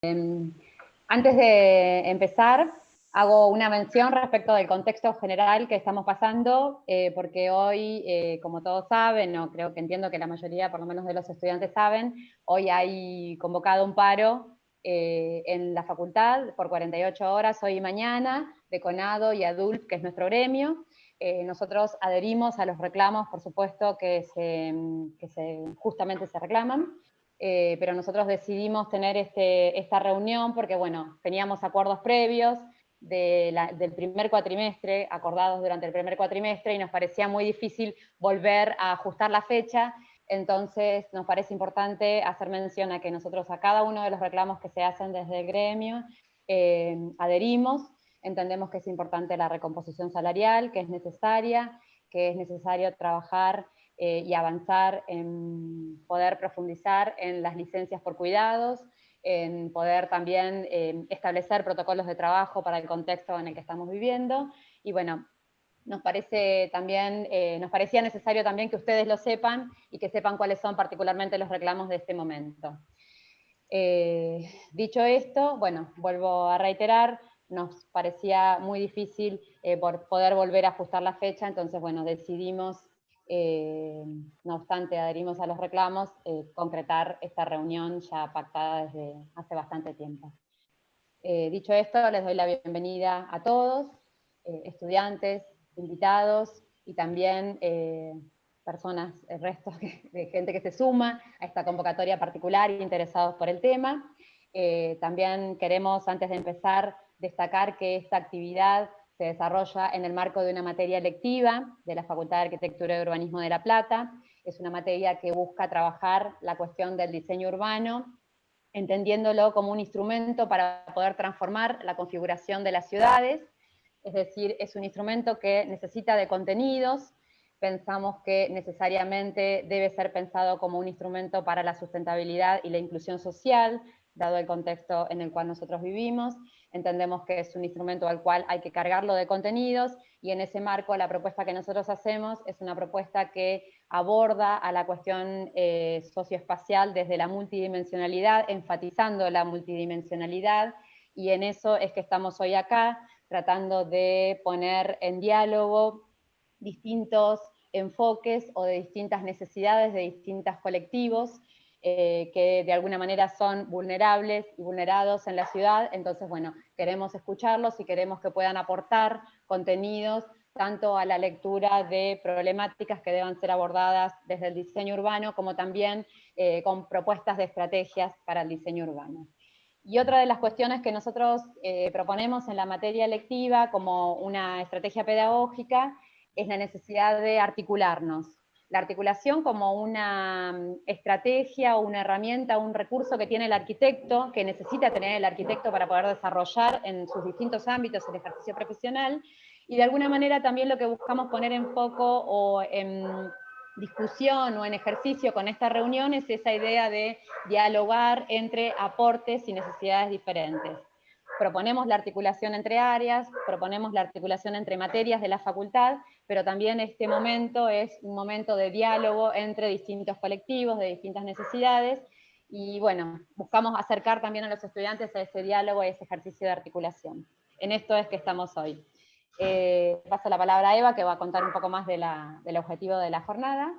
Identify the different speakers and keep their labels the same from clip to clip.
Speaker 1: Antes de empezar, hago una mención respecto del contexto general que estamos pasando, porque hoy, como todos saben, o creo que entiendo que la mayoría, por lo menos de los estudiantes saben, hoy hay convocado un paro en la facultad por 48 horas, hoy y mañana, de CONADO y ADULF, que es nuestro gremio. Nosotros adherimos a los reclamos, por supuesto, que justamente se reclaman. Pero nosotros decidimos tener esta reunión porque, bueno, teníamos acuerdos previos del primer cuatrimestre, acordados durante el primer cuatrimestre, y nos parecía muy difícil volver a ajustar la fecha. Entonces nos parece importante hacer mención a que nosotros a cada uno de los reclamos que se hacen desde el gremio adherimos. Entendemos que es importante la recomposición salarial, que es necesario trabajar y avanzar en poder profundizar en las licencias por cuidados, en poder también establecer protocolos de trabajo para el contexto en el que estamos viviendo. Y bueno, nos parecía necesario también que ustedes lo sepan y que sepan cuáles son particularmente los reclamos de este momento. Dicho esto, bueno, vuelvo a reiterar, nos parecía muy difícil poder volver a ajustar la fecha, entonces, bueno, decidimos, no obstante adherimos a los reclamos, concretar esta reunión ya pactada desde hace bastante tiempo. Dicho esto, les doy la bienvenida a todos, estudiantes, invitados, y también personas, el resto de gente que se suma a esta convocatoria particular y interesados por el tema. También queremos, antes de empezar, destacar que esta actividad se desarrolla en el marco de una materia electiva de la Facultad de Arquitectura y Urbanismo de La Plata. Es una materia que busca trabajar la cuestión del diseño urbano, entendiéndolo como un instrumento para poder transformar la configuración de las ciudades. Es decir, es un instrumento que necesita de contenidos. Pensamos que necesariamente debe ser pensado como un instrumento para la sustentabilidad y la inclusión social, dado el contexto en el cual nosotros vivimos. Entendemos que es un instrumento al cual hay que cargarlo de contenidos, y en ese marco la propuesta que nosotros hacemos es una propuesta que aborda a la cuestión socioespacial desde la multidimensionalidad, enfatizando la multidimensionalidad, y en eso es que estamos hoy acá, tratando de poner en diálogo distintos enfoques o de distintas necesidades de distintos colectivos que de alguna manera son vulnerables y vulnerados en la ciudad. Entonces, bueno, queremos escucharlos y queremos que puedan aportar contenidos tanto a la lectura de problemáticas que deban ser abordadas desde el diseño urbano, como también con propuestas de estrategias para el diseño urbano. Y otra de las cuestiones que nosotros proponemos en la materia electiva como una estrategia pedagógica es la necesidad de articularnos. La articulación como una estrategia o una herramienta, un recurso que tiene el arquitecto, que necesita tener el arquitecto para poder desarrollar en sus distintos ámbitos el ejercicio profesional, y de alguna manera también lo que buscamos poner en foco o en discusión o en ejercicio con esta reunión es esa idea de dialogar entre aportes y necesidades diferentes. Proponemos la articulación entre áreas, proponemos la articulación entre materias de la facultad, pero también este momento es un momento de diálogo entre distintos colectivos, de distintas necesidades, y bueno, buscamos acercar también a los estudiantes a ese diálogo, a ese ejercicio de articulación. En esto es que estamos hoy. Paso la palabra a Eva, que va a contar un poco más del objetivo de la jornada.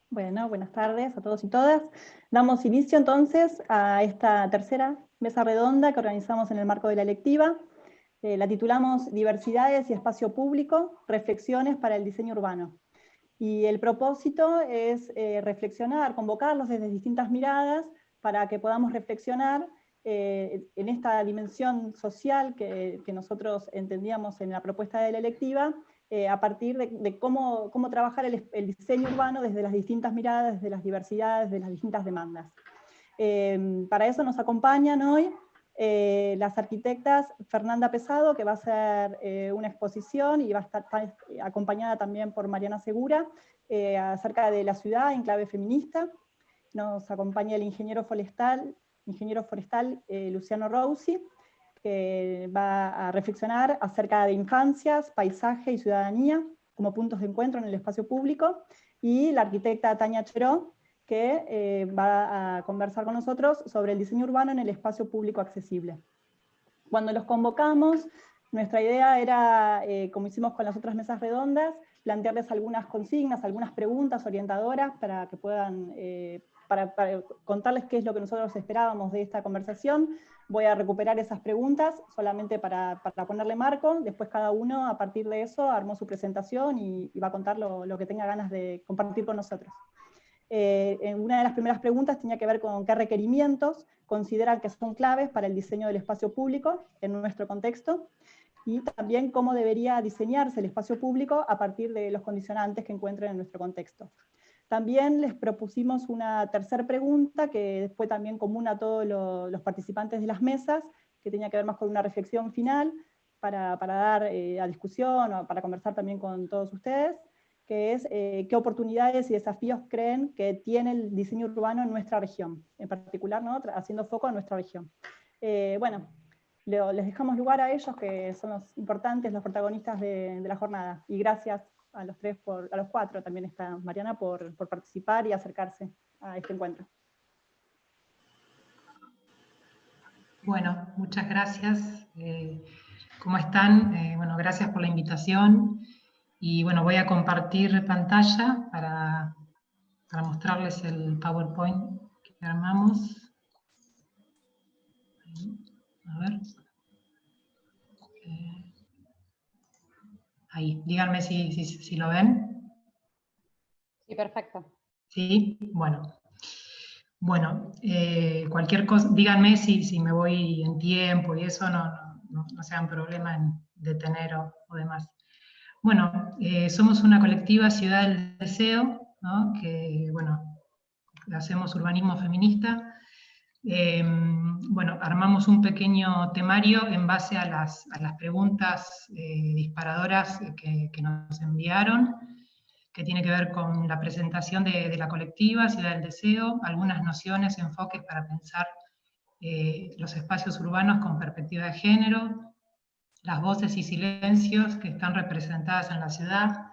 Speaker 2: Bueno, buenas tardes a todos y todas. Damos inicio entonces a esta tercera mesa redonda que organizamos en el marco de la electiva. La titulamos Diversidades y Espacio Público, Reflexiones para el Diseño Urbano. Y el propósito es reflexionar, convocarlos desde distintas miradas para que podamos reflexionar en esta dimensión social que nosotros entendíamos en la propuesta de la electiva, a partir de cómo trabajar el diseño urbano desde las distintas miradas, desde las diversidades, de las distintas demandas. Para eso nos acompañan hoy las arquitectas Fernanda Pesado, que va a hacer una exposición y va a estar acompañada también por Mariana Segura, acerca de la ciudad en clave feminista. Nos acompaña el ingeniero forestal Luciano Rossi, que va a reflexionar acerca de infancias, paisaje y ciudadanía como puntos de encuentro en el espacio público, y la arquitecta Tania Cheró, que va a conversar con nosotros sobre el diseño urbano en el espacio público accesible. Cuando los convocamos, nuestra idea era, como hicimos con las otras mesas redondas, plantearles algunas consignas, algunas preguntas orientadoras para que puedan, para contarles qué es lo que nosotros esperábamos de esta conversación. Voy a recuperar esas preguntas solamente para ponerle marco. Después cada uno, a partir de eso, armó su presentación y va a contar lo que tenga ganas de compartir con nosotros. Una de las primeras preguntas tenía que ver con qué requerimientos consideran que son claves para el diseño del espacio público en nuestro contexto, y también cómo debería diseñarse el espacio público a partir de los condicionantes que encuentren en nuestro contexto. También les propusimos una tercera pregunta que fue también común a todos los participantes de las mesas, que tenía que ver más con una reflexión final para dar a discusión o para conversar también con todos ustedes, que es qué oportunidades y desafíos creen que tiene el diseño urbano en nuestra región, en particular, ¿no?, haciendo foco en nuestra región. Bueno, les dejamos lugar a ellos, que son los importantes, los protagonistas de la jornada, y gracias a los tres, a los cuatro, también está Mariana, por participar y acercarse a este encuentro.
Speaker 3: Bueno, muchas gracias. ¿Cómo están? Bueno, gracias por la invitación. Y bueno, voy a compartir pantalla para mostrarles el PowerPoint que armamos. A ver. Ahí, díganme si lo ven.
Speaker 1: Sí, perfecto.
Speaker 3: Sí, bueno. Bueno, cualquier cosa, díganme si me voy en tiempo y eso, no sean problema en detener o demás. Bueno, somos una colectiva Ciudad del Deseo, ¿no?, que, bueno, hacemos urbanismo feminista. Bueno, armamos un pequeño temario en base a las preguntas disparadoras que nos enviaron, que tiene que ver con la presentación de la colectiva Ciudad del Deseo, algunas nociones, enfoques para pensar los espacios urbanos con perspectiva de género, las voces y silencios que están representadas en la ciudad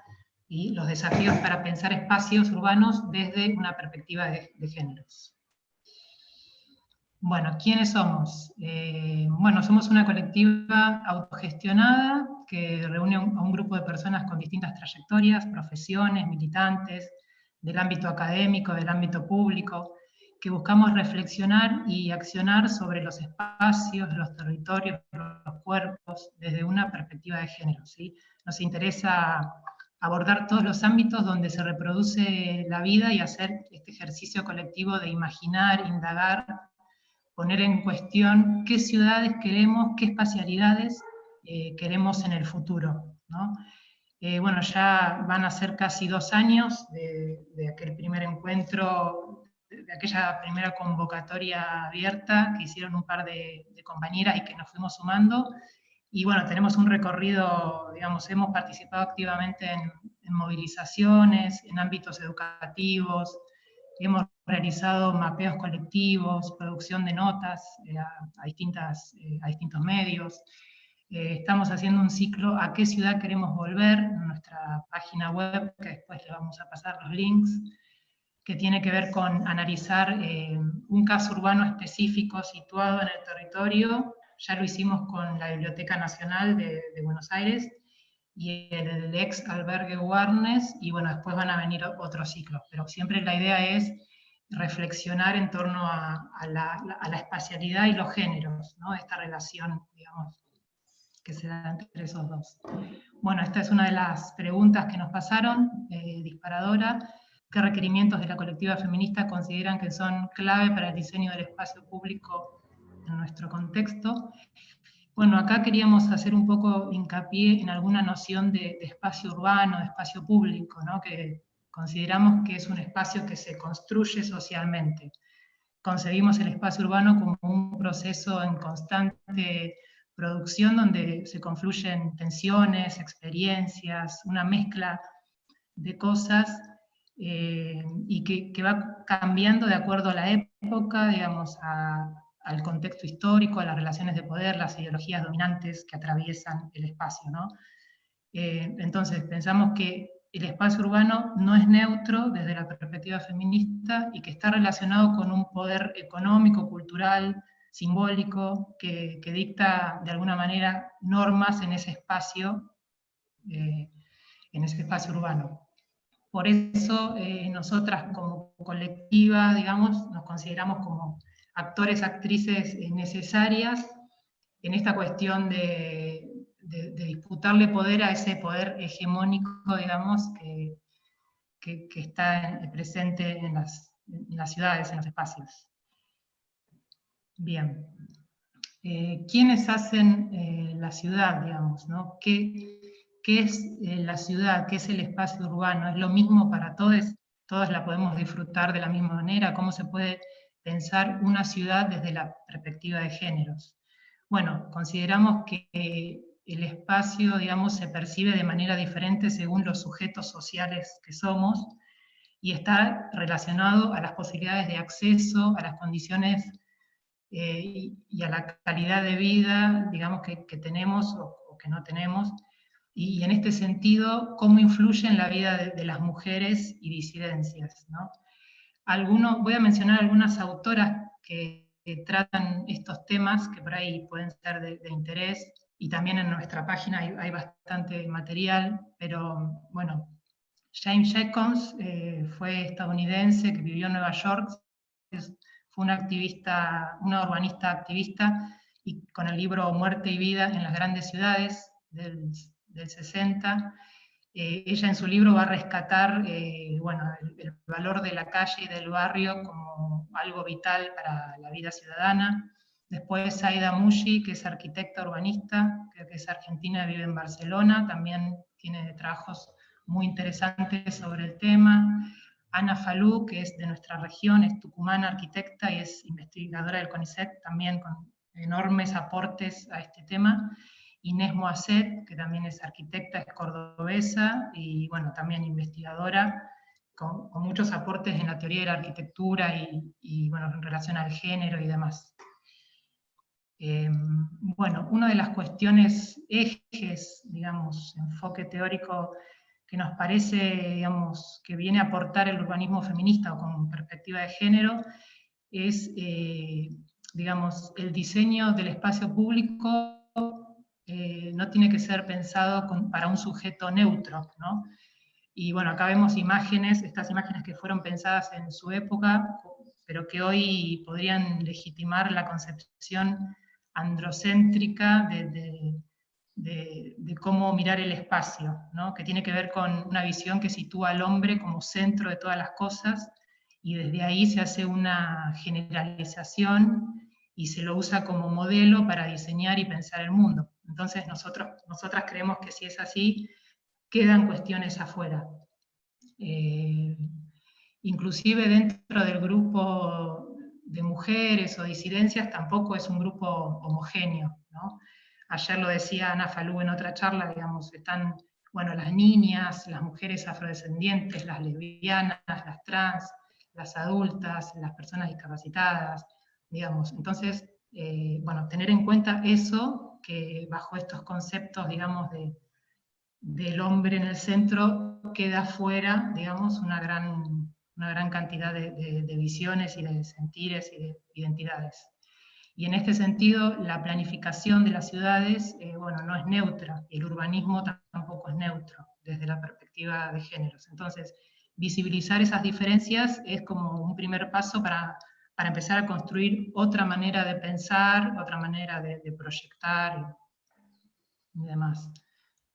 Speaker 3: y los desafíos para pensar espacios urbanos desde una perspectiva de géneros. Bueno, ¿quiénes somos? Bueno, somos una colectiva autogestionada que reúne a un grupo de personas con distintas trayectorias, profesiones, militantes, del ámbito académico, del ámbito público, que buscamos reflexionar y accionar sobre los espacios, los territorios, los cuerpos, desde una perspectiva de género, ¿sí? Nos interesa abordar todos los ámbitos donde se reproduce la vida y hacer este ejercicio colectivo de imaginar, indagar, poner en cuestión qué ciudades queremos, qué espacialidades queremos en el futuro, ¿no? Bueno, ya van a ser casi 2 años de aquel primer encuentro, de aquella primera convocatoria abierta que hicieron un par de compañeras y que nos fuimos sumando. Y bueno, tenemos un recorrido, digamos, hemos participado activamente en movilizaciones, en ámbitos educativos, hemos realizado mapeos colectivos, producción de notas a distintos medios. Estamos haciendo un ciclo ¿A qué ciudad queremos volver?, en nuestra página web, que después le vamos a pasar los links, que tiene que ver con analizar un caso urbano específico situado en el territorio. Ya lo hicimos con la Biblioteca Nacional de Buenos Aires y el ex albergue Warnes, y bueno, después van a venir otros ciclos, pero siempre la idea es reflexionar en torno a la espacialidad y los géneros, ¿no?, esta relación, digamos, que se da entre esos dos. Bueno, esta es una de las preguntas que nos pasaron, disparadora. ¿Qué requerimientos de la colectiva feminista consideran que son clave para el diseño del espacio público en nuestro contexto? Bueno, acá queríamos hacer un poco hincapié en alguna noción de espacio urbano, de espacio público, ¿no?, que consideramos que es un espacio que se construye socialmente. Concebimos el espacio urbano como un proceso en constante producción donde se confluyen tensiones, experiencias, una mezcla de cosas y que va cambiando de acuerdo a la época, digamos, al contexto histórico, a las relaciones de poder, las ideologías dominantes que atraviesan el espacio, ¿no? Entonces pensamos que el espacio urbano no es neutro desde la perspectiva feminista y que está relacionado con un poder económico, cultural, simbólico, que dicta de alguna manera normas en ese espacio urbano. Por eso nosotras como colectiva, digamos, nos consideramos como actores, actrices necesarias en esta cuestión de disputarle poder a ese poder hegemónico, digamos, que está presente en las ciudades, en los espacios. Bien. ¿Quiénes hacen la ciudad, digamos, ¿no? ¿Qué es la ciudad? ¿Qué es el espacio urbano? ¿Es lo mismo para todos? ¿Todos la podemos disfrutar de la misma manera? ¿Cómo se puede pensar una ciudad desde la perspectiva de géneros? Bueno, consideramos que el espacio, digamos, se percibe de manera diferente según los sujetos sociales que somos y está relacionado a las posibilidades de acceso, a las condiciones y a la calidad de vida, digamos, que tenemos o que no tenemos, y en este sentido, cómo influye en la vida de las mujeres y disidencias, ¿no? Voy a mencionar algunas autoras que tratan estos temas, que por ahí pueden ser de interés, y también en nuestra página hay bastante material, pero bueno, Jane Jacobs fue estadounidense que vivió en Nueva York, fue una activista, una urbanista activista, y con el libro Muerte y Vida en las Grandes Ciudades del 60, ella en su libro va a rescatar bueno, el valor de la calle y del barrio como algo vital para la vida ciudadana. Después Aida Mushi, que es arquitecta urbanista, creo que es argentina, vive en Barcelona, también tiene trabajos muy interesantes sobre el tema. Ana Falú, que es de nuestra región, es tucumana, arquitecta y es investigadora del CONICET, también con enormes aportes a este tema. Inés Moaset, que también es arquitecta, es cordobesa y bueno, también investigadora, con muchos aportes en la teoría de la arquitectura y bueno, en relación al género y demás. Bueno, una de las cuestiones, ejes, digamos, enfoque teórico que nos parece, digamos, que viene a aportar el urbanismo feminista o con perspectiva de género, es, digamos, el diseño del espacio público no tiene que ser pensado para un sujeto neutro, ¿no? Y bueno, acá vemos imágenes, estas imágenes que fueron pensadas en su época, pero que hoy podrían legitimar la concepción androcéntrica de cómo mirar el espacio, ¿no? Que tiene que ver con una visión que sitúa al hombre como centro de todas las cosas, y desde ahí se hace una generalización y se lo usa como modelo para diseñar y pensar el mundo. Entonces nosotras creemos que si es así, quedan cuestiones afuera. Inclusive dentro del grupo de mujeres o disidencias tampoco es un grupo homogéneo, ¿no? Ayer lo decía Ana Falú en otra charla, digamos, están, bueno, las niñas, las mujeres afrodescendientes, las lesbianas, las trans, las adultas, las personas discapacitadas, digamos. Entonces, bueno, tener en cuenta eso, que bajo estos conceptos, digamos, del hombre en el centro, queda fuera, digamos, una gran cantidad de visiones y de sentires y de identidades. Y en este sentido, la planificación de las ciudades, bueno, no es neutra, y el urbanismo tampoco es neutro, desde la perspectiva de géneros. Entonces, visibilizar esas diferencias es como un primer paso para empezar a construir otra manera de pensar, otra manera de proyectar y demás.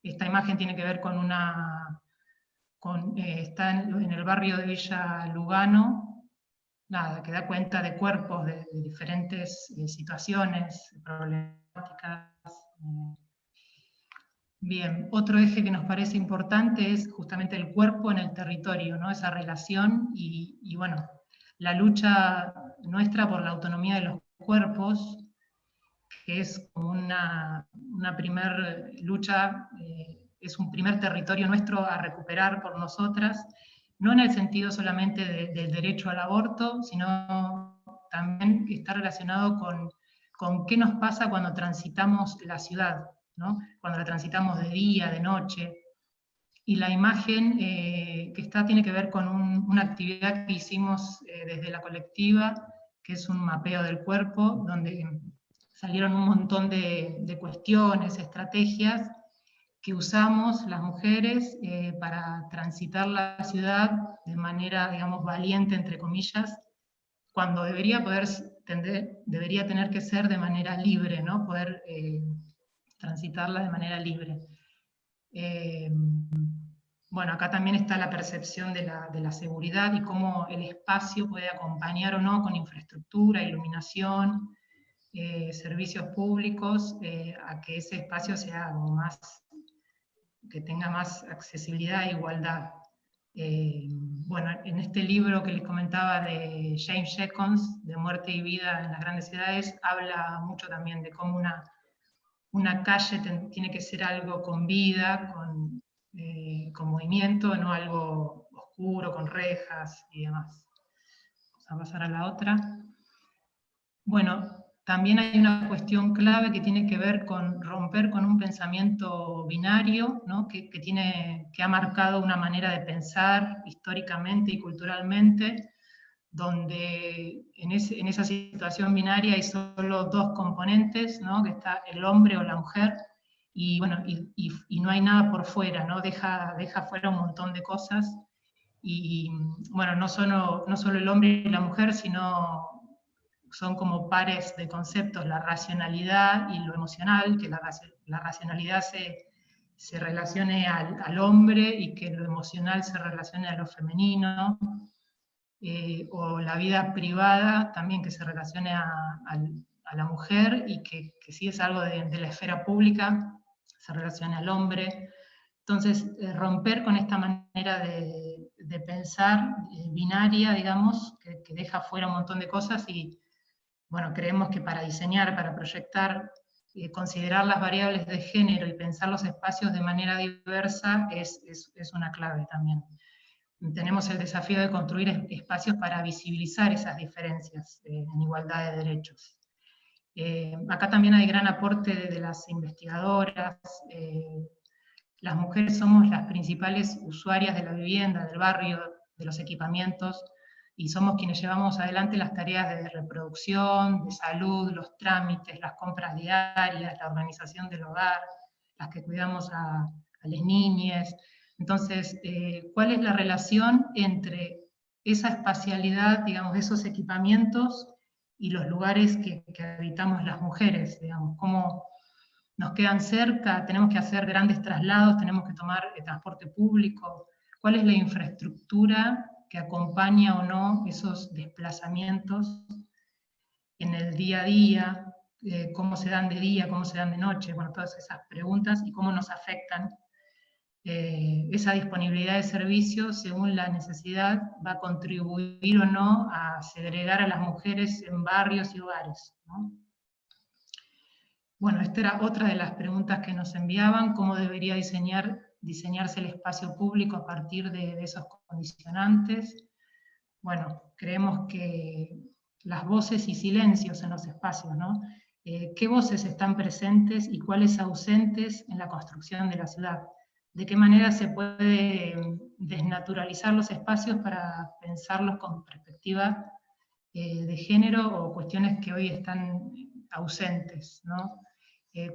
Speaker 3: Esta imagen tiene que ver con está en el barrio de Villa Lugano, nada, que da cuenta de cuerpos de diferentes situaciones problemáticas. Bien, otro eje que nos parece importante es justamente el cuerpo en el territorio, ¿no? Esa relación y bueno, la lucha nuestra por la autonomía de los cuerpos, que es como una primer lucha, es un primer territorio nuestro a recuperar por nosotras, no en el sentido solamente del derecho al aborto, sino también que está relacionado con qué nos pasa cuando transitamos la ciudad, ¿no? Cuando la transitamos de día, de noche, Y la imagen que está tiene que ver con una actividad que hicimos desde la colectiva, que es un mapeo del cuerpo, donde salieron un montón de cuestiones, estrategias, que usamos las mujeres para transitar la ciudad de manera, digamos, valiente, entre comillas, cuando debería tener que ser de manera libre, ¿no? Poder transitarla de manera libre. Bueno, acá también está la percepción de la seguridad y cómo el espacio puede acompañar o no con infraestructura, iluminación, servicios públicos, a que ese espacio sea más, que tenga más accesibilidad e igualdad. Bueno, en este libro que les comentaba de James Jenkins, de Muerte y Vida en las Grandes Ciudades, habla mucho también de cómo una calle tiene que ser algo con vida, con movimiento, no algo oscuro, con rejas y demás. Vamos a pasar a la otra. Bueno, también hay una cuestión clave que tiene que ver con romper con un pensamiento binario, ¿no? que ha marcado una manera de pensar históricamente y culturalmente, donde en esa situación binaria hay solo dos componentes, ¿no? Que está el hombre o la mujer, y, bueno, y no hay nada por fuera, ¿no? Deja fuera un montón de cosas, y bueno, no solo el hombre y la mujer, sino son como pares de conceptos, la racionalidad y lo emocional, que la racionalidad se relacione al hombre y que lo emocional se relacione a lo femenino, o la vida privada también que se relacione a la mujer y que sí es algo de la esfera pública, se relacione al hombre. Entonces, romper con esta manera de pensar binaria, digamos, que deja fuera un montón de cosas, y bueno, creemos que para diseñar, para proyectar, considerar las variables de género y pensar los espacios de manera diversa es una clave también. Tenemos el desafío de construir espacios para visibilizar esas diferencias en igualdad de derechos. Acá también hay gran aporte de las investigadoras. Las mujeres somos las principales usuarias de la vivienda, del barrio, de los equipamientos, y somos quienes llevamos adelante las tareas de reproducción, de salud, los trámites, las compras diarias, la organización del hogar, las que cuidamos a las niñas. Entonces, ¿cuál es la relación entre esa espacialidad, digamos, de esos equipamientos y los lugares que habitamos las mujeres, digamos? ¿Cómo nos quedan cerca? ¿Tenemos que hacer grandes traslados? ¿Tenemos que tomar transporte público? ¿Cuál es la infraestructura que acompaña o no esos desplazamientos en el día a día? ¿Cómo se dan de día? ¿Cómo se dan de noche? Bueno, todas esas preguntas, y cómo nos afectan. Esa disponibilidad de servicios, según la necesidad, va a contribuir o no a segregar a las mujeres en barrios y hogares, ¿no? Bueno, esta era otra de las preguntas que nos enviaban: cómo debería diseñarse el espacio público a partir de esos condicionantes. Bueno, creemos que las voces y silencios en los espacios, ¿no? ¿Qué voces están presentes y cuáles ausentes en la construcción de la ciudad? ¿De qué manera se puede desnaturalizar los espacios para pensarlos con perspectiva de género o cuestiones que hoy están ausentes, ¿no?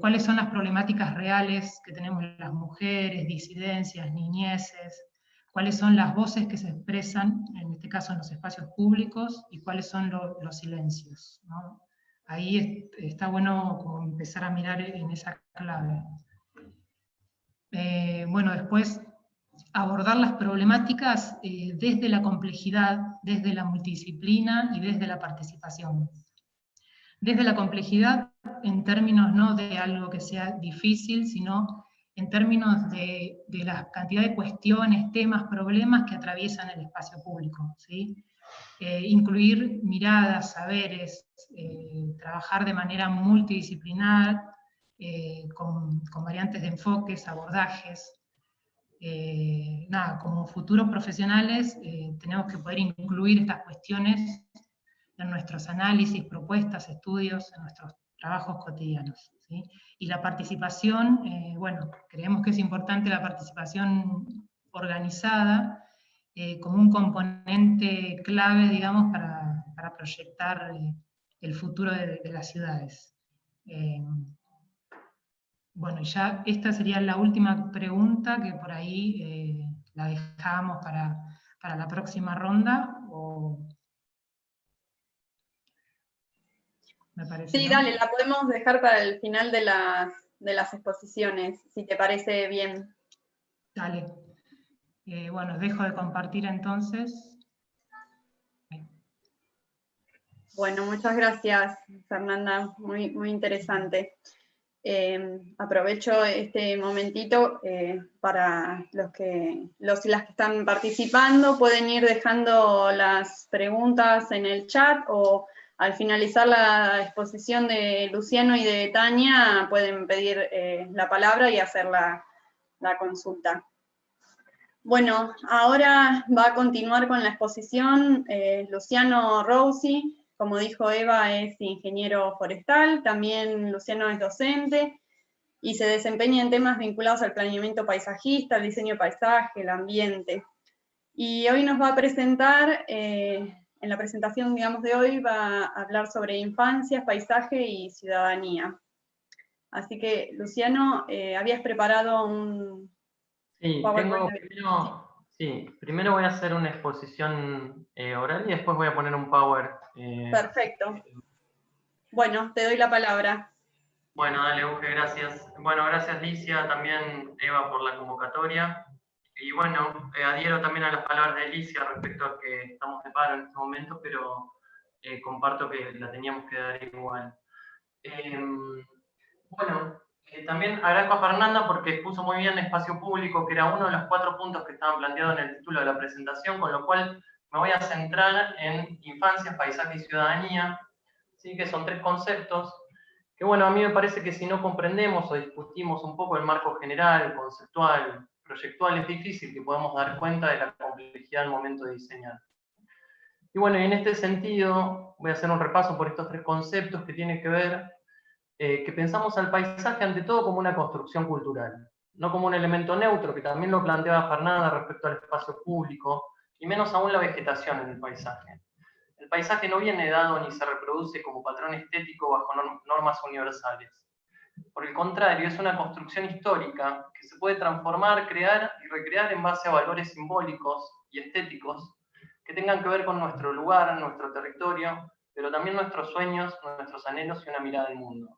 Speaker 3: ¿Cuáles son las problemáticas reales que tenemos las mujeres, disidencias, niñeces? ¿Cuáles son las voces que se expresan, en este caso en los espacios públicos, y cuáles son los silencios, ¿no? Ahí está bueno como empezar a mirar en esa clave. Bueno, después abordar las problemáticas desde la complejidad, desde la multidisciplina y desde la participación. Desde la complejidad, en términos no de algo que sea difícil, sino en términos de la cantidad de cuestiones, temas, problemas que atraviesan el espacio público, ¿sí? Incluir miradas, saberes, trabajar de manera multidisciplinar, con variantes de enfoques, abordajes. Nada, como futuros profesionales tenemos que poder incluir estas cuestiones en nuestros análisis, propuestas, estudios, en nuestros trabajos cotidianos, ¿sí? Y la participación, bueno, creemos que es importante la participación organizada como un componente clave, digamos, para proyectar el futuro de las ciudades. Bueno, ya esta sería la última pregunta, que por ahí la dejamos para la próxima ronda. Me parece,
Speaker 4: sí,
Speaker 3: ¿no?
Speaker 4: dale, la podemos dejar para el final de las exposiciones, si te parece bien.
Speaker 3: Dale. Bueno, dejo de compartir entonces.
Speaker 4: Bueno, muchas gracias, Fernanda, muy, muy interesante. Aprovecho este momentito para los y las que están participando, pueden ir dejando las preguntas en el chat o al finalizar la exposición de Luciano y de Tania pueden pedir la palabra y hacer la consulta. Bueno, ahora va a continuar con la exposición Luciano Rousi. Como dijo Eva, es ingeniero forestal, también Luciano es docente y se desempeña en temas vinculados al planeamiento paisajista, el diseño de paisaje, el ambiente. Y hoy nos va a presentar, en la presentación, digamos, de hoy, va a hablar sobre infancia, paisaje y ciudadanía. Así que, Luciano, habías preparado un
Speaker 5: Sí,
Speaker 4: PowerPoint.
Speaker 5: primero voy a hacer una exposición oral y después voy a poner un Power.
Speaker 4: Perfecto. Bueno, te doy la palabra.
Speaker 5: Bueno, dale, Euge, gracias. Bueno, gracias Licia, también Eva por la convocatoria. Y bueno, adhiero también a las palabras de Licia respecto a que estamos de paro en este momento, pero comparto que la teníamos que dar igual. Bueno, también agradezco a Fernanda porque expuso muy bien espacio público, que era uno de los 4 puntos que estaban planteados en el título de la presentación, con lo cual me voy a centrar en infancia, paisaje y ciudadanía, ¿sí? Que son 3 conceptos que, bueno, a mí me parece que si no comprendemos o discutimos un poco el marco general, conceptual, proyectual, es difícil que podamos dar cuenta de la complejidad al momento de diseñar. Y bueno, y en este sentido voy a hacer un repaso por estos 3 conceptos que tienen que ver que pensamos al paisaje ante todo como una construcción cultural, no como un elemento neutro, que también lo planteaba Fernanda respecto al espacio público, y menos aún la vegetación en el paisaje. El paisaje no viene dado ni se reproduce como patrón estético bajo normas universales. Por el contrario, es una construcción histórica que se puede transformar, crear y recrear en base a valores simbólicos y estéticos que tengan que ver con nuestro lugar, nuestro territorio, pero también nuestros sueños, nuestros anhelos y una mirada al mundo.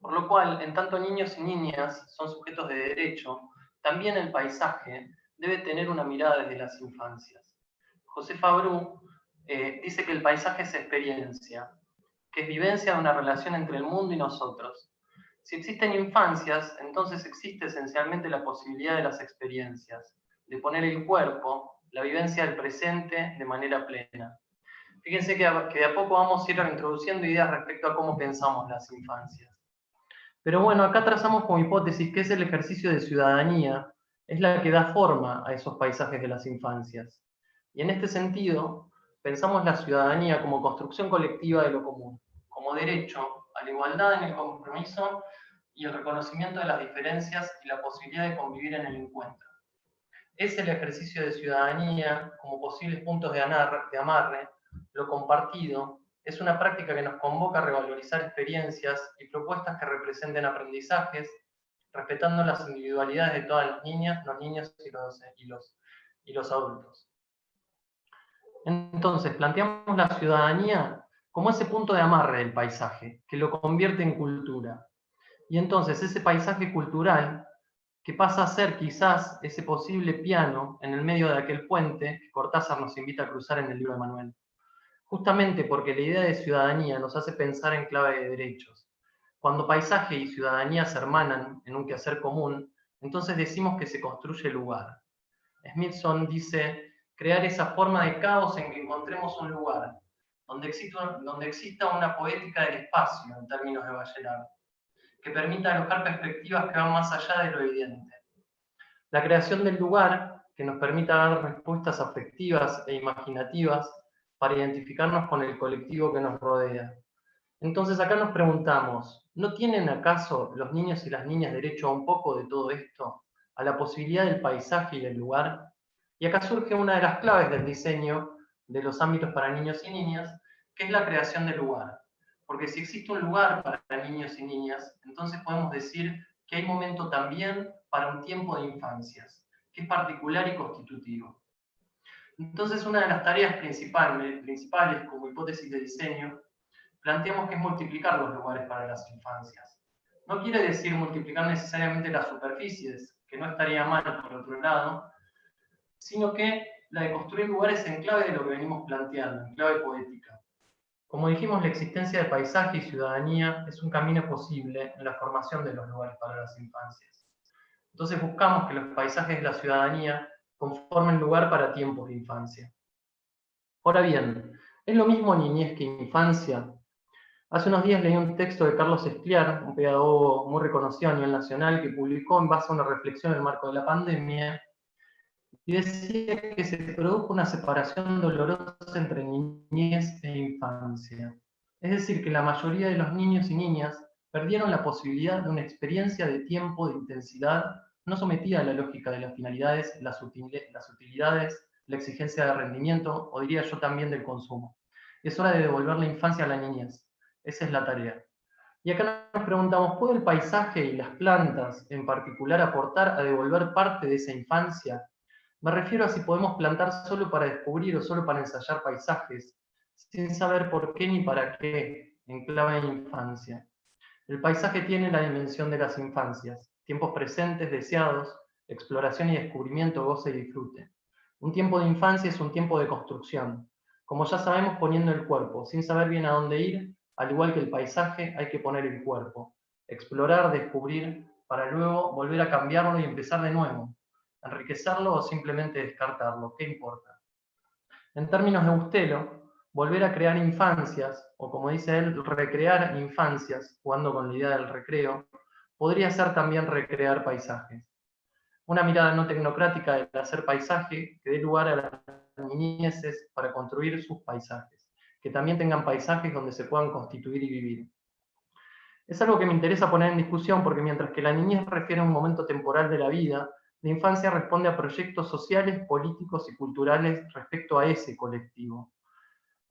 Speaker 5: Por lo cual, en tanto niños y niñas son sujetos de derecho, también el paisaje debe tener una mirada desde las infancias. José Fabrú dice que el paisaje es experiencia, que es vivencia de una relación entre el mundo y nosotros. Si existen infancias, entonces existe esencialmente la posibilidad de las experiencias, de poner el cuerpo, la vivencia del presente de manera plena. Fíjense que de a poco vamos a ir introduciendo ideas respecto a cómo pensamos las infancias. Pero bueno, acá trazamos como hipótesis que es el ejercicio de ciudadanía, es la que da forma a esos paisajes de las infancias. Y en este sentido, pensamos la ciudadanía como construcción colectiva de lo común, como derecho a la igualdad en el compromiso y el reconocimiento de las diferencias y la posibilidad de convivir en el encuentro. Es el ejercicio de ciudadanía como posibles puntos de amarre, lo compartido, es una práctica que nos convoca a revalorizar experiencias y propuestas que representen aprendizajes, respetando las individualidades de todas las niñas, los niños y los adultos. Entonces, planteamos la ciudadanía como ese punto de amarre del paisaje, que lo convierte en cultura. Y entonces ese paisaje cultural, que pasa a ser quizás ese posible piano en el medio de aquel puente que Cortázar nos invita a cruzar en el libro de Manuel. Justamente porque la idea de ciudadanía nos hace pensar en clave de derechos. Cuando paisaje y ciudadanía se hermanan en un quehacer común, entonces decimos que se construye lugar. Smithson dice, crear esa forma de caos en que encontremos un lugar, donde exista una poética del espacio, en términos de Bachelard, que permita alojar perspectivas que van más allá de lo evidente. La creación del lugar, que nos permita dar respuestas afectivas e imaginativas, para identificarnos con el colectivo que nos rodea. Entonces acá nos preguntamos, ¿no tienen acaso los niños y las niñas derecho a un poco de todo esto? a la posibilidad del paisaje y del lugar. Y acá surge una de las claves del diseño de los ámbitos para niños y niñas, que es la creación del lugar. Porque si existe un lugar para niños y niñas, entonces podemos decir que hay momento también para un tiempo de infancias, que es particular y constitutivo. Entonces, una de las tareas principales como hipótesis de diseño, planteamos que es multiplicar los lugares para las infancias. No quiere decir multiplicar necesariamente las superficies, que no estaría mal por otro lado, sino que la de construir lugares en clave de lo que venimos planteando, en clave poética. Como dijimos, la existencia de paisaje y ciudadanía es un camino posible en la formación de los lugares para las infancias. Entonces buscamos que los paisajes de la ciudadanía conformen lugar para tiempos de infancia. Ahora bien, ¿es lo mismo niñez que infancia? Hace unos días leí un texto de Carlos Escliar, un pedagogo muy reconocido a nivel nacional, que publicó en base a una reflexión en el marco de la pandemia, y decía que se produjo una separación dolorosa entre niñez e infancia. Es decir, que la mayoría de los niños y niñas perdieron la posibilidad de una experiencia de tiempo, de intensidad, no sometida a la lógica de las finalidades, las utilidades, la exigencia de rendimiento, o diría yo también del consumo. Es hora de devolver la infancia a la niñez. Esa es la tarea. Y acá nos preguntamos, ¿puede el paisaje y las plantas en particular aportar a devolver parte de esa infancia? Me refiero a si podemos plantar solo para descubrir o solo para ensayar paisajes, sin saber por qué ni para qué, en clave de infancia. El paisaje tiene la dimensión de las infancias, tiempos presentes, deseados, exploración y descubrimiento, goce y disfrute. Un tiempo de infancia es un tiempo de construcción, como ya sabemos, poniendo el cuerpo, sin saber bien a dónde ir, al igual que el paisaje, hay que poner el cuerpo, explorar, descubrir, para luego volver a cambiarlo y empezar de nuevo, enriquecerlo o simplemente descartarlo, ¿qué importa? En términos de Bustelo, volver a crear infancias, o como dice él, recrear infancias, jugando con la idea del recreo, podría ser también recrear paisajes. Una mirada no tecnocrática del hacer paisaje que dé lugar a las niñeces para construir sus paisajes, que también tengan paisajes donde se puedan constituir y vivir. Es algo que me interesa poner en discusión porque mientras que la niñez refiere a un momento temporal de la vida, la infancia responde a proyectos sociales, políticos y culturales respecto a ese colectivo.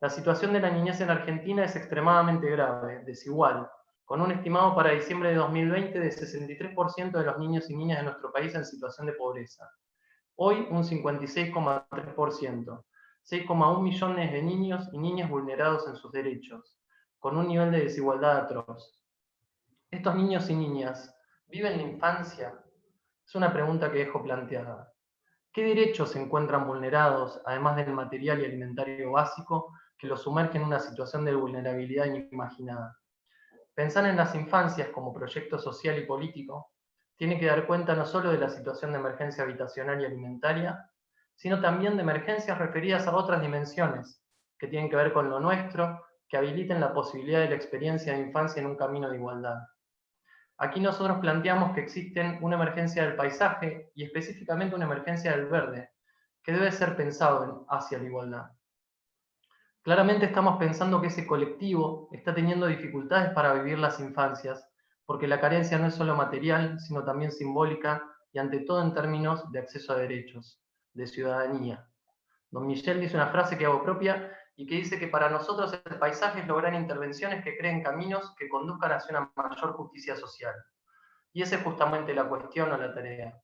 Speaker 5: La situación de la niñez en Argentina es extremadamente grave, desigual, con un estimado para diciembre de 2020 de 63% de los niños y niñas de nuestro país en situación de pobreza. Hoy un 56,3%, 6,1 millones de niños y niñas vulnerados en sus derechos, con un nivel de desigualdad atroz. ¿Estos niños y niñas viven la infancia? Es una pregunta que dejo planteada. ¿Qué derechos se encuentran vulnerados, además del material y alimentario básico, que los sumerge en una situación de vulnerabilidad inimaginada? Pensar en las infancias como proyecto social y político tiene que dar cuenta no solo de la situación de emergencia habitacional y alimentaria, sino también de emergencias referidas a otras dimensiones que tienen que ver con lo nuestro, que habiliten la posibilidad de la experiencia de infancia en un camino de igualdad. Aquí nosotros planteamos que existe una emergencia del paisaje y específicamente una emergencia del verde, que debe ser pensado hacia la igualdad. Claramente estamos pensando que ese colectivo está teniendo dificultades para vivir las infancias, porque la carencia no es solo material, sino también simbólica y ante todo en términos de acceso a derechos, de ciudadanía. Don Michel dice una frase que hago propia y que dice que para nosotros el paisaje es lograr intervenciones que creen caminos que conduzcan hacia una mayor justicia social. Y esa es justamente la cuestión o la tarea.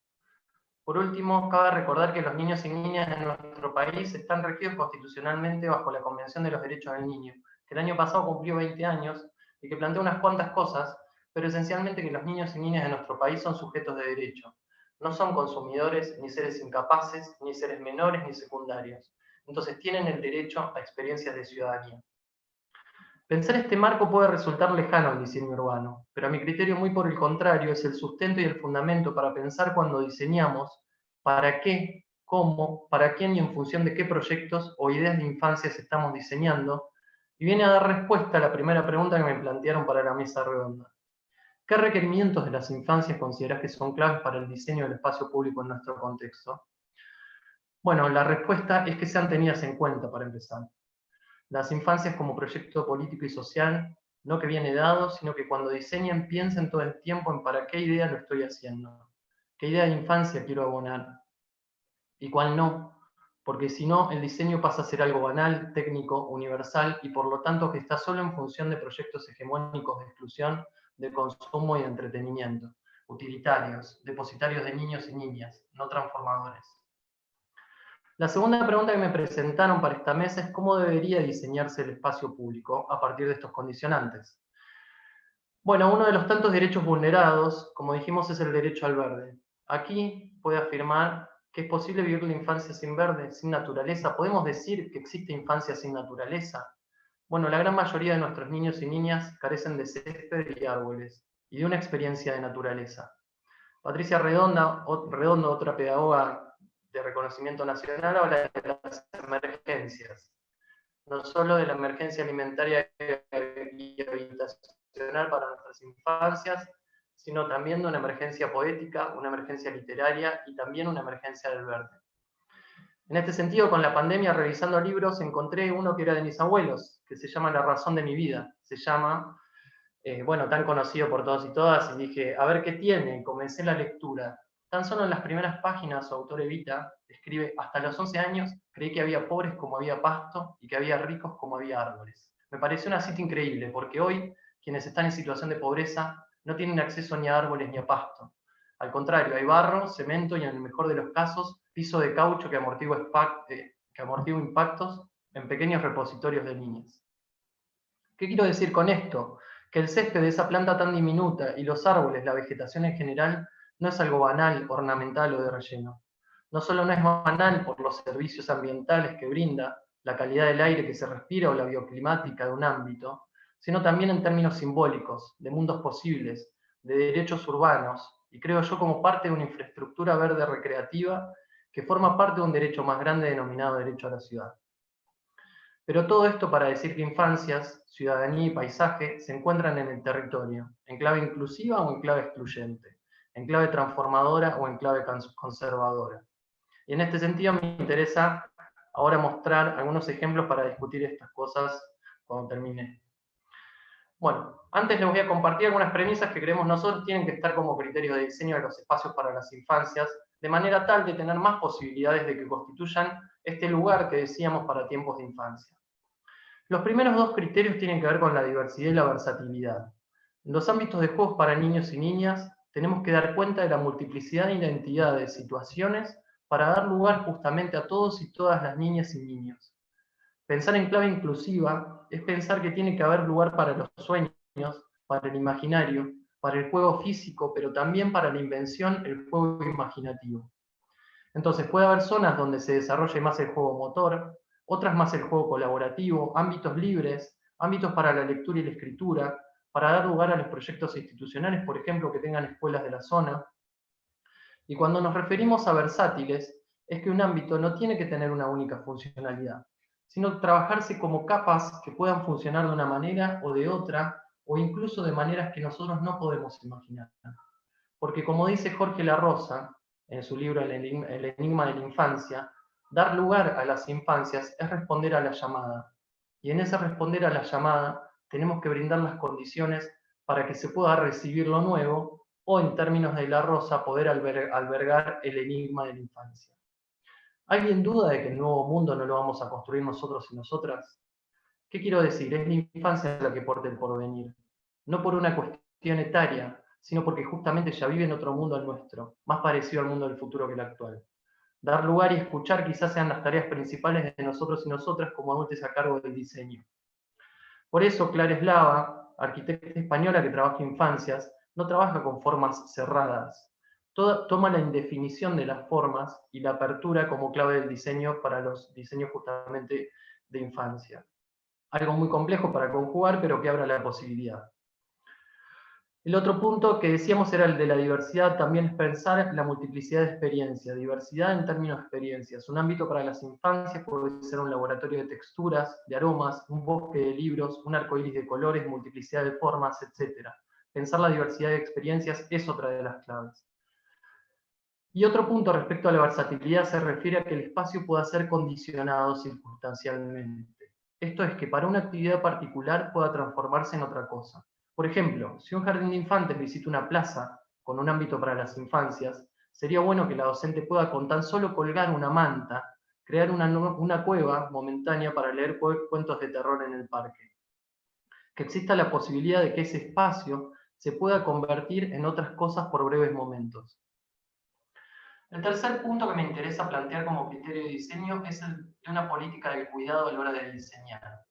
Speaker 5: Por último, cabe recordar que los niños y niñas de nuestro país están regidos constitucionalmente bajo la Convención de los Derechos del Niño, que el año pasado cumplió 20 años y que plantea unas cuantas cosas, pero esencialmente que los niños y niñas de nuestro país son sujetos de derecho. No son consumidores, ni seres incapaces, ni seres menores, ni secundarios. Entonces tienen el derecho a experiencias de ciudadanía. Pensar este marco puede resultar lejano al diseño urbano, pero a mi criterio muy por el contrario es el sustento y el fundamento para pensar cuando diseñamos para qué, cómo, para quién y en función de qué proyectos o ideas de infancias estamos diseñando, y viene a dar respuesta a la primera pregunta que me plantearon para la mesa redonda. ¿Qué requerimientos de las infancias considerás que son claves para el diseño del espacio público en nuestro contexto? Bueno, la respuesta es que sean tenidas en cuenta para empezar. Las infancias como proyecto político y social, no que viene dado, sino que cuando diseñen piensen todo el tiempo en para qué idea lo estoy haciendo. qué idea de infancia quiero abonar y cuál no, porque si no, el diseño pasa a ser algo banal, técnico, universal y por lo tanto que está solo en función de proyectos hegemónicos de exclusión, de consumo y de entretenimiento, utilitarios, depositarios de niños y niñas, no transformadores. La segunda pregunta que me presentaron para esta mesa es cómo debería diseñarse el espacio público a partir de estos condicionantes. Bueno, uno de los tantos derechos vulnerados, como dijimos, es el derecho al verde. Aquí puedo afirmar que es posible vivir la infancia sin verde, sin naturaleza. ¿Podemos decir que existe infancia sin naturaleza? Bueno, la gran mayoría de nuestros niños y niñas carecen de césped y árboles, y de una experiencia de naturaleza. Patricia Redondo, otra pedagoga de reconocimiento nacional, habla de las emergencias, no solo de la emergencia alimentaria y habitacional para nuestras infancias, sino también de una emergencia poética, una emergencia literaria y también una emergencia del verde. En este sentido, con la pandemia, revisando libros, encontré uno que era de mis abuelos, que se llama La razón de mi vida. Se llama, bueno, tan conocido por todos y todas, y dije, a ver qué tiene, comencé la lectura. Tan solo en las primeras páginas, su autor Evita escribe, hasta los 11 años creí que había pobres como había pasto y que había ricos como había árboles. Me pareció una cita increíble, porque hoy quienes están en situación de pobreza no tienen acceso ni a árboles ni a pasto. Al contrario, hay barro, cemento y en el mejor de los casos, piso de caucho que amortigua impactos en pequeños repositorios de niños. ¿Qué quiero decir con esto? Que el césped de esa planta tan diminuta y los árboles, la vegetación en general, no es algo banal, ornamental o de relleno. No solo no es banal por los servicios ambientales que brinda, la calidad del aire que se respira o la bioclimática de un ámbito, sino también en términos simbólicos, de mundos posibles, de derechos urbanos, y creo yo como parte de una infraestructura verde recreativa que forma parte de un derecho más grande denominado derecho a la ciudad. Pero todo esto para decir que infancias, ciudadanía y paisaje se encuentran en el territorio, en clave inclusiva o en clave excluyente, en clave transformadora o en clave conservadora. Y en este sentido me interesa ahora mostrar algunos ejemplos para discutir estas cosas cuando termine. Bueno, antes les voy a compartir algunas premisas que creemos nosotros tienen que estar como criterio de diseño de los espacios para las infancias, de manera tal de tener más posibilidades de que constituyan este lugar que decíamos para tiempos de infancia. Los primeros dos criterios tienen que ver con la diversidad y la versatilidad. En los ámbitos de juegos para niños y niñas tenemos que dar cuenta de la multiplicidad de identidades, de situaciones, para dar lugar justamente a todos y todas las niñas y niños. Pensar en clave inclusiva es pensar que tiene que haber lugar para los sueños, para el imaginario, para el juego físico, pero también para la invención, el juego imaginativo. Entonces puede haber zonas donde se desarrolle más el juego motor, otras más el juego colaborativo, ámbitos libres, ámbitos para la lectura y la escritura, para dar lugar a los proyectos institucionales, por ejemplo, que tengan escuelas de la zona. Y cuando nos referimos a versátiles, es que un ámbito no tiene que tener una única funcionalidad, sino trabajarse como capas que puedan funcionar de una manera o de otra, o incluso de maneras que nosotros no podemos imaginar. Porque como dice Jorge La Rosa, en su libro El enigma de la infancia, dar lugar a las infancias es responder a la llamada. Y en ese responder a la llamada tenemos que brindar las condiciones para que se pueda recibir lo nuevo, o en términos de La Rosa, poder albergar el enigma de la infancia. ¿Alguien duda de que el nuevo mundo no lo vamos a construir nosotros y nosotras? ¿Qué quiero decir? Es la infancia la que porta el porvenir. No por una cuestión etaria, sino porque justamente ya vive en otro mundo al nuestro, más parecido al mundo del futuro que el actual. Dar lugar y escuchar quizás sean las tareas principales de nosotros y nosotras como adultos a cargo del diseño. Por eso Clara Eslava, arquitecta española que trabaja infancias, no trabaja con formas cerradas. Toma la indefinición de las formas y la apertura como clave del diseño para los diseños justamente de infancia. Algo muy complejo para conjugar, pero que abra la posibilidad. El otro punto que decíamos era el de la diversidad, también es pensar la multiplicidad de experiencias, diversidad en términos de experiencias. Un ámbito para las infancias puede ser un laboratorio de texturas, de aromas, un bosque de libros, un arcoíris de colores, multiplicidad de formas, etc. Pensar la diversidad de experiencias es otra de las claves. Y otro punto respecto a la versatilidad se refiere a que el espacio pueda ser condicionado circunstancialmente. Esto es que para una actividad particular pueda transformarse en otra cosa. Por ejemplo, si un jardín de infantes visita una plaza con un ámbito para las infancias, sería bueno que la docente pueda con tan solo colgar una manta, crear una cueva momentánea para leer cuentos de terror en el parque. Que exista la posibilidad de que ese espacio se pueda convertir en otras cosas por breves momentos. El tercer punto que me interesa plantear como criterio de diseño es el de una política del cuidado a la hora de diseñar.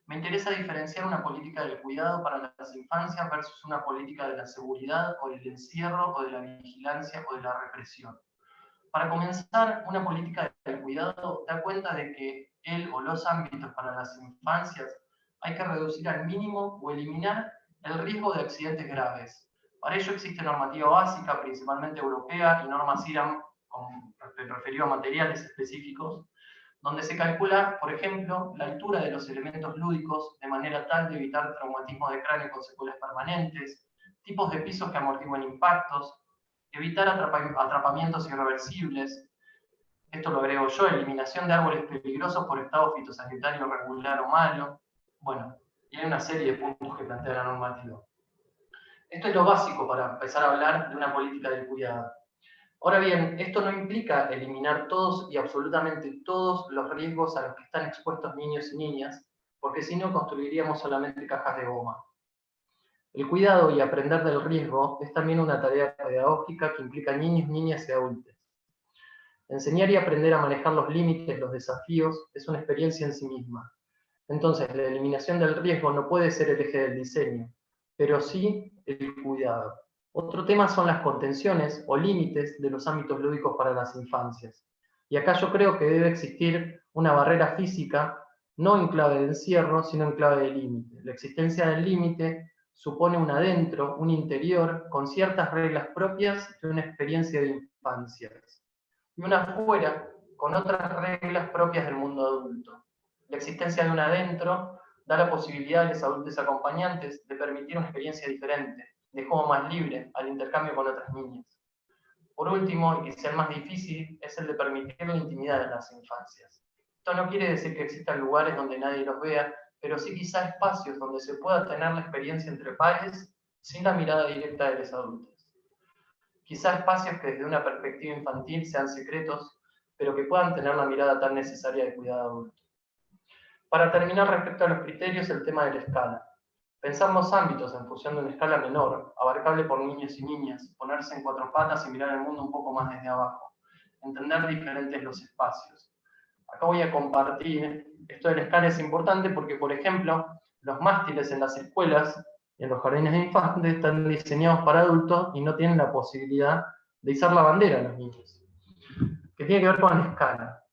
Speaker 5: Me interesa diferenciar una política del cuidado para las infancias versus una política de la seguridad o del encierro o de la vigilancia o de la represión. Para comenzar, una política del cuidado da cuenta de que el o los ámbitos para las infancias hay que reducir al mínimo o eliminar el riesgo de accidentes graves. Para ello existe normativa básica, principalmente europea, y normas IRAM, referido a materiales específicos, donde se calcula, por ejemplo, la altura de los elementos lúdicos de manera tal de evitar traumatismo de cráneo con secuelas permanentes, tipos de pisos que amortiguen impactos, evitar atrapamientos irreversibles, esto lo agrego yo, eliminación de árboles peligrosos por estado fitosanitario regular o malo. Bueno, y hay una serie de puntos que plantea la normativa. Esto es lo básico para empezar a hablar de una política del cuidado. Ahora bien, esto no implica eliminar todos y absolutamente todos los riesgos a los que están expuestos niños y niñas, porque si no construiríamos solamente cajas de goma. El cuidado y aprender del riesgo es también una tarea pedagógica que implica niños, niñas y adultos. Enseñar y aprender a manejar los límites, los desafíos, es una experiencia en sí misma. Entonces, la eliminación del riesgo no puede ser el eje del diseño, pero sí el cuidado. Otro tema son las contenciones o límites de los ámbitos lúdicos para las infancias. Y acá yo creo que debe existir una barrera física, no en clave de encierro, sino en clave de límite. La existencia del límite supone un adentro, un interior, con ciertas reglas propias de una experiencia de infancias. Y una afuera, con otras reglas propias del mundo adulto. La existencia de un adentro da la posibilidad a los adultos acompañantes de permitir una experiencia diferente, de juego más libre, al intercambio con otras niñas. Por último, y quizá el más difícil, es el de permitir la intimidad en las infancias. Esto no quiere decir que existan lugares donde nadie los vea, pero sí quizá espacios donde se pueda tener la experiencia entre pares sin la mirada directa de los adultos. Quizá espacios que desde una perspectiva infantil sean secretos, pero que puedan tener la mirada tan necesaria de cuidado adulto. Para terminar, respecto a los criterios, el tema de la escala. Pensar los ámbitos en función de una escala menor, abarcable por niños y niñas, ponerse en cuatro patas y mirar el mundo un poco más desde abajo. Entender diferentes los espacios. Acá voy a compartir, esto de la escala es importante porque, por ejemplo, los mástiles en las escuelas y en los jardines de infantes están diseñados para adultos y no tienen la posibilidad de izar la bandera a los niños, que tiene que ver con la escala.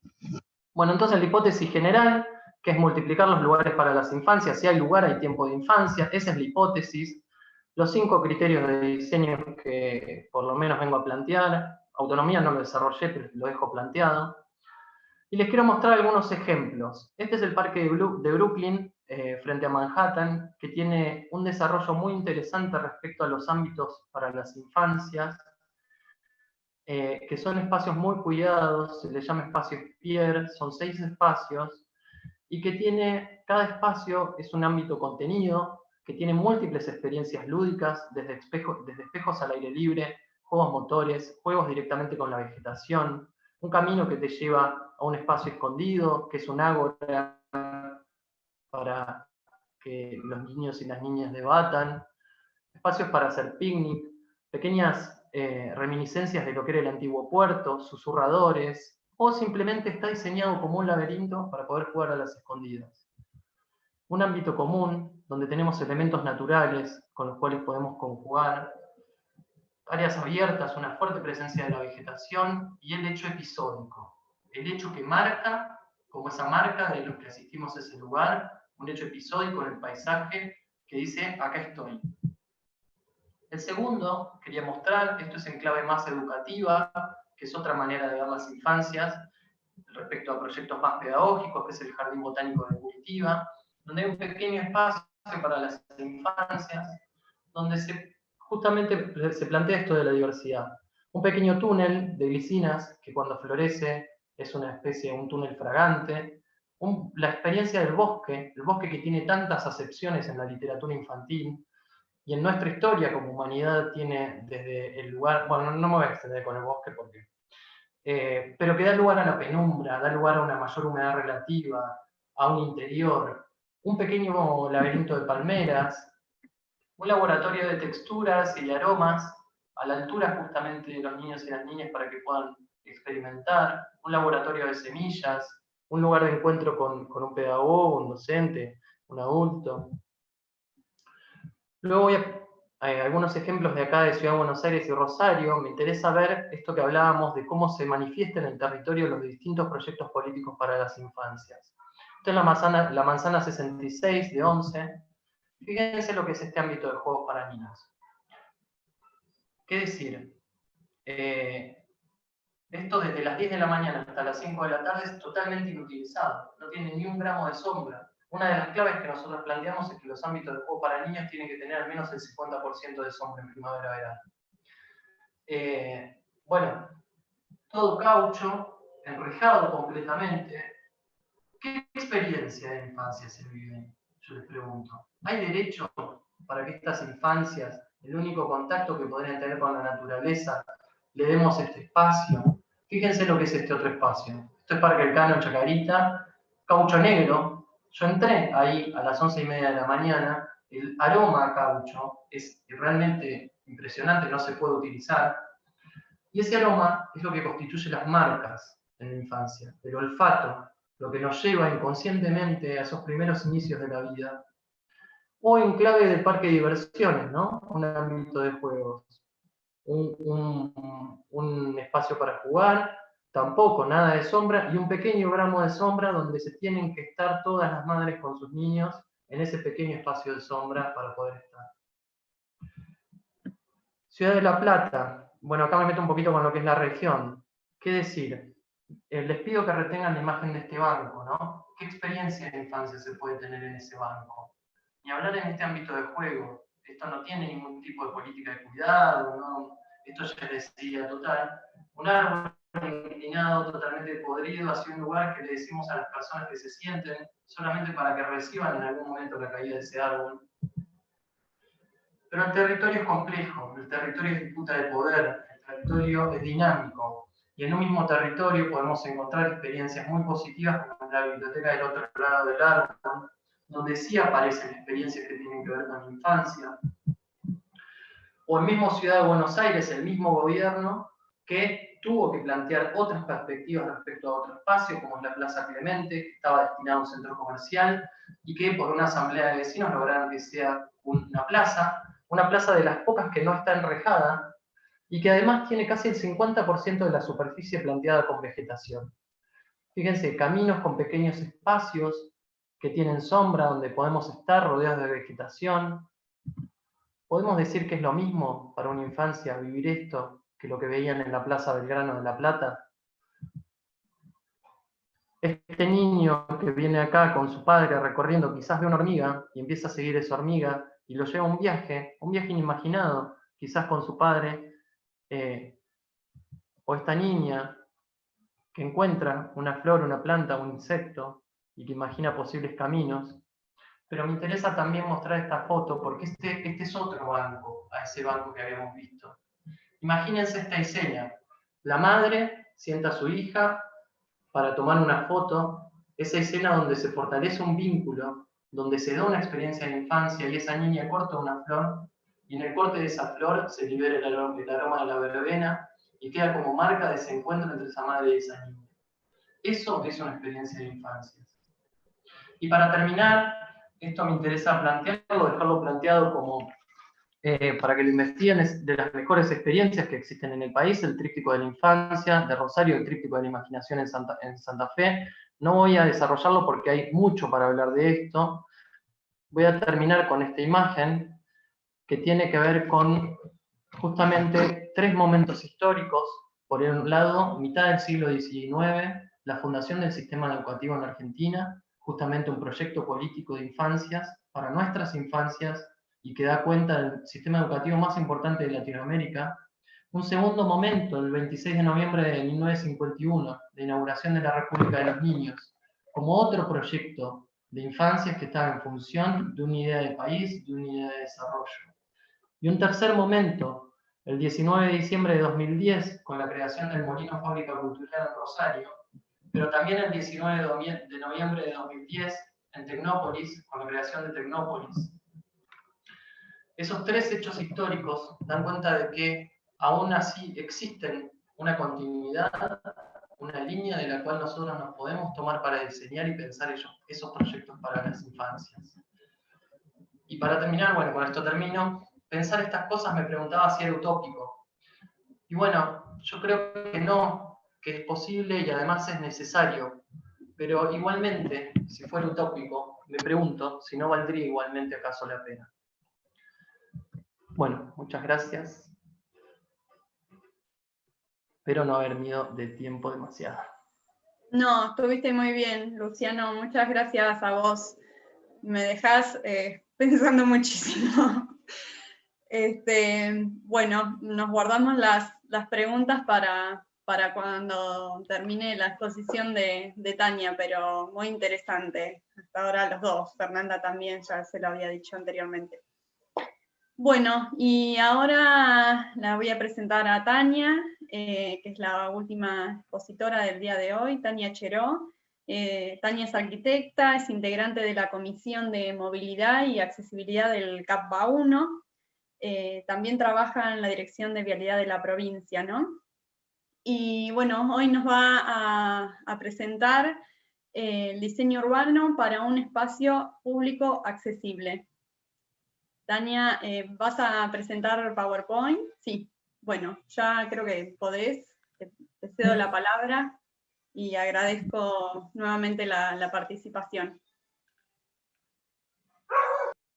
Speaker 5: Bueno, entonces la hipótesis general, que es multiplicar los lugares para las infancias, si hay lugar hay tiempo de infancia, esa es la hipótesis. Los 5 criterios de diseño que por lo menos vengo a plantear, autonomía no lo desarrollé, pero lo dejo planteado. Y les quiero mostrar algunos ejemplos. Este es el parque de Brooklyn, frente a Manhattan, que tiene un desarrollo muy interesante respecto a los ámbitos para las infancias, que son espacios muy cuidados, se les llama espacios Pierre, son 6 espacios, y que tiene, cada espacio es un ámbito contenido, que tiene múltiples experiencias lúdicas, desde espejos al aire libre, juegos motores, juegos directamente con la vegetación, un camino que te lleva a un espacio escondido, que es un ágora para que los niños y las niñas debatan, espacios para hacer picnic, pequeñas reminiscencias de lo que era el antiguo puerto, susurradores, o simplemente está diseñado como un laberinto para poder jugar a las escondidas. Un ámbito común, donde tenemos elementos naturales con los cuales podemos conjugar, áreas abiertas, una fuerte presencia de la vegetación y el hecho episódico. El hecho que marca, como esa marca de los que asistimos a ese lugar, un hecho episódico en el paisaje que dice, acá estoy. El segundo, quería mostrar, esto es en clave más educativa, que es otra manera de ver las infancias, respecto a proyectos más pedagógicos, que es el Jardín Botánico de Curitiba, donde hay un pequeño espacio para las infancias, donde justamente se plantea esto de la diversidad. Un pequeño túnel de glicinas, que cuando florece es una especie de un túnel fragante, la experiencia del bosque, el bosque que tiene tantas acepciones en la literatura infantil, y en nuestra historia como humanidad tiene desde el lugar, bueno, no me voy a extender con el bosque porque, pero que da lugar a la penumbra, da lugar a una mayor humedad relativa, a un interior, un pequeño laberinto de palmeras, un laboratorio de texturas y de aromas, a la altura justamente de los niños y las niñas para que puedan experimentar, un laboratorio de semillas, un lugar de encuentro con un pedagogo, un docente, un adulto. Luego voy a algunos ejemplos de acá de Ciudad de Buenos Aires y Rosario. Me interesa ver esto que hablábamos de cómo se manifiesta en el territorio los distintos proyectos políticos para las infancias. Esta es la manzana 66 de 11. Fíjense lo que es este ámbito de juegos para niños. ¿Qué decir? Esto desde las 10 de la mañana hasta las 5 de la tarde es totalmente inutilizado. No tiene ni un gramo de sombra. Una de las claves que nosotros planteamos es que los ámbitos de juego para niños tienen que tener al menos el 50% de sombra en primavera-verano. Bueno, todo caucho, enrejado completamente. ¿Qué experiencia de infancia se vive? Yo les pregunto. ¿Hay derecho para que estas infancias, el único contacto que podrían tener con la naturaleza, le demos este espacio? Fíjense lo que es este otro espacio. Esto es Parque Elcano, Chacarita, caucho negro. Yo entré ahí a las 11:30 de la mañana. El aroma a caucho es realmente impresionante, no se puede utilizar. Y ese aroma es lo que constituye las marcas en la infancia, el olfato, lo que nos lleva inconscientemente a esos primeros inicios de la vida. O en clave del parque de diversiones, ¿no? Un ámbito de juegos. Un espacio para jugar, tampoco nada de sombra, y un pequeño gramo de sombra donde se tienen que estar todas las madres con sus niños en ese pequeño espacio de sombra para poder estar. Ciudad de La Plata. Bueno, acá me meto un poquito con lo que es la región. ¿Qué decir? Les pido que retengan la imagen de este banco, ¿no? ¿Qué experiencia de infancia se puede tener en ese banco? Ni hablar en este ámbito de juego. Esto no tiene ningún tipo de política de cuidado, ¿no? Esto ya es decía total. Un árbol inclinado, totalmente podrido, hacia un lugar que le decimos a las personas que se sienten solamente para que reciban en algún momento la caída de ese árbol. Pero el territorio es complejo, el territorio es disputa de poder, el territorio es dinámico. Y en un mismo territorio podemos encontrar experiencias muy positivas como en la biblioteca del otro lado del árbol, donde sí aparecen experiencias que tienen que ver con la infancia. O en mismo Ciudad de Buenos Aires, el mismo gobierno que tuvo que plantear otras perspectivas respecto a otro espacio, como es la Plaza Clemente, que estaba destinado a un centro comercial, y que por una asamblea de vecinos lograron que sea una plaza de las pocas que no está enrejada, y que además tiene casi el 50% de la superficie planteada con vegetación. Fíjense, caminos con pequeños espacios que tienen sombra, donde podemos estar rodeados de vegetación. ¿Podemos decir que es lo mismo para una infancia vivir esto que lo que veían en la Plaza Belgrano de La Plata? Este niño que viene acá con su padre recorriendo, quizás ve una hormiga y empieza a seguir esa hormiga y lo lleva a un viaje inimaginado, quizás con su padre, o esta niña que encuentra una flor, una planta, un insecto y que imagina posibles caminos. Pero me interesa también mostrar esta foto porque este es otro banco, a ese banco que habíamos visto. Imagínense esta escena. La madre sienta a su hija para tomar una foto, esa escena donde se fortalece un vínculo, donde se da una experiencia de infancia y esa niña corta una flor, y en el corte de esa flor se libera el aroma de la verbena y queda como marca de ese encuentro entre esa madre y esa niña. Eso es una experiencia de infancia. Y para terminar, esto me interesa plantearlo, dejarlo planteado como para que lo investiguen, es de las mejores experiencias que existen en el país, el tríptico de la infancia, de Rosario, el tríptico de la imaginación en Santa Fe. No voy a desarrollarlo porque hay mucho para hablar de esto. Voy a terminar con esta imagen que tiene que ver con justamente tres momentos históricos. Por un lado, mitad del siglo XIX, la fundación del sistema educativo en Argentina, justamente un proyecto político de infancias para nuestras infancias y que da cuenta del sistema educativo más importante de Latinoamérica. Un segundo momento, el 26 de noviembre de 1951, la inauguración de la República de los Niños, como otro proyecto de infancias que estaba en función de una idea de país, de una idea de desarrollo. Y un tercer momento, el 19 de diciembre de 2010, con la creación del Molino Fábrica Cultural en Rosario, pero también el 19 de noviembre de 2010 en Tecnópolis, con la creación de Tecnópolis. Esos tres hechos históricos dan cuenta de que aún así existen una continuidad, una línea de la cual nosotros nos podemos tomar para diseñar y pensar esos proyectos para las infancias. Y para terminar, bueno, con esto termino, pensar estas cosas me preguntaba si era utópico. Y bueno, yo creo que no, que es posible y además es necesario. Pero igualmente, si fuera utópico, me pregunto si no valdría igualmente acaso la pena. Bueno, muchas gracias. Espero no haber ido de tiempo demasiado.
Speaker 4: No, estuviste muy bien, Luciano. Muchas gracias a vos. Me dejás pensando muchísimo. Bueno, nos guardamos las preguntas para cuando termine la exposición de Tania, pero muy interesante. Hasta ahora los dos, Fernanda también, ya se lo había dicho anteriormente. Bueno, y ahora la voy a presentar a Tania, que es la última expositora del día de hoy, Tania Cheró. Tania es arquitecta, es integrante de la Comisión de Movilidad y Accesibilidad del CAPBA 1. También trabaja en la Dirección de Vialidad de la provincia, ¿no? Y bueno, hoy nos va a presentar el diseño urbano para un espacio público accesible. Tania, ¿vas a presentar PowerPoint? Sí, bueno, ya creo que podés, te cedo la palabra y agradezco nuevamente la participación.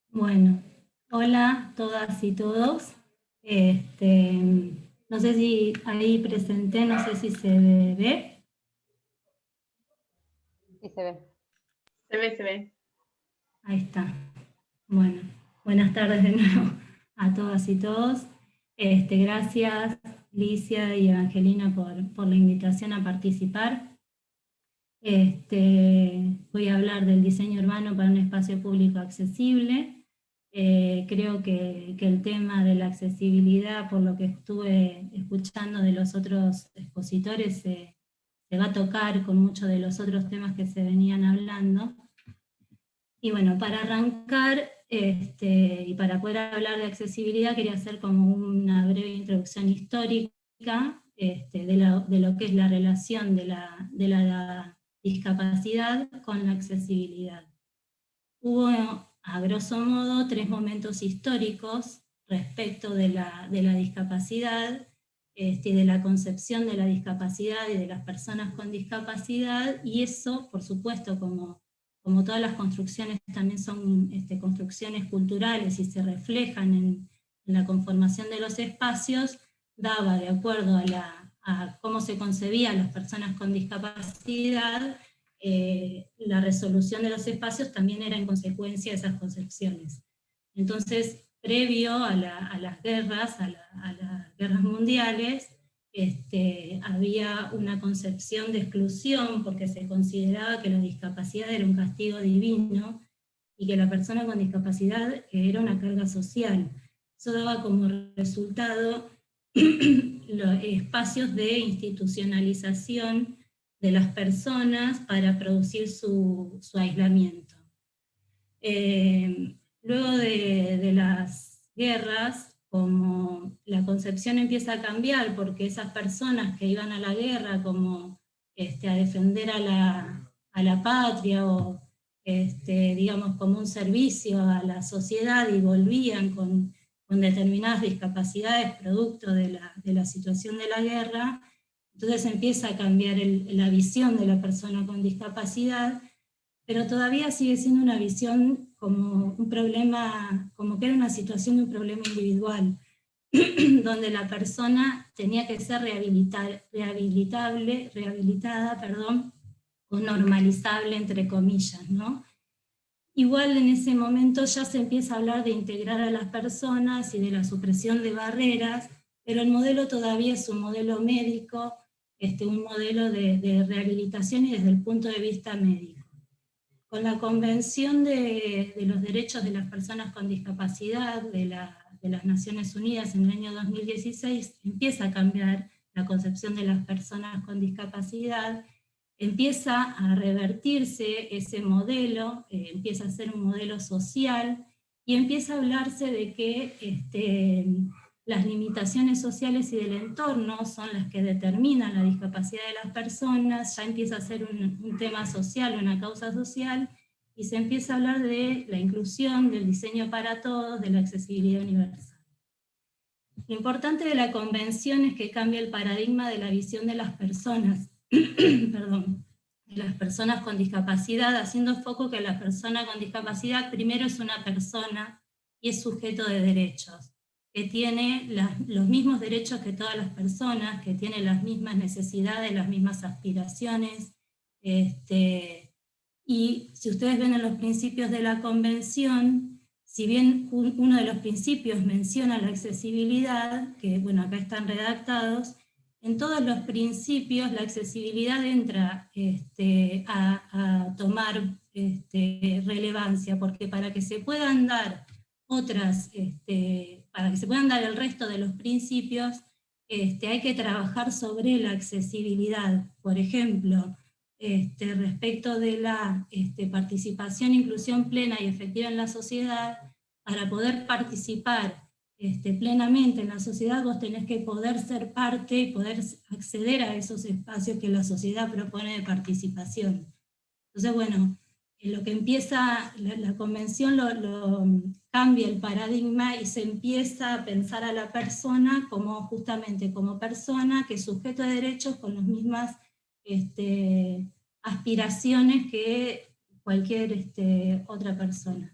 Speaker 6: Bueno, hola a todas y todos. No sé si ahí presenté, no sé si se ve.
Speaker 1: Sí, se ve.
Speaker 4: Se ve, se ve.
Speaker 6: Ahí está. Bueno, buenas tardes de nuevo a todas y todos. Gracias, Licia y Evangelina, por la invitación a participar. Voy a hablar del diseño urbano para un espacio público accesible. Creo que el tema de la accesibilidad, por lo que estuve escuchando de los otros expositores, se va a tocar con muchos de los otros temas que se venían hablando. Y bueno, para arrancar y para poder hablar de accesibilidad, quería hacer como una breve introducción histórica de lo que es la relación de la discapacidad con la accesibilidad. Hubo, a grosso modo, 3 momentos históricos respecto de la discapacidad, de la concepción de la discapacidad y de las personas con discapacidad, y eso, por supuesto, como todas las construcciones también son construcciones culturales y se reflejan en la conformación de los espacios, daba, de acuerdo a cómo se concebían las personas con discapacidad, la resolución de los espacios también era en consecuencia de esas concepciones. Entonces, previo a las guerras, a las guerras mundiales, había una concepción de exclusión porque se consideraba que la discapacidad era un castigo divino y que la persona con discapacidad era una carga social. Eso daba como resultado los espacios de institucionalización de las personas para producir su aislamiento. Luego de las guerras, como la concepción empieza a cambiar, porque esas personas que iban a la guerra como a defender a la patria o digamos como un servicio a la sociedad y volvían con determinadas discapacidades producto de la situación de la guerra, entonces empieza a cambiar la visión de la persona con discapacidad, pero todavía sigue siendo una visión como un problema, como que era una situación de un problema individual, donde la persona tenía que ser rehabilitada, o normalizable, entre comillas, ¿no? Igual en ese momento ya se empieza a hablar de integrar a las personas y de la supresión de barreras, pero el modelo todavía es un modelo médico, un modelo de rehabilitación y desde el punto de vista médico. Con la Convención de los Derechos de las Personas con Discapacidad de la las Naciones Unidas en el año 2016, empieza a cambiar la concepción de las personas con discapacidad, empieza a revertirse ese modelo, empieza a ser un modelo social, y empieza a hablarse de que las limitaciones sociales y del entorno son las que determinan la discapacidad de las personas, ya empieza a ser un tema social, una causa social, y se empieza a hablar de la inclusión, del diseño para todos, de la accesibilidad universal. Lo importante de la convención es que cambia el paradigma de la visión de las personas, perdón, de las personas con discapacidad, haciendo foco que la persona con discapacidad primero es una persona y es sujeto de derechos, que tiene los mismos derechos que todas las personas, que tiene las mismas necesidades, las mismas aspiraciones, y si ustedes ven en los principios de la convención, si bien uno de los principios menciona la accesibilidad, que bueno, acá están redactados, en todos los principios la accesibilidad entra a tomar relevancia, porque para que se puedan dar para que se puedan dar el resto de los principios, hay que trabajar sobre la accesibilidad. Por ejemplo, respecto de la participación e inclusión plena y efectiva en la sociedad, para poder participar plenamente en la sociedad, vos tenés que poder ser parte y poder acceder a esos espacios que la sociedad propone de participación. Entonces, bueno, lo que empieza, la convención lo cambia el paradigma y se empieza a pensar a la persona como justamente como persona que es sujeto de derechos con las mismas aspiraciones que cualquier otra persona.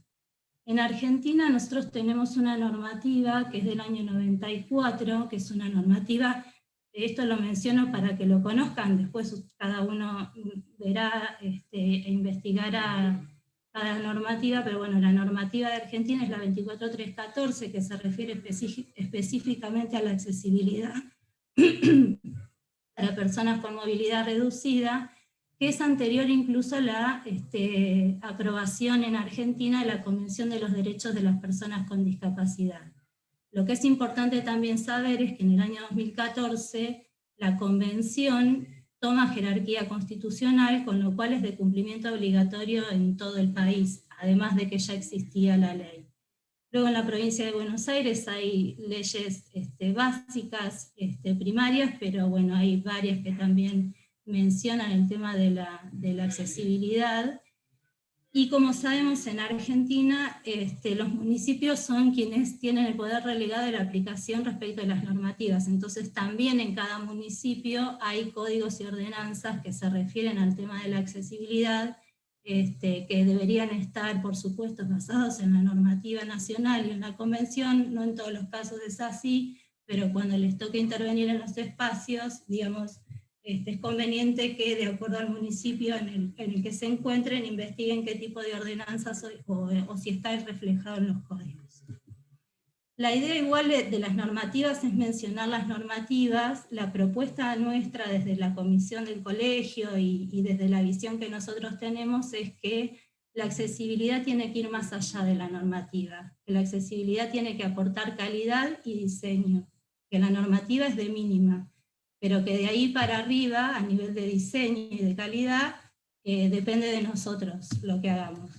Speaker 6: En Argentina nosotros tenemos una normativa que es del año 94, que es una normativa, esto lo menciono para que lo conozcan, después cada uno verá e investigará cada normativa, pero bueno, la normativa de Argentina es la 24314, que se refiere específicamente a la accesibilidad para personas con movilidad reducida, que es anterior incluso a la aprobación en Argentina de la Convención de los Derechos de las Personas con Discapacidad. Lo que es importante también saber es que en el año 2014 la Convención toma jerarquía constitucional, con lo cual es de cumplimiento obligatorio en todo el país, además de que ya existía la ley. Luego en la provincia de Buenos Aires hay leyes básicas, primarias, pero bueno, hay varias que también mencionan el tema de la accesibilidad. Y como sabemos, en Argentina los municipios son quienes tienen el poder relegado de la aplicación respecto de las normativas. Entonces también en cada municipio hay códigos y ordenanzas que se refieren al tema de la accesibilidad, que deberían estar, por supuesto, basados en la normativa nacional y en la convención. No en todos los casos es así, pero cuando les toque intervenir en los espacios, digamos, es conveniente que, de acuerdo al municipio en el que se encuentren, investiguen qué tipo de ordenanzas o si está reflejado en los códigos. La idea igual de las normativas es mencionar las normativas. La propuesta nuestra desde la comisión del colegio y desde la visión que nosotros tenemos es que la accesibilidad tiene que ir más allá de la normativa, que la accesibilidad tiene que aportar calidad y diseño, que la normativa es de mínima, pero que de ahí para arriba, a nivel de diseño y de calidad, depende de nosotros lo que hagamos.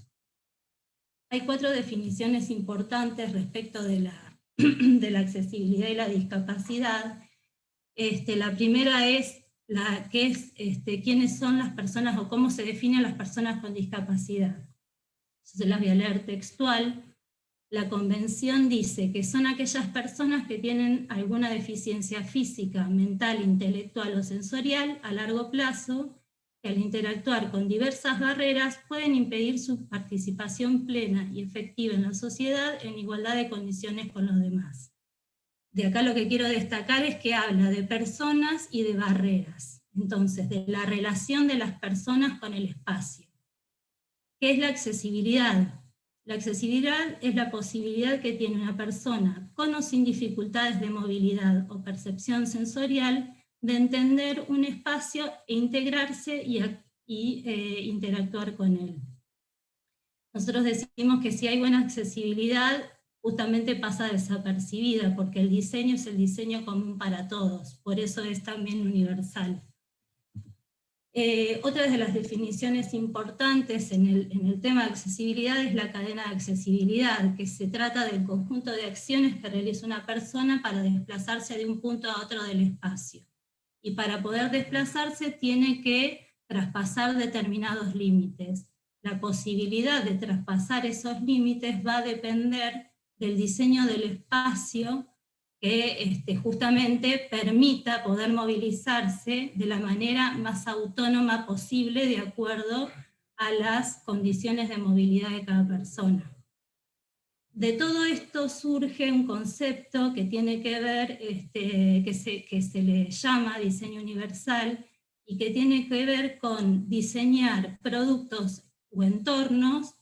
Speaker 6: Hay 4 definiciones importantes respecto de la accesibilidad y la discapacidad. La primera es quiénes son las personas o cómo se definen las personas con discapacidad. Se las voy a leer textual. La convención dice que son aquellas personas que tienen alguna deficiencia física, mental, intelectual o sensorial a largo plazo, que al interactuar con diversas barreras pueden impedir su participación plena y efectiva en la sociedad en igualdad de condiciones con los demás. De acá lo que quiero destacar es que habla de personas y de barreras, entonces de la relación de las personas con el espacio. ¿Qué es la accesibilidad? La accesibilidad es la posibilidad que tiene una persona, con o sin dificultades de movilidad o percepción sensorial, de entender un espacio e integrarse y interactuar con él. Nosotros decimos que si hay buena accesibilidad, justamente pasa desapercibida, porque el diseño es el diseño común para todos, por eso es también universal. Otra de las definiciones importantes en el tema de accesibilidad es la cadena de accesibilidad, que se trata del conjunto de acciones que realiza una persona para desplazarse de un punto a otro del espacio. Y para poder desplazarse tiene que traspasar determinados límites. La posibilidad de traspasar esos límites va a depender del diseño del espacio que justamente permita poder movilizarse de la manera más autónoma posible de acuerdo a las condiciones de movilidad de cada persona. De todo esto surge un concepto que tiene que ver, que se le llama diseño universal, y que tiene que ver con diseñar productos o entornos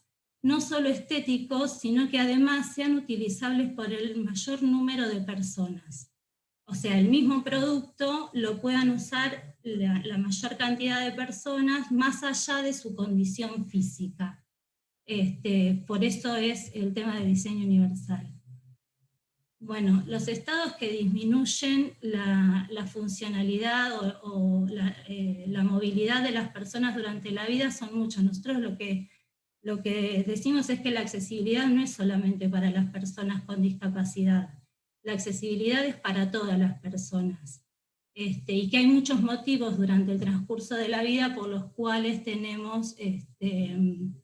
Speaker 6: no solo estéticos, sino que además sean utilizables por el mayor número de personas. O sea, el mismo producto lo puedan usar la mayor cantidad de personas más allá de su condición física. Por eso es el tema de diseño universal. Bueno, los estados que disminuyen la funcionalidad o la movilidad de las personas durante la vida son muchos. Nosotros lo que decimos es que la accesibilidad no es solamente para las personas con discapacidad. La accesibilidad es para todas las personas. Y que hay muchos motivos durante el transcurso de la vida por los cuales tenemos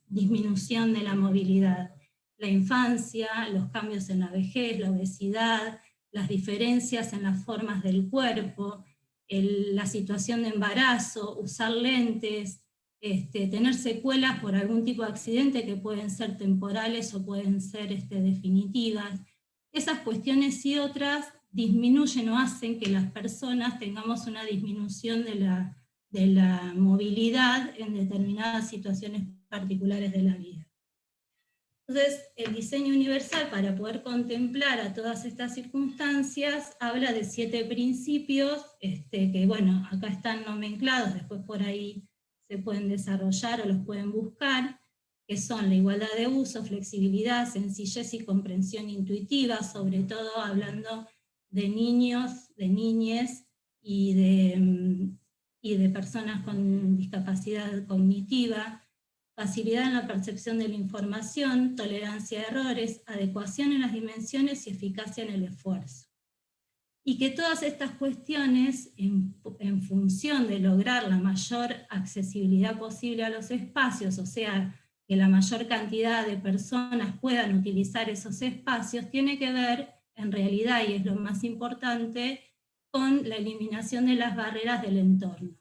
Speaker 6: disminución de la movilidad. La infancia, los cambios en la vejez, la obesidad, las diferencias en las formas del cuerpo, la situación de embarazo, usar lentes, tener secuelas por algún tipo de accidente que pueden ser temporales o pueden ser definitivas. Esas cuestiones y otras disminuyen o hacen que las personas tengamos una disminución de la movilidad en determinadas situaciones particulares de la vida. Entonces, el diseño universal, para poder contemplar a todas estas circunstancias, habla de 7 principios, que bueno, acá están nomenclados, después por ahí se pueden desarrollar o los pueden buscar, que son la igualdad de uso, flexibilidad, sencillez y comprensión intuitiva, sobre todo hablando de niños, de niñes y de personas con discapacidad cognitiva, facilidad en la percepción de la información, tolerancia a errores, adecuación en las dimensiones y eficacia en el esfuerzo. Y que todas estas cuestiones, en función de lograr la mayor accesibilidad posible a los espacios, o sea, que la mayor cantidad de personas puedan utilizar esos espacios, tiene que ver, en realidad, y es lo más importante, con la eliminación de las barreras del entorno,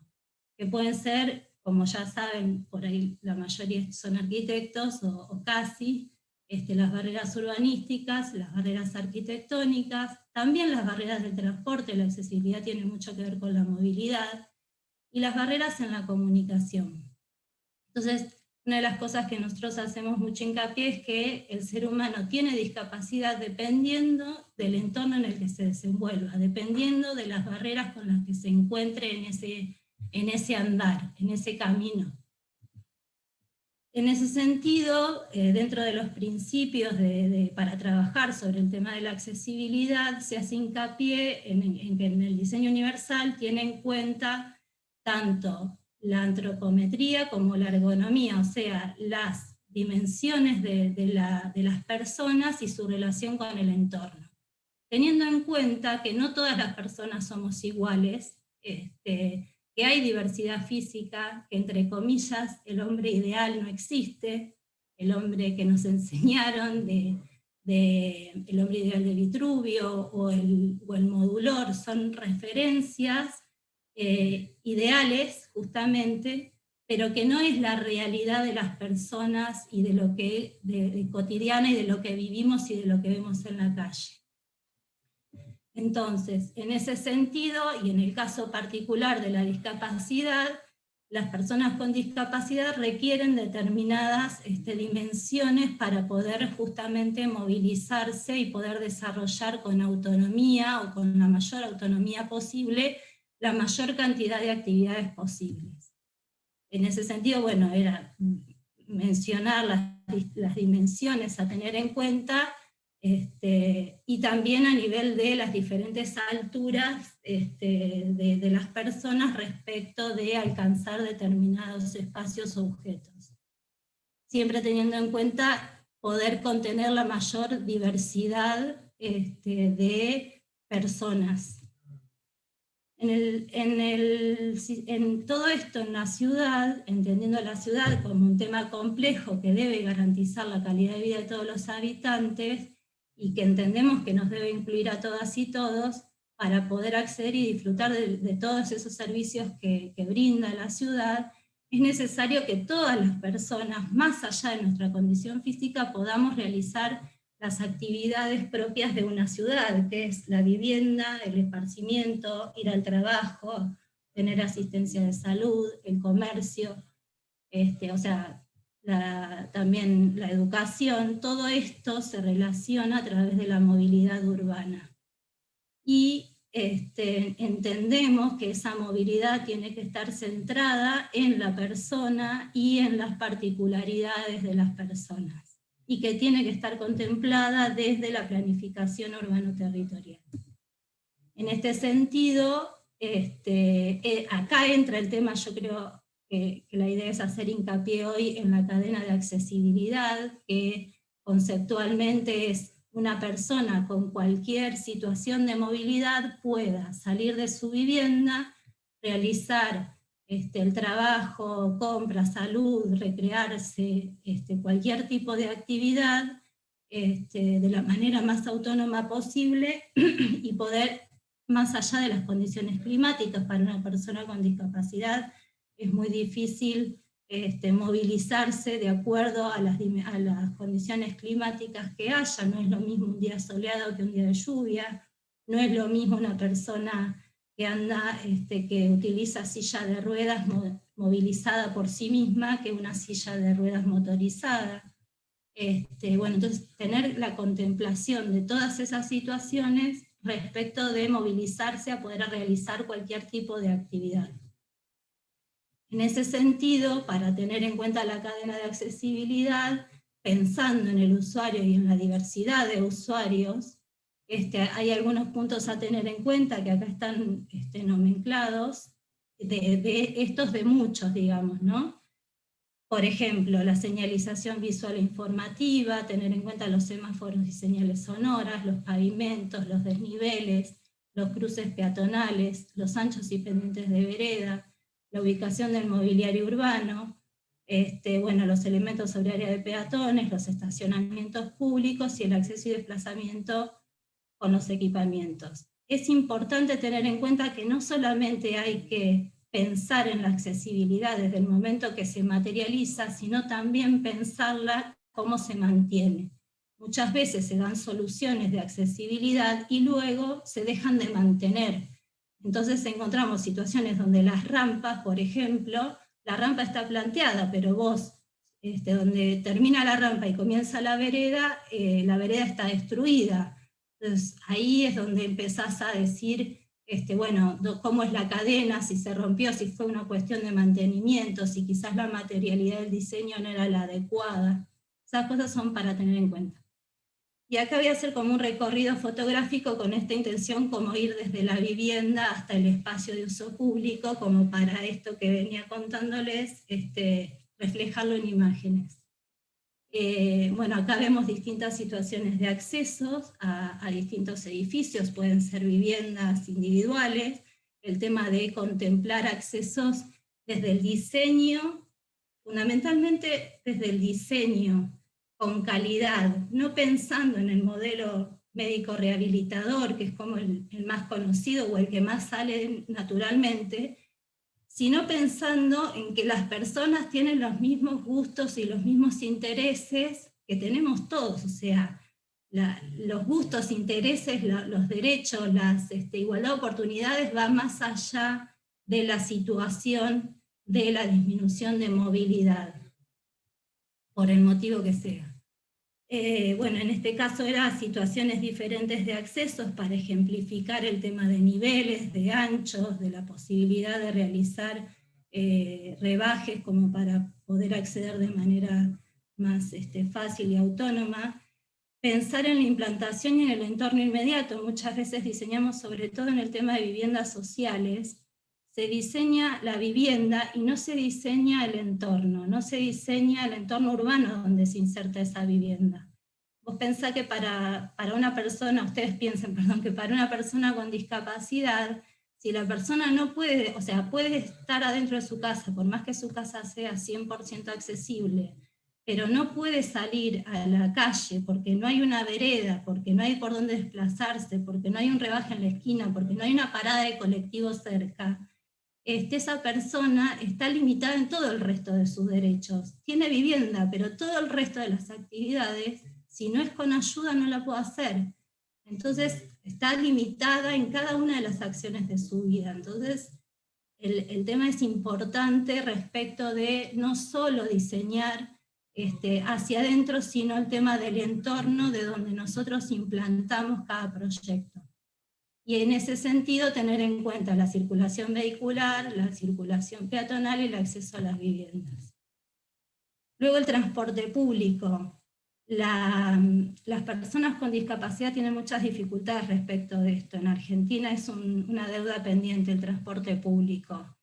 Speaker 6: que pueden ser, como ya saben, por ahí la mayoría son arquitectos o casi, las barreras urbanísticas, las barreras arquitectónicas, también las barreras del transporte, la accesibilidad tiene mucho que ver con la movilidad, y las barreras en la comunicación. Entonces, una de las cosas que nosotros hacemos mucho hincapié es que el ser humano tiene discapacidad dependiendo del entorno en el que se desenvuelva, dependiendo de las barreras con las que se encuentre en ese andar, en ese camino. En ese sentido, dentro de los principios para trabajar sobre el tema de la accesibilidad, se hace hincapié en que en el diseño universal tiene en cuenta tanto la antropometría como la ergonomía, o sea, las dimensiones de las personas y su relación con el entorno. Teniendo en cuenta que no todas las personas somos iguales, que hay diversidad física, que entre comillas el hombre ideal no existe, el hombre que nos enseñaron, el hombre ideal de Vitruvio o el modulor, son referencias ideales justamente, pero que no es la realidad de las personas y de lo que de cotidiana y de lo que vivimos y de lo que vemos en la calle. Entonces, en ese sentido, y en el caso particular de la discapacidad, las personas con discapacidad requieren determinadas dimensiones para poder justamente movilizarse y poder desarrollar con autonomía o con la mayor autonomía posible la mayor cantidad de actividades posibles. En ese sentido, bueno, era mencionar las dimensiones a tener en cuenta, Y también a nivel de las diferentes alturas de las personas respecto de alcanzar determinados espacios o objetos. Siempre teniendo en cuenta poder contener la mayor diversidad de personas. En todo esto en la ciudad, entendiendo la ciudad como un tema complejo que debe garantizar la calidad de vida de todos los habitantes, y que entendemos que nos debe incluir a todas y todos, para poder acceder y disfrutar de todos esos servicios que brinda la ciudad, es necesario que todas las personas, más allá de nuestra condición física, podamos realizar las actividades propias de una ciudad, que es la vivienda, el esparcimiento, ir al trabajo, tener asistencia de salud, el comercio, o sea, también la educación. Todo esto se relaciona a través de la movilidad urbana. Y entendemos que esa movilidad tiene que estar centrada en la persona y en las particularidades de las personas, y que tiene que estar contemplada desde la planificación urbano-territorial. En este sentido, acá entra el tema, yo creo que la idea es hacer hincapié hoy en la cadena de accesibilidad, que conceptualmente es una persona con cualquier situación de movilidad pueda salir de su vivienda, realizar el trabajo, compra, salud, recrearse, cualquier tipo de actividad, de la manera más autónoma posible, y poder, más allá de las condiciones climáticas, para una persona con discapacidad es muy difícil movilizarse de acuerdo a las condiciones climáticas que haya. No es lo mismo un día soleado que un día de lluvia, no es lo mismo una persona que anda, que utiliza silla de ruedas movilizada por sí misma que una silla de ruedas motorizada. Bueno, entonces tener la contemplación de todas esas situaciones respecto de movilizarse a poder realizar cualquier tipo de actividad. En ese sentido, para tener en cuenta la cadena de accesibilidad, pensando en el usuario y en la diversidad de usuarios, hay algunos puntos a tener en cuenta que acá están nomenclados, de muchos, digamos, ¿no? Por ejemplo, la señalización visual e informativa, tener en cuenta los semáforos y señales sonoras, los pavimentos, los desniveles, los cruces peatonales, los anchos y pendientes de vereda, la ubicación del mobiliario urbano, bueno, los elementos sobre área de peatones, los estacionamientos públicos y el acceso y desplazamiento con los equipamientos. Es importante tener en cuenta que no solamente hay que pensar en la accesibilidad desde el momento que se materializa, sino también pensarla cómo se mantiene. Muchas veces se dan soluciones de accesibilidad y luego se dejan de mantener. Entonces encontramos situaciones donde las rampas, por ejemplo, la rampa está planteada, pero vos, donde termina la rampa y comienza la vereda está destruida. Entonces ahí es donde empezás a decir, bueno, cómo es la cadena, si se rompió, si fue una cuestión de mantenimiento, si quizás la materialidad del diseño no era la adecuada. Esas cosas son para tener en cuenta. Y acá voy a hacer como un recorrido fotográfico con esta intención, como ir desde la vivienda hasta el espacio de uso público, como para esto que venía contándoles, reflejarlo en imágenes. Bueno, acá vemos distintas situaciones de accesos a distintos edificios, pueden ser viviendas individuales, el tema de contemplar accesos desde el diseño, fundamentalmente desde el diseño, con calidad, no pensando en el modelo médico rehabilitador, que es como el más conocido o el que más sale naturalmente, sino pensando en que las personas tienen los mismos gustos y los mismos intereses que tenemos todos, o sea, los gustos, intereses, los derechos, la igualdad de oportunidades va más allá de la situación de la disminución de movilidad, por el motivo que sea. Bueno, en este caso eran situaciones diferentes de accesos para ejemplificar el tema de niveles, de anchos, de la posibilidad de realizar rebajes como para poder acceder de manera más fácil y autónoma. pensar en la implantación y en el entorno inmediato. Muchas veces diseñamos, sobre todo en el tema de viviendas sociales, se diseña la vivienda y no se diseña el entorno, no se diseña el entorno urbano donde se inserta esa vivienda. Vos pensás que para una persona, ustedes piensen, perdón, que para una persona con discapacidad, si la persona no puede, o sea, puede estar adentro de su casa, por más que su casa sea 100% accesible, pero no puede salir a la calle porque no hay una vereda, porque no hay por dónde desplazarse, porque no hay un rebaje en la esquina, porque no hay una parada de colectivo cerca, esa persona está limitada en todo el resto de sus derechos. Tiene vivienda, pero todo el resto de las actividades, si no es con ayuda, no la puede hacer. Entonces, está limitada en cada una de las acciones de su vida. Entonces, el tema es importante respecto de no solo diseñar hacia adentro, sino el tema del entorno de donde nosotros implantamos cada proyecto. Y en ese sentido tener en cuenta la circulación vehicular, la circulación peatonal y el acceso a las viviendas. Luego el transporte público. Las personas con discapacidad tienen muchas dificultades respecto de esto. En Argentina es una deuda pendiente el transporte público.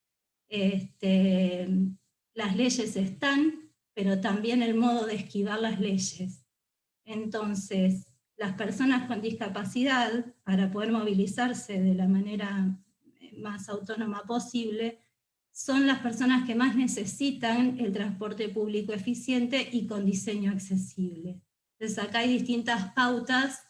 Speaker 6: Las leyes están, pero también el modo de esquivar las leyes. Entonces, las personas con discapacidad, para poder movilizarse de la manera más autónoma posible, son las personas que más necesitan el transporte público eficiente y con diseño accesible. Entonces acá hay distintas pautas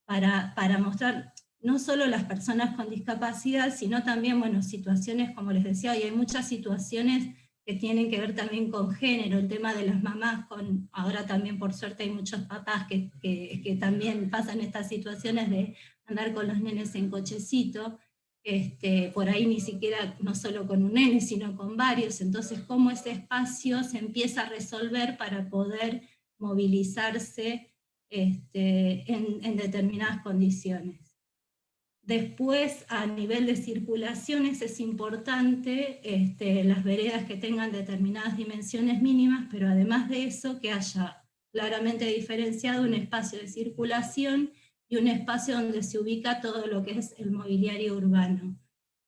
Speaker 6: para mostrar no solo las personas con discapacidad, sino también, bueno, situaciones, como les decía, hoy hay muchas situaciones que tienen que ver también con género, el tema de las mamás, ahora también por suerte hay muchos papás que también pasan estas situaciones de andar con los nenes en cochecito, por ahí ni siquiera, no solo con un nene, sino con varios, entonces cómo ese espacio se empieza a resolver para poder movilizarse en determinadas condiciones. Después, a nivel de circulaciones, es importante las veredas que tengan determinadas dimensiones mínimas, pero además de eso, que haya claramente diferenciado un espacio de circulación y un espacio donde se ubica todo lo que es el mobiliario urbano.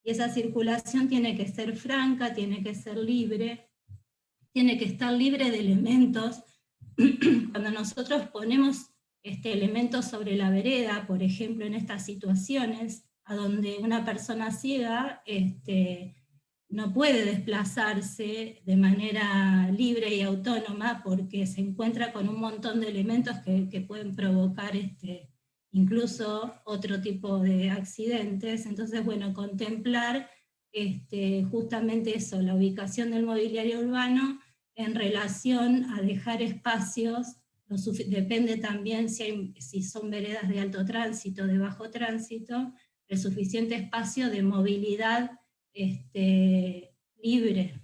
Speaker 6: Y esa circulación tiene que ser franca, tiene que ser libre, tiene que estar libre de elementos. Cuando nosotros ponemos elementos sobre la vereda, por ejemplo, en estas situaciones, a donde una persona ciega no puede desplazarse de manera libre y autónoma porque se encuentra con un montón de elementos que pueden provocar incluso otro tipo de accidentes. Entonces, bueno, contemplar justamente eso, la ubicación del mobiliario urbano en relación a dejar espacios. Depende también si son veredas de alto tránsito, de bajo tránsito, el suficiente espacio de movilidad libre.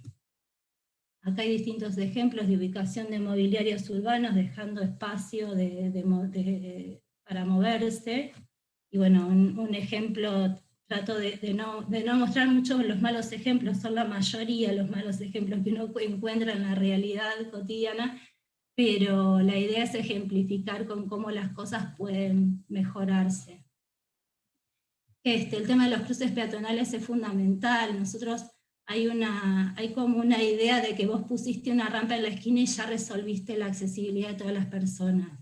Speaker 6: Acá hay distintos ejemplos de ubicación de mobiliarios urbanos, dejando espacio para moverse. Y bueno, un ejemplo, trato de no mostrar mucho los malos ejemplos, son la mayoría los malos ejemplos que uno encuentra en la realidad cotidiana, pero la idea es ejemplificar con cómo las cosas pueden mejorarse. El tema de los cruces peatonales es fundamental. Nosotros hay como una idea de que vos pusiste una rampa en la esquina y ya resolviste la accesibilidad de todas las personas.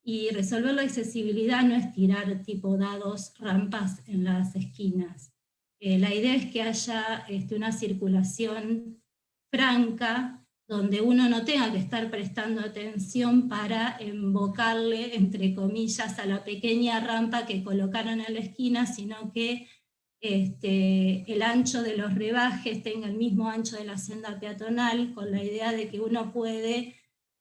Speaker 6: Y resolver la accesibilidad no es tirar tipo dados, rampas en las esquinas. La idea es que haya una circulación franca, donde uno no tenga que estar prestando atención para invocarle, entre comillas, a la pequeña rampa que colocaron en la esquina, sino que el ancho de los rebajes tenga el mismo ancho de la senda peatonal, con la idea de que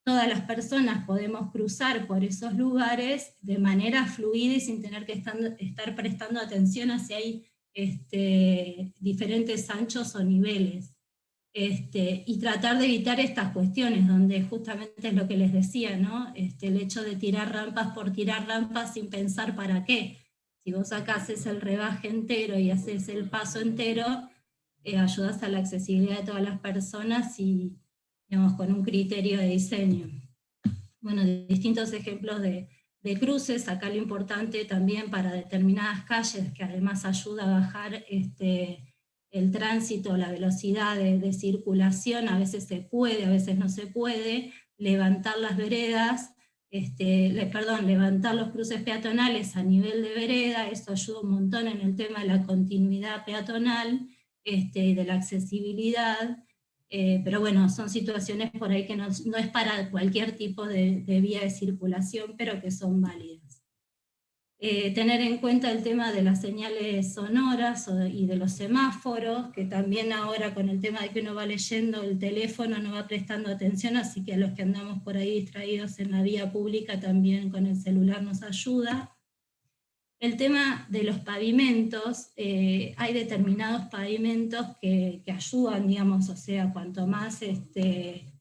Speaker 6: todas las personas podemos cruzar por esos lugares de manera fluida y sin tener que estar prestando atención a si hay diferentes anchos o niveles. Y tratar de evitar estas cuestiones, donde justamente es lo que les decía, ¿no? El hecho de tirar rampas por tirar rampas sin pensar para qué. Si vos acá haces el rebaje entero y haces el paso entero, ayudas a la accesibilidad de todas las personas y, digamos, con un criterio de diseño. Bueno, distintos ejemplos de de cruces. Acá lo importante también para determinadas calles, que además ayuda a bajar el tránsito, la velocidad de circulación, a veces se puede, a veces no se puede, levantar las veredas, levantar los cruces peatonales a nivel de vereda. Eso ayuda un montón en el tema de la continuidad peatonal y de la accesibilidad. Pero bueno, son situaciones por ahí que no es para cualquier tipo de vía de circulación, pero que son válidas. Tener en cuenta el tema de las señales sonoras y de los semáforos, que también ahora con el tema de que uno va leyendo el teléfono no va prestando atención, así que a los que andamos por ahí distraídos en la vía pública también con el celular nos ayuda. El tema de los pavimentos, hay determinados pavimentos que ayudan, digamos, o sea, cuanto más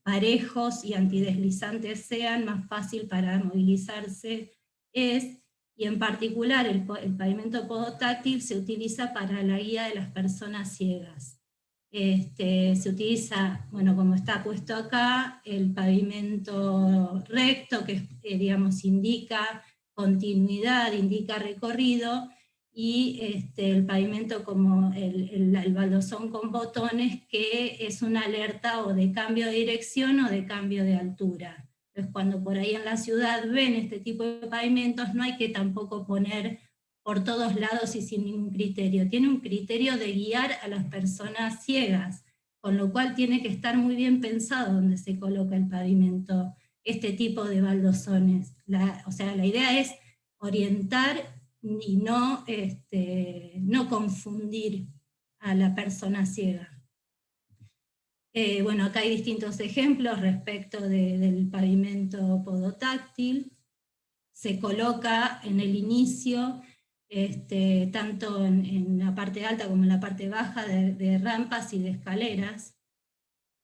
Speaker 6: parejos y antideslizantes sean, más fácil para movilizarse es. Y en particular el pavimento podotáctil se utiliza para la guía de las personas ciegas. Se utiliza, bueno, como está puesto acá, el pavimento recto, que digamos indica continuidad, indica recorrido, y el pavimento como el baldosón con botones, que es una alerta o de cambio de dirección o de cambio de altura. Entonces, cuando por ahí en la ciudad ven este tipo de pavimentos, no hay que tampoco poner por todos lados y sin ningún criterio. Tiene un criterio de guiar a las personas ciegas, con lo cual tiene que estar muy bien pensado donde se coloca el pavimento, este tipo de baldosones. O sea, la idea es orientar y no confundir a la persona ciega. Bueno, acá hay distintos ejemplos respecto del pavimento podotáctil. Se coloca en el inicio, tanto en la parte alta como en la parte baja, de rampas y de escaleras.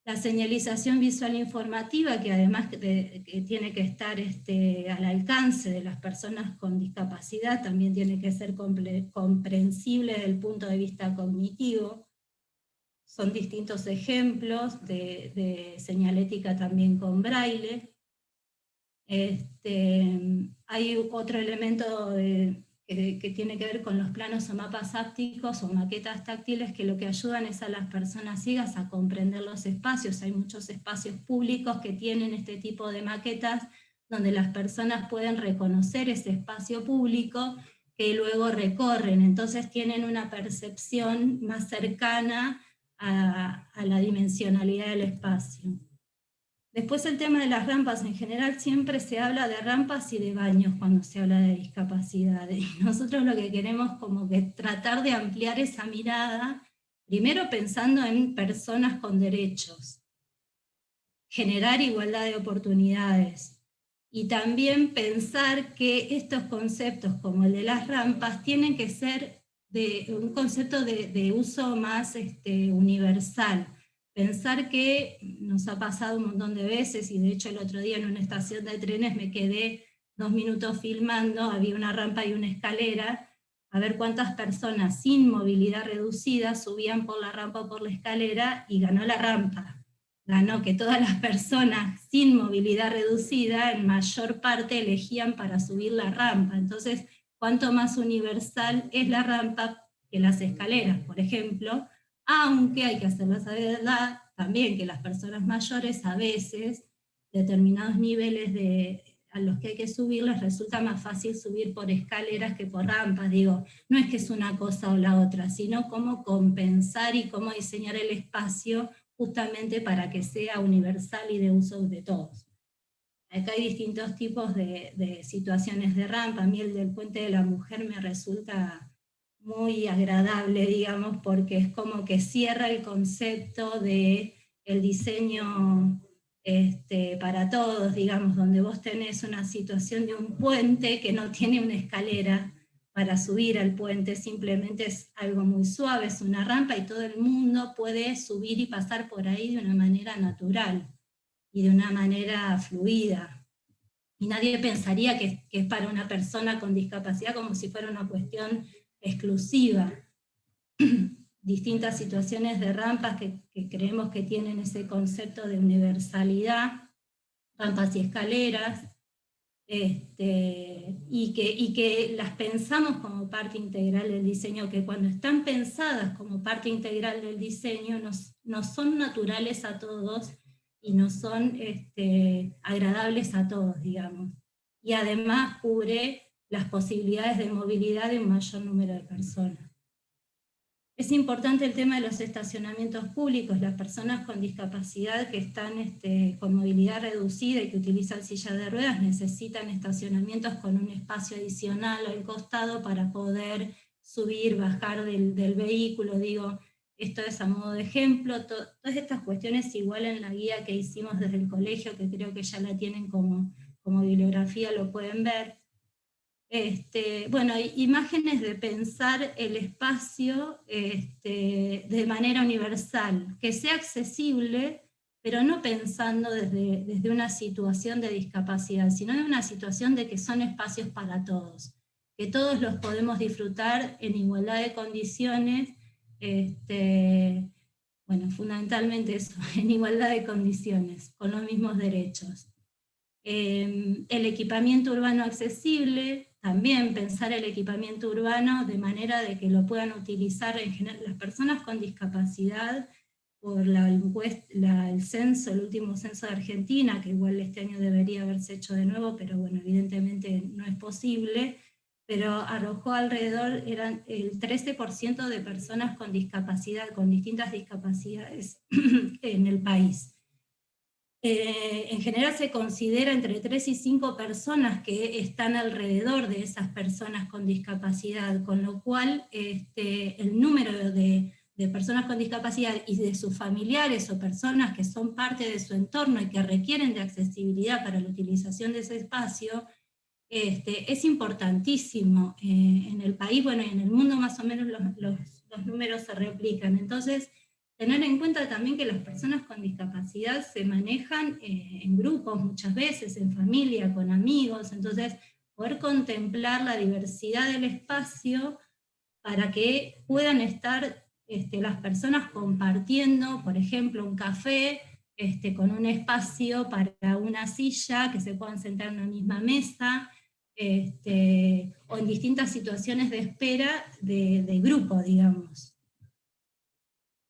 Speaker 6: La señalización visual informativa, que además que tiene que estar al alcance de las personas con discapacidad, también tiene que ser comprensible desde el punto de vista cognitivo. Son distintos ejemplos de señalética también con braille. Hay otro elemento que tiene que ver con los planos o mapas ápticos o maquetas táctiles, que lo que ayudan es a las personas ciegas a comprender los espacios. Hay muchos espacios públicos que tienen este tipo de maquetas donde las personas pueden reconocer ese espacio público que luego recorren, entonces tienen una percepción más cercana a la dimensionalidad del espacio. Después el tema de las rampas, en general siempre se habla de rampas y de baños cuando se habla de discapacidad, y nosotros lo que queremos como que tratar de ampliar esa mirada, primero pensando en personas con derechos, generar igualdad de oportunidades, y también pensar que estos conceptos como el de las rampas tienen que ser de un concepto de uso más universal. Pensar que nos ha pasado un montón de veces, y de hecho el otro día en una estación de trenes me quedé 2 minutos filmando, había una rampa y una escalera, a ver cuántas personas sin movilidad reducida subían por la rampa o por la escalera, y ganó la rampa. Ganó que todas las personas sin movilidad reducida en mayor parte elegían para subir la rampa. Entonces, cuánto más universal es la rampa que las escaleras, por ejemplo, aunque hay que hacerla saber también que las personas mayores a veces, determinados niveles a los que hay que subir, les resulta más fácil subir por escaleras que por rampas. Digo, no es que es una cosa o la otra, sino cómo compensar y cómo diseñar el espacio justamente para que sea universal y de uso de todos. Acá hay distintos tipos de situaciones de rampa. A mí el del Puente de la Mujer me resulta muy agradable, digamos, porque es como que cierra el concepto de el diseño para todos, digamos, donde vos tenés una situación de un puente que no tiene una escalera para subir al puente, simplemente es algo muy suave, es una rampa y todo el mundo puede subir y pasar por ahí de una manera natural y de una manera fluida. Y nadie pensaría que es para una persona con discapacidad como si fuera una cuestión exclusiva. Distintas situaciones de rampas que creemos que tienen ese concepto de universalidad, rampas y escaleras. y que las pensamos como parte integral del diseño, que cuando están pensadas como parte integral del diseño no son naturales a todos y no son agradables a todos, digamos. Y además cubre las posibilidades de movilidad de un mayor número de personas. Es importante el tema de los estacionamientos públicos. Las personas con discapacidad que están con movilidad reducida y que utilizan silla de ruedas necesitan estacionamientos con un espacio adicional al costado para poder subir, bajar del vehículo. Digo, esto es a modo de ejemplo. Todas estas cuestiones igual en la guía que hicimos desde el colegio, que creo que ya la tienen como bibliografía, lo pueden ver. Bueno, imágenes de pensar el espacio de manera universal, que sea accesible, pero no pensando desde una situación de discapacidad, sino de una situación de que son espacios para todos, que todos los podemos disfrutar en igualdad de condiciones, bueno, fundamentalmente eso, en igualdad de condiciones, con los mismos derechos. El equipamiento urbano accesible, también pensar el equipamiento urbano de manera de que lo puedan utilizar en general las personas con discapacidad, por el censo, el último censo de Argentina, que igual este año debería haberse hecho de nuevo, pero bueno, evidentemente no es posible, pero arrojó alrededor, eran el 13% de personas con discapacidad, con distintas discapacidades en el país. En general se considera entre 3 y 5 personas que están alrededor de esas personas con discapacidad, con lo cual el número de personas con discapacidad y de sus familiares o personas que son parte de su entorno y que requieren de accesibilidad para la utilización de ese espacio, es importantísimo en el país, bueno, y en el mundo más o menos los números se replican. Entonces, tener en cuenta también que las personas con discapacidad se manejan en grupos muchas veces, en familia, con amigos, entonces poder contemplar la diversidad del espacio para que puedan estar las personas compartiendo, por ejemplo, un café, con un espacio para una silla, que se puedan sentar en una misma mesa, o en distintas situaciones de espera de grupo, digamos.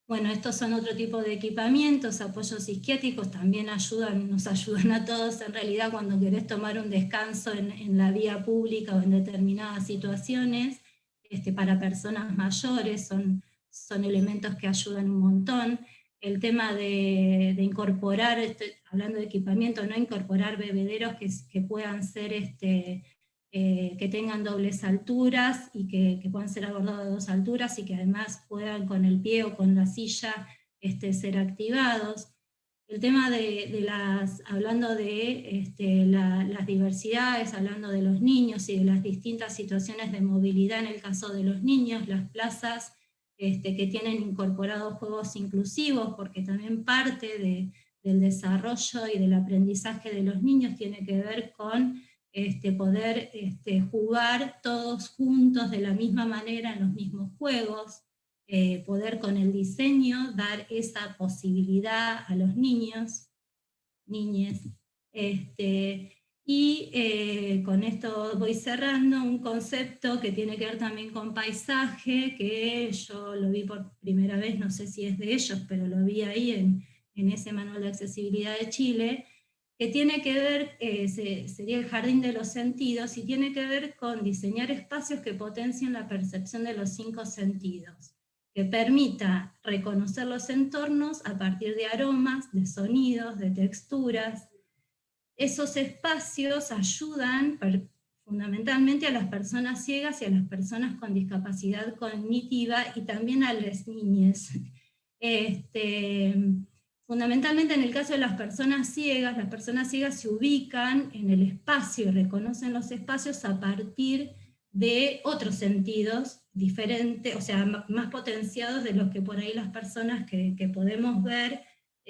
Speaker 6: Bueno, estos son otro tipo de equipamientos, apoyos psiquiátricos, también nos ayudan a todos en realidad cuando querés tomar un descanso en la vía pública o en determinadas situaciones, para personas mayores, son elementos que ayudan un montón. El tema de incorporar, hablando de equipamiento, no incorporar bebederos que puedan ser que tengan dobles alturas y que puedan ser abordados de 2 alturas y que además puedan con el pie o con la silla ser activados. El tema hablando de las diversidades, hablando de los niños y de las distintas situaciones de movilidad en el caso de los niños, las plazas que tienen incorporados juegos inclusivos, porque también parte del desarrollo y del aprendizaje de los niños tiene que ver con poder jugar todos juntos de la misma manera en los mismos juegos, poder con el diseño dar esa posibilidad a los niños, niñes, y con esto voy cerrando, un concepto que tiene que ver también con paisaje, que yo lo vi por primera vez, no sé si es de ellos, pero lo vi ahí en ese manual de accesibilidad de Chile, que tiene que ver, sería el jardín de los sentidos, y tiene que ver con diseñar espacios que potencien la percepción de los 5 sentidos, que permita reconocer los entornos a partir de aromas, de sonidos, de texturas. Esos espacios ayudan fundamentalmente a las personas ciegas y a las personas con discapacidad cognitiva, y también a las niñas. Fundamentalmente en el caso de las personas ciegas se ubican en el espacio y reconocen los espacios a partir de otros sentidos diferentes, o sea, más potenciados de los que por ahí las personas que podemos ver,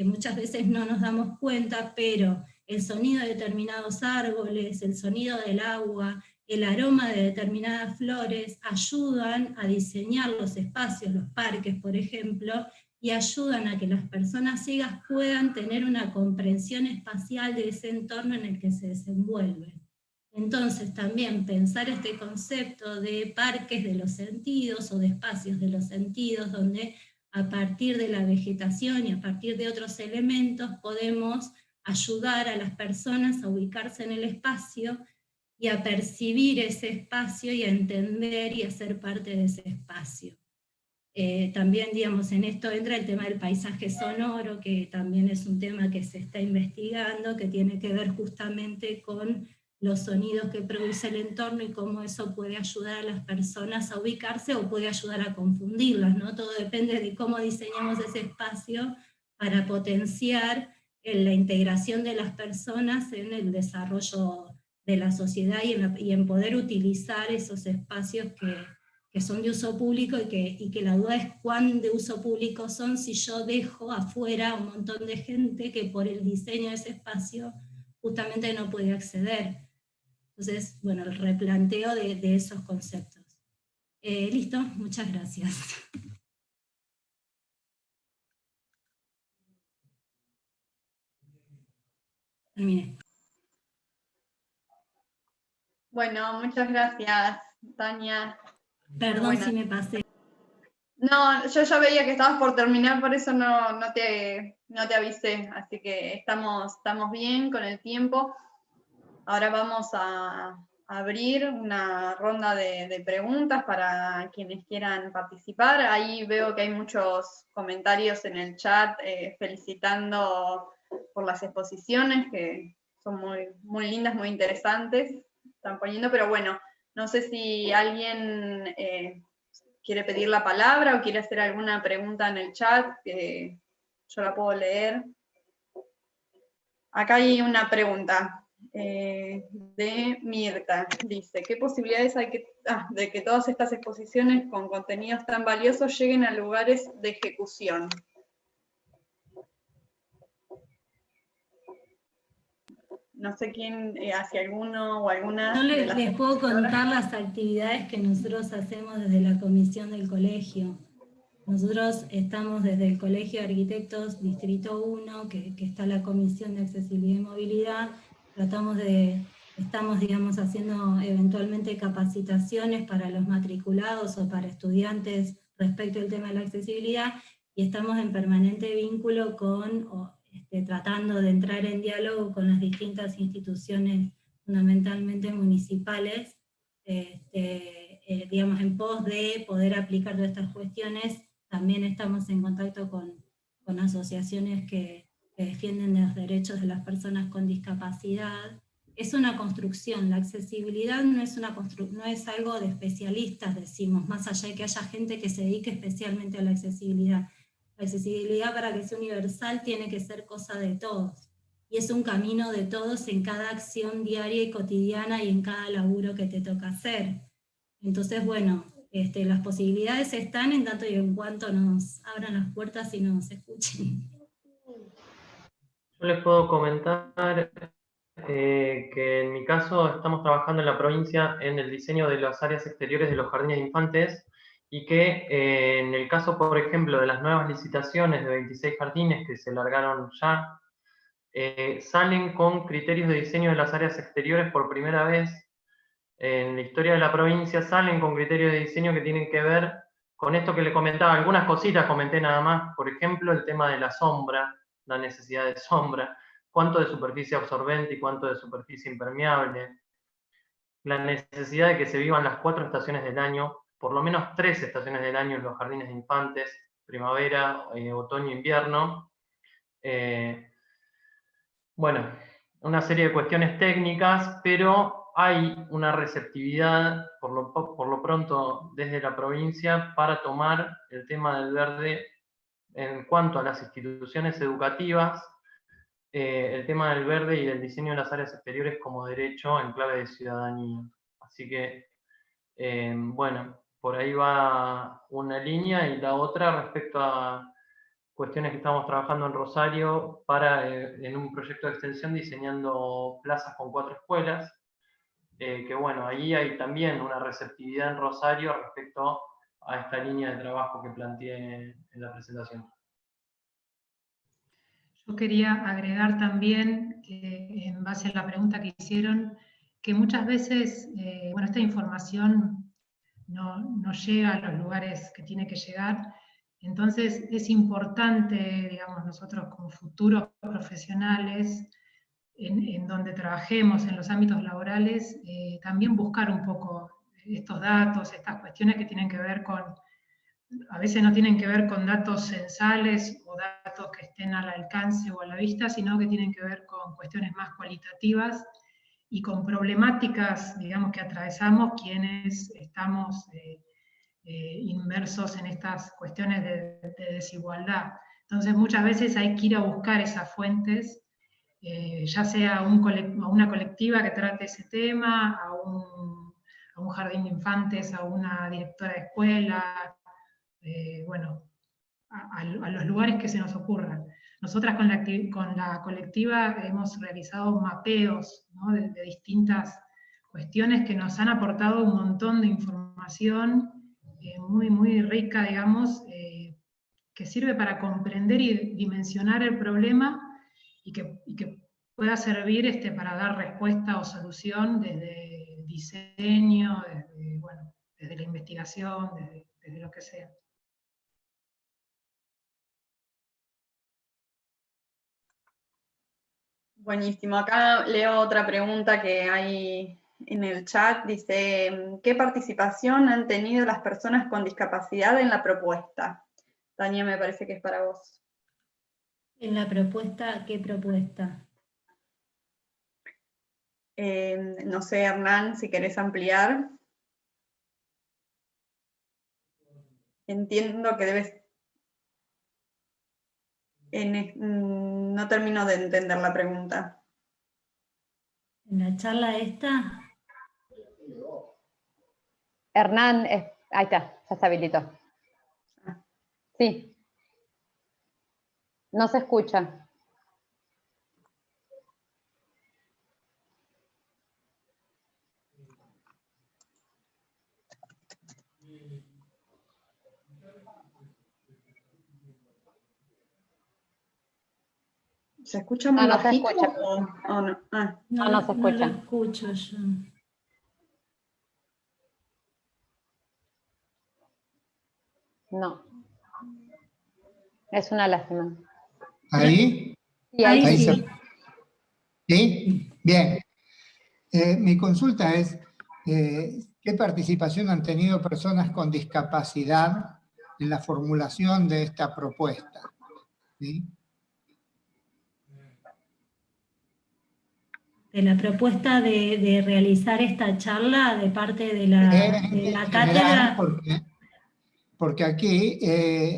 Speaker 6: muchas veces no nos damos cuenta, pero el sonido de determinados árboles, el sonido del agua, el aroma de determinadas flores, ayudan a diseñar los espacios, los parques, por ejemplo, y ayudan a que las personas ciegas puedan tener una comprensión espacial de ese entorno en el que se desenvuelven. Entonces también pensar este concepto de parques de los sentidos o de espacios de los sentidos, donde a partir de la vegetación y a partir de otros elementos podemos ayudar a las personas a ubicarse en el espacio y a percibir ese espacio y a entender y a ser parte de ese espacio. También, digamos, en esto entra el tema del paisaje sonoro, que también es un tema que se está investigando, que tiene que ver justamente con los sonidos que produce el entorno y cómo eso puede ayudar a las personas a ubicarse o puede ayudar a confundirlas, ¿no? Todo depende de cómo diseñamos ese espacio para potenciar la integración de las personas en el desarrollo de la sociedad y en poder utilizar esos espacios que son de uso público y que la duda es cuán de uso público son si yo dejo afuera un montón de gente que por el diseño de ese espacio justamente no puede acceder. Entonces, bueno, el replanteo de esos conceptos. Listo, muchas gracias. Terminé.
Speaker 4: Bueno, muchas gracias, Tania.
Speaker 6: Perdón si me pasé.
Speaker 4: No, yo ya veía que estabas por terminar, por eso no te avisé, así que estamos bien con el tiempo. Ahora vamos a abrir una ronda de preguntas para quienes quieran participar. Ahí veo que hay muchos comentarios en el chat felicitando por las exposiciones, que son muy lindas, muy interesantes, están poniendo, pero bueno, no sé si alguien quiere pedir la palabra o quiere hacer alguna pregunta en el chat, que yo la puedo leer. Acá hay una pregunta de Mirta. Dice, ¿qué posibilidades hay de que todas estas exposiciones con contenidos tan valiosos lleguen a lugares de ejecución? No sé quién, hacia alguno o alguna.
Speaker 6: Yo les puedo contar las actividades que nosotros hacemos desde la comisión del colegio. Nosotros estamos desde el Colegio de Arquitectos Distrito 1, que está la Comisión de Accesibilidad y Movilidad, estamos, digamos, haciendo eventualmente capacitaciones para los matriculados o para estudiantes respecto al tema de la accesibilidad, y estamos en permanente vínculo tratando de entrar en diálogo con las distintas instituciones, fundamentalmente municipales, digamos, en pos de poder aplicar todas estas cuestiones. También estamos en contacto con asociaciones que defienden los derechos de las personas con discapacidad. Es una construcción, la accesibilidad no es algo de especialistas, decimos, más allá de que haya gente que se dedique especialmente a la accesibilidad. La accesibilidad, para que sea universal, tiene que ser cosa de todos. Y es un camino de todos en cada acción diaria y cotidiana y en cada laburo que te toca hacer. Entonces, bueno, las posibilidades están en tanto y en cuanto nos abran las puertas y nos escuchen.
Speaker 5: Yo les puedo comentar que en mi caso estamos trabajando en la provincia en el diseño de las áreas exteriores de los jardines de infantes, y que en el caso, por ejemplo, de las nuevas licitaciones de 26 jardines que se largaron ya, salen con criterios de diseño de las áreas exteriores por primera vez en la historia de la provincia, salen con criterios de diseño que tienen que ver con esto que le comentaba. Algunas cositas comenté nada más, por ejemplo, el tema de la sombra, la necesidad de sombra, cuánto de superficie absorbente y cuánto de superficie impermeable, la necesidad de que se vivan las 4 estaciones del año, por lo menos 3 estaciones del año en los jardines de infantes, primavera, otoño, invierno. Bueno, una serie de cuestiones técnicas, pero hay una receptividad, por lo pronto, desde la provincia para tomar el tema del verde en cuanto a las instituciones educativas, el tema del verde y del diseño de las áreas exteriores como derecho en clave de ciudadanía. Así que, bueno, por ahí va una línea, y la otra respecto a cuestiones que estamos trabajando en Rosario en un proyecto de extensión diseñando plazas con 4 escuelas, que bueno, ahí hay también una receptividad en Rosario respecto a esta línea de trabajo que planteé en la presentación.
Speaker 3: Yo quería agregar también que, en base a la pregunta que hicieron, que muchas veces, bueno, esta información no llega a los lugares que tiene que llegar. Entonces es importante, digamos, nosotros como futuros profesionales, en donde trabajemos en los ámbitos laborales, también buscar un poco estos datos, estas cuestiones que tienen que ver con, a veces no tienen que ver con datos censales o datos que estén al alcance o a la vista, sino que tienen que ver con cuestiones más cualitativas y con problemáticas, digamos, que atravesamos quienes estamos inmersos en estas cuestiones de desigualdad. Entonces muchas veces hay que ir a buscar esas fuentes, ya sea a una colectiva que trate ese tema, a un jardín de infantes, a una directora de escuela, bueno, a los lugares que se nos ocurran. Nosotras con la colectiva hemos realizado mapeos, ¿no?, de distintas cuestiones que nos han aportado un montón de información muy, muy rica, digamos, que sirve para comprender y dimensionar el problema y que pueda servir para dar respuesta o solución desde el diseño, desde la investigación, desde lo que sea.
Speaker 4: Buenísimo. Acá leo otra pregunta que hay en el chat. Dice, ¿qué participación han tenido las personas con discapacidad en la propuesta? Tania, me parece que es para vos.
Speaker 6: ¿En la propuesta? ¿Qué propuesta?
Speaker 4: No sé, Hernán, si querés ampliar. Entiendo que debes... no termino de entender la pregunta.
Speaker 6: ¿En la charla esta?
Speaker 1: Hernán, ahí está, ya se habilitó. Sí. No se escucha.
Speaker 4: ¿Se escucha muy bajito?
Speaker 1: Se escucha.
Speaker 4: ¿O no? Ah.
Speaker 1: No se escucha.
Speaker 6: No lo escucho yo.
Speaker 1: No. Es una lástima.
Speaker 7: ¿Ahí?
Speaker 1: Sí, ahí
Speaker 7: sí. ¿Sí? Bien. Mi consulta es, ¿qué participación han tenido personas con discapacidad en la formulación de esta propuesta? ¿Sí?
Speaker 6: De la propuesta de realizar esta charla de parte de la cátedra.
Speaker 7: Porque aquí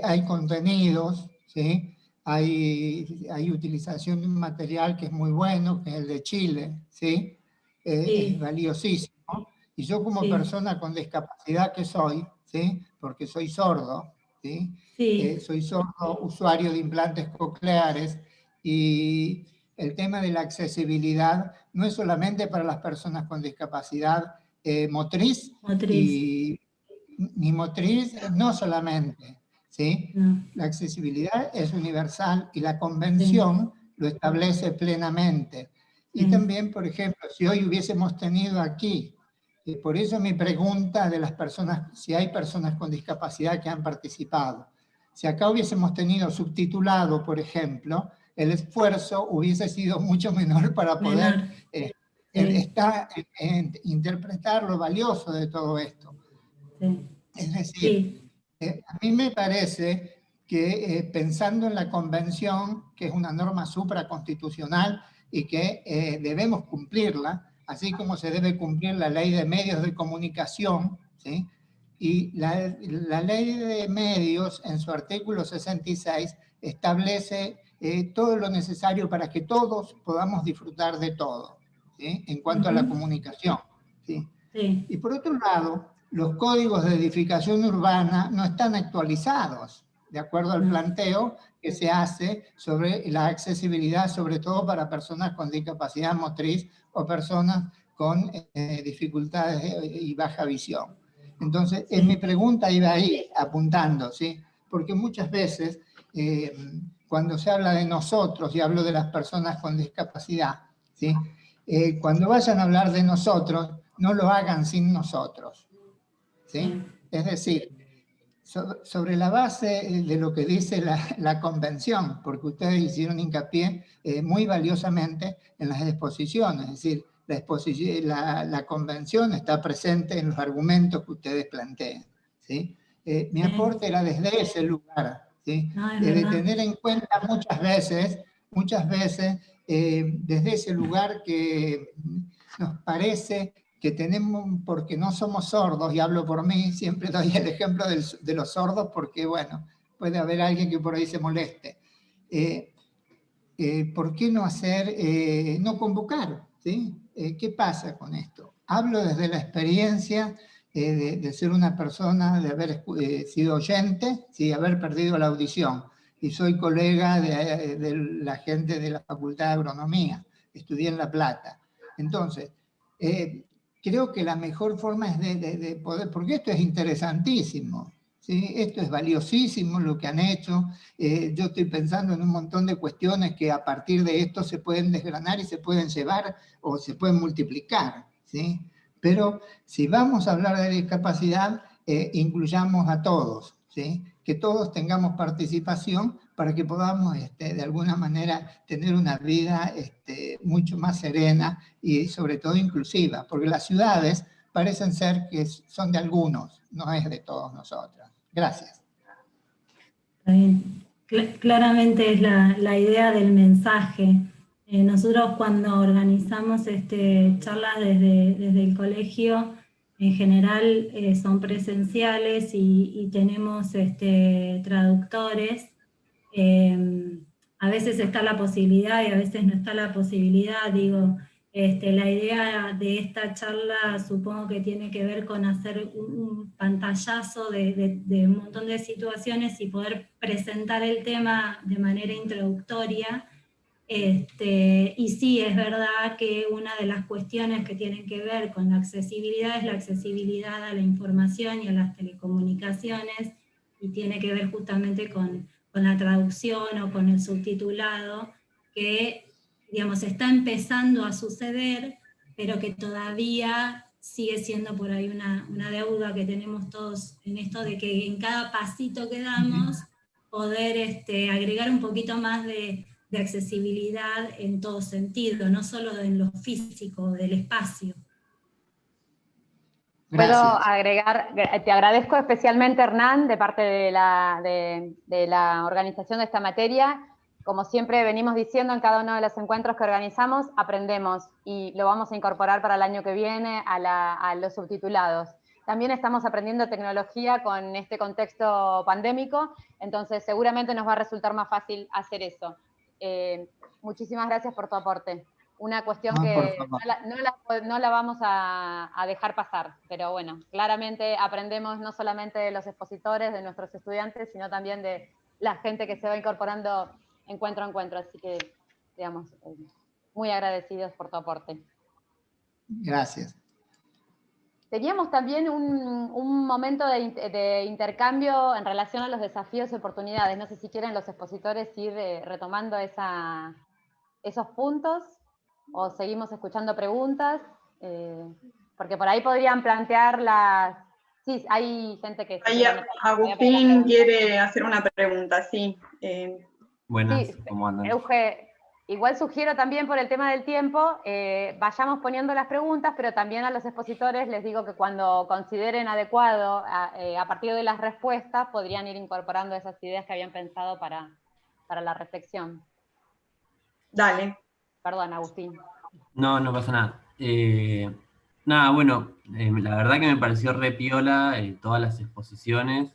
Speaker 7: hay contenidos, ¿sí? Hay utilización de un material que es muy bueno, que es el de Chile, ¿sí?
Speaker 6: Sí.
Speaker 7: Es valiosísimo. Y yo como persona con discapacidad que soy, ¿sí? Porque soy sordo, ¿sí?
Speaker 6: Sí.
Speaker 7: Soy sordo, usuario de implantes cocleares, y el tema de la accesibilidad no es solamente para las personas con discapacidad motriz. Ni motriz, no solamente, ¿sí?
Speaker 6: No.
Speaker 7: La accesibilidad es universal y la convención lo establece plenamente. Y también, por ejemplo, si hoy hubiésemos tenido aquí, por eso mi pregunta de las personas, si hay personas con discapacidad que han participado, si acá hubiésemos tenido subtitulado, por ejemplo, el esfuerzo hubiese sido mucho menor para poder interpretar lo valioso de todo esto.
Speaker 6: Sí.
Speaker 7: Es decir, a mí me parece que pensando en la convención, que es una norma supraconstitucional y que debemos cumplirla, así como se debe cumplir la ley de medios de comunicación, ¿sí? Y la ley de medios en su artículo 66 establece todo lo necesario para que todos podamos disfrutar de todo, ¿sí? En cuanto a la comunicación, ¿sí?
Speaker 6: Sí.
Speaker 7: Y por otro lado, los códigos de edificación urbana no están actualizados, de acuerdo al planteo que se hace sobre la accesibilidad, sobre todo para personas con discapacidad motriz o personas con dificultades y baja visión. Entonces, mi pregunta iba ahí, apuntando, ¿sí? Porque muchas veces, cuando se habla de nosotros, y hablo de las personas con discapacidad, ¿sí? cuando vayan a hablar de nosotros, no lo hagan sin nosotros, ¿sí? Es decir, sobre la base de lo que dice la convención, porque ustedes hicieron hincapié muy valiosamente en las exposiciones, es decir, la convención está presente en los argumentos que ustedes plantean, ¿sí? Mi aporte era desde ese lugar, ¿sí? De tener en cuenta muchas veces, desde ese lugar que nos parece que tenemos, porque no somos sordos, y hablo por mí, siempre doy el ejemplo de los sordos porque, bueno, puede haber alguien que por ahí se moleste. ¿Por qué no no convocar? ¿Sí? ¿Qué pasa con esto? Hablo desde la experiencia de ser una persona, de haber sido oyente, ¿sí? Haber perdido la audición. Y soy colega de la gente de la Facultad de Agronomía. Estudié en La Plata. Entonces, creo que la mejor forma es de poder, porque esto es interesantísimo, ¿sí? Esto es valiosísimo lo que han hecho. Yo estoy pensando en un montón de cuestiones que a partir de esto se pueden desgranar y se pueden llevar o se pueden multiplicar, ¿sí? Pero si vamos a hablar de discapacidad, incluyamos a todos, ¿sí? Que todos tengamos participación para que podamos de alguna manera tener una vida mucho más serena y sobre todo inclusiva, porque las ciudades parecen ser que son de algunos, no es de todos nosotros. Gracias.
Speaker 6: Está bien. Claramente es la idea del mensaje. Nosotros cuando organizamos charlas desde el colegio, en general son presenciales y tenemos traductores. A veces está la posibilidad y a veces no está la posibilidad, digo. La idea de esta charla supongo que tiene que ver con hacer un pantallazo de un montón de situaciones y poder presentar el tema de manera introductoria. Y sí, es verdad que una de las cuestiones que tienen que ver con la accesibilidad es la accesibilidad a la información y a las telecomunicaciones, y tiene que ver justamente con la traducción o con el subtitulado, que digamos, está empezando a suceder, pero que todavía sigue siendo por ahí una deuda que tenemos todos en esto de que en cada pasito que damos, poder agregar un poquito más de accesibilidad en todo sentido, no solo en lo físico, del espacio.
Speaker 7: Gracias.
Speaker 1: Puedo agregar, te agradezco especialmente, Hernán, de parte de la organización de esta materia. Como siempre venimos diciendo en cada uno de los encuentros que organizamos, aprendemos y lo vamos a incorporar para el año que viene a los subtitulados. También estamos aprendiendo tecnología con este contexto pandémico, entonces seguramente nos va a resultar más fácil hacer eso. Muchísimas gracias por tu aporte. Una cuestión que no la vamos a dejar pasar, pero bueno, claramente aprendemos no solamente de los expositores, de nuestros estudiantes, sino también de la gente que se va incorporando encuentro a encuentro, así que, digamos, muy agradecidos por tu aporte.
Speaker 7: Gracias.
Speaker 1: Teníamos también un momento de intercambio en relación a los desafíos y oportunidades. No sé si quieren los expositores ir retomando esos puntos, o seguimos escuchando preguntas, porque por ahí podrían plantear las... Sí, hay gente que...
Speaker 4: Agustín quiere hacer una pregunta, sí.
Speaker 8: Buenas,
Speaker 1: sí,
Speaker 8: ¿cómo andan?
Speaker 1: Euge, igual sugiero también por el tema del tiempo, vayamos poniendo las preguntas, pero también a los expositores les digo que cuando consideren adecuado, a partir de las respuestas, podrían ir incorporando esas ideas que habían pensado para la reflexión.
Speaker 4: Dale.
Speaker 1: Perdón, Agustín.
Speaker 8: No, no pasa nada. Nada, bueno, la verdad que me pareció re piola todas las exposiciones,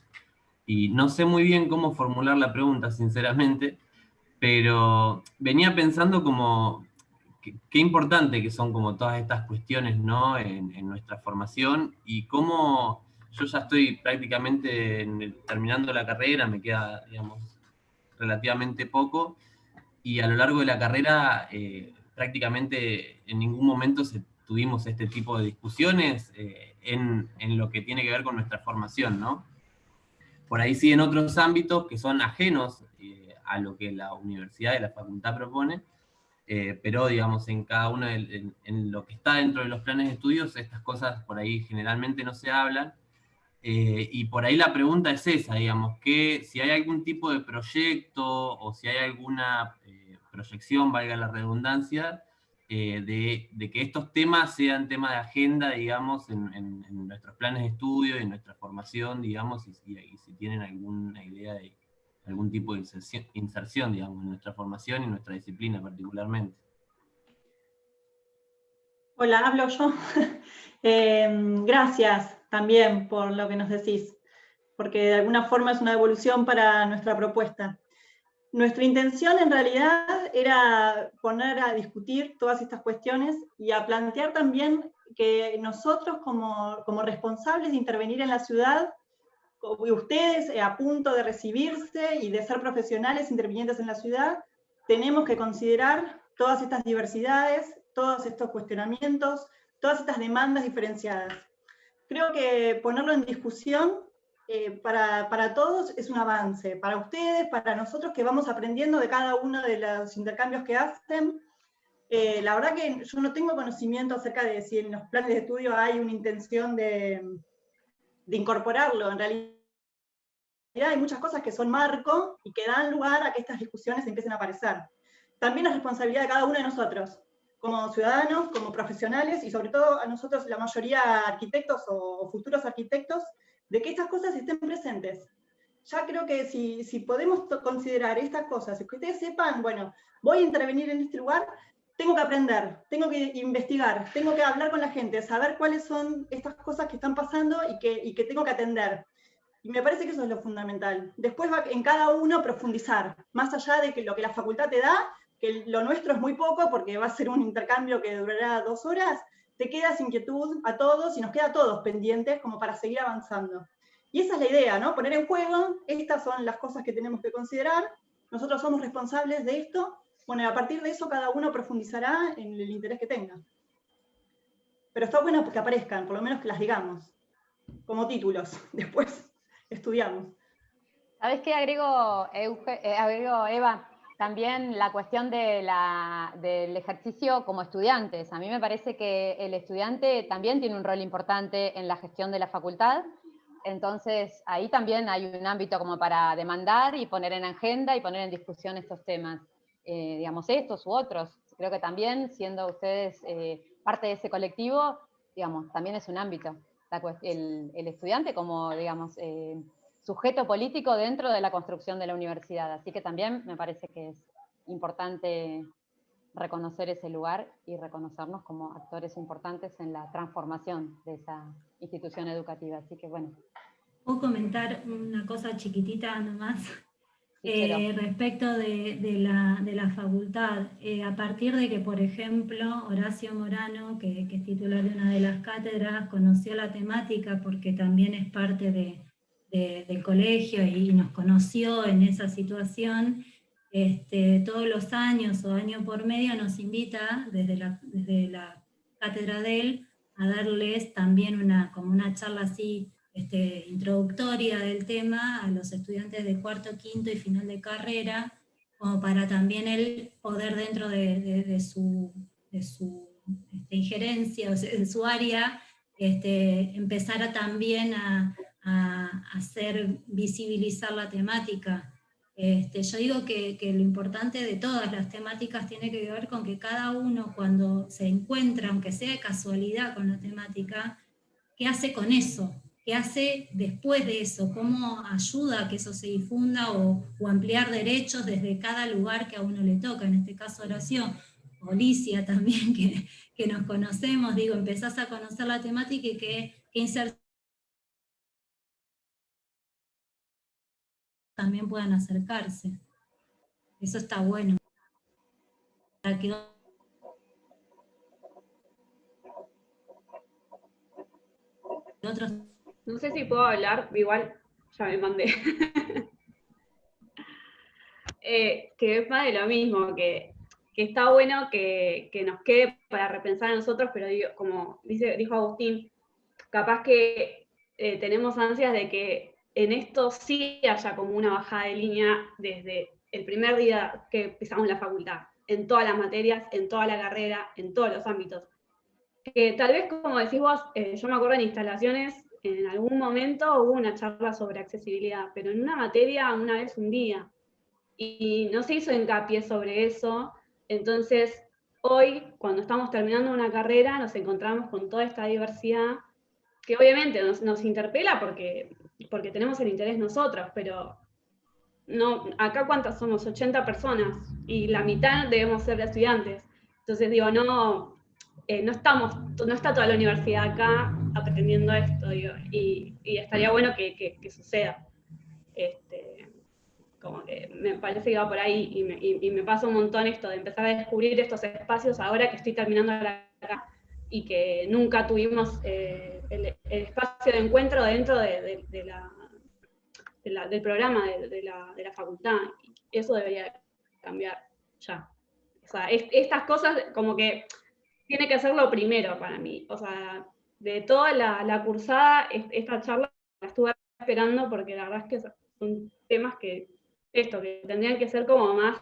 Speaker 8: y no sé muy bien cómo formular la pregunta, sinceramente, pero venía pensando como qué importante que son como todas estas cuestiones, ¿no? en nuestra formación, y cómo yo ya estoy prácticamente terminando la carrera, me queda, digamos, relativamente poco, y a lo largo de la carrera prácticamente en ningún momento tuvimos este tipo de discusiones en lo que tiene que ver con nuestra formación, ¿no? Por ahí sí en otros ámbitos que son ajenos a lo que la universidad y la facultad propone, pero digamos en cada uno, en lo que está dentro de los planes de estudios, estas cosas por ahí generalmente no se hablan. Y por ahí la pregunta es esa, digamos, que si hay algún tipo de proyecto o si hay alguna proyección, valga la redundancia, de que estos temas sean tema de agenda, digamos, en nuestros planes de estudio y en nuestra formación, digamos, y si tienen alguna idea de algún tipo de inserción, digamos, en nuestra formación y en nuestra disciplina particularmente.
Speaker 2: Hola, hablo yo. Gracias también por lo que nos decís, porque de alguna forma es una evolución para nuestra propuesta. Nuestra intención en realidad era poner a discutir todas estas cuestiones y a plantear también que nosotros como responsables de intervenir en la ciudad, y ustedes a punto de recibirse y de ser profesionales intervinientes en la ciudad, tenemos que considerar todas estas diversidades, todos estos cuestionamientos, todas estas demandas diferenciadas. Creo que ponerlo en discusión para todos es un avance, para ustedes, para nosotros que vamos aprendiendo de cada uno de los intercambios que hacen. La verdad que yo no tengo conocimiento acerca de si en los planes de estudio hay una intención de incorporarlo. En realidad hay muchas cosas que son marco y que dan lugar a que estas discusiones empiecen a aparecer. También es responsabilidad de cada uno de nosotros, como ciudadanos, como profesionales, y sobre todo a nosotros, la mayoría arquitectos o futuros arquitectos, de que estas cosas estén presentes. Ya creo que si podemos considerar estas cosas, que ustedes sepan, bueno, voy a intervenir en este lugar, tengo que aprender, tengo que investigar, tengo que hablar con la gente, saber cuáles son estas cosas que están pasando y que tengo que atender. Y me parece que eso es lo fundamental. Después va en cada uno profundizar, más allá de que lo que la facultad te da, que lo nuestro es muy poco porque va a ser un intercambio que durará 2 horas, te queda esa inquietud a todos y nos queda a todos pendientes como para seguir avanzando. Y esa es la idea, ¿no? Poner en juego, estas son las cosas que tenemos que considerar, nosotros somos responsables de esto, bueno, y a partir de eso cada uno profundizará en el interés que tenga. Pero está bueno que aparezcan, por lo menos que las digamos, como títulos, después estudiamos.
Speaker 1: ¿Sabes qué agrego, Eva? También la cuestión del ejercicio como estudiantes. A mí me parece que el estudiante también tiene un rol importante en la gestión de la facultad. Entonces, ahí también hay un ámbito como para demandar y poner en agenda y poner en discusión estos temas. Digamos, estos u otros. Creo que también, siendo ustedes parte de ese colectivo, digamos, también es un ámbito. El estudiante como, digamos, sujeto político dentro de la construcción de la universidad. Así que también me parece que es importante reconocer ese lugar y reconocernos como actores importantes en la transformación de esa institución educativa. Así que bueno.
Speaker 6: ¿Puedo comentar una cosa chiquitita nomás? Respecto de la facultad, a partir de que, por ejemplo, Horacio Morano, que es titular de una de las cátedras, conoció la temática porque también es parte del colegio y nos conoció en esa situación, todos los años o año por medio nos invita desde la cátedra de él a darles también como una charla así introductoria del tema a los estudiantes de cuarto, quinto y final de carrera, como para también él poder dentro de su injerencia, o sea, de su área, empezar también a hacer visibilizar la temática. Yo digo que lo importante de todas las temáticas tiene que ver con que cada uno cuando se encuentra, aunque sea de casualidad con la temática, ¿qué hace con eso? ¿Qué hace después de eso? ¿Cómo ayuda a que eso se difunda o ampliar derechos desde cada lugar que a uno le toca? En este caso Horacio, o Alicia también, que nos conocemos, digo, empezás a conocer la temática y que inserción también puedan acercarse. Eso está bueno. Para que otros...
Speaker 9: No sé si puedo hablar, igual ya me mandé. Que es más de lo mismo, que está bueno que nos quede para repensar a nosotros, pero digo, como dijo Agustín, capaz que tenemos ansias de que en esto sí haya como una bajada de línea desde el primer día que empezamos la facultad. en todas las materias, en toda la carrera, en todos los ámbitos. Que tal vez, como decís vos, yo me acuerdo en instalaciones, en algún momento hubo una charla sobre accesibilidad, pero en una materia una vez un día, y no se hizo hincapié sobre eso. Entonces hoy, cuando estamos terminando una carrera, nos encontramos con toda esta diversidad, que obviamente nos interpela porque tenemos el interés nosotros, pero no, acá ¿cuántas somos? 80 personas, y la mitad debemos ser de estudiantes. Entonces digo, no está toda la universidad acá aprendiendo esto, digo, y estaría bueno que suceda. Como que me parece que va por ahí, y me pasa un montón esto de empezar a descubrir estos espacios ahora que estoy terminando acá, y que nunca tuvimos el espacio de encuentro dentro del programa de la facultad. Eso debería cambiar ya. O sea, estas cosas como que tiene que ser lo primero para mí. O sea, de toda la cursada, esta charla la estuve esperando, porque la verdad es que son temas que tendrían que ser como más,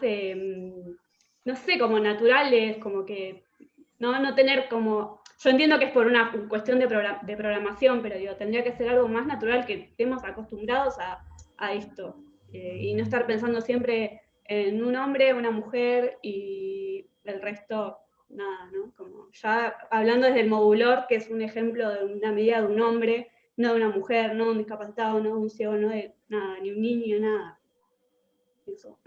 Speaker 9: no sé, como naturales, como que no tener como... Yo entiendo que es por una cuestión de programación, pero digo, tendría que ser algo más natural, que estemos acostumbrados a esto, y no estar pensando siempre en un hombre, una mujer, y el resto, nada, ¿no? Como ya hablando desde el modulor, que es un ejemplo de una medida de un hombre, no de una mujer, no de un discapacitado, no de un ciego, no de nada, ni un niño, nada. Eso.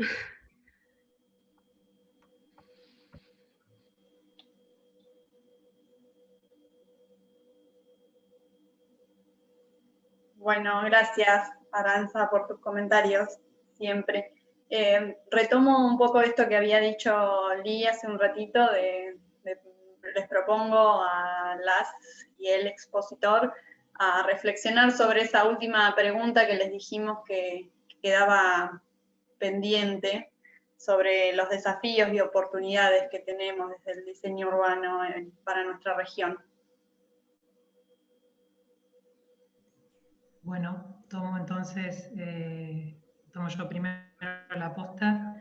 Speaker 4: Bueno, gracias, Aranza, por tus comentarios, siempre. Retomo un poco esto que había dicho Lee hace un ratito, les propongo a las y el expositor a reflexionar sobre esa última pregunta que les dijimos que quedaba pendiente, sobre los desafíos y oportunidades que tenemos desde el diseño urbano para nuestra región.
Speaker 3: Bueno, tomo entonces, tomo yo primero la posta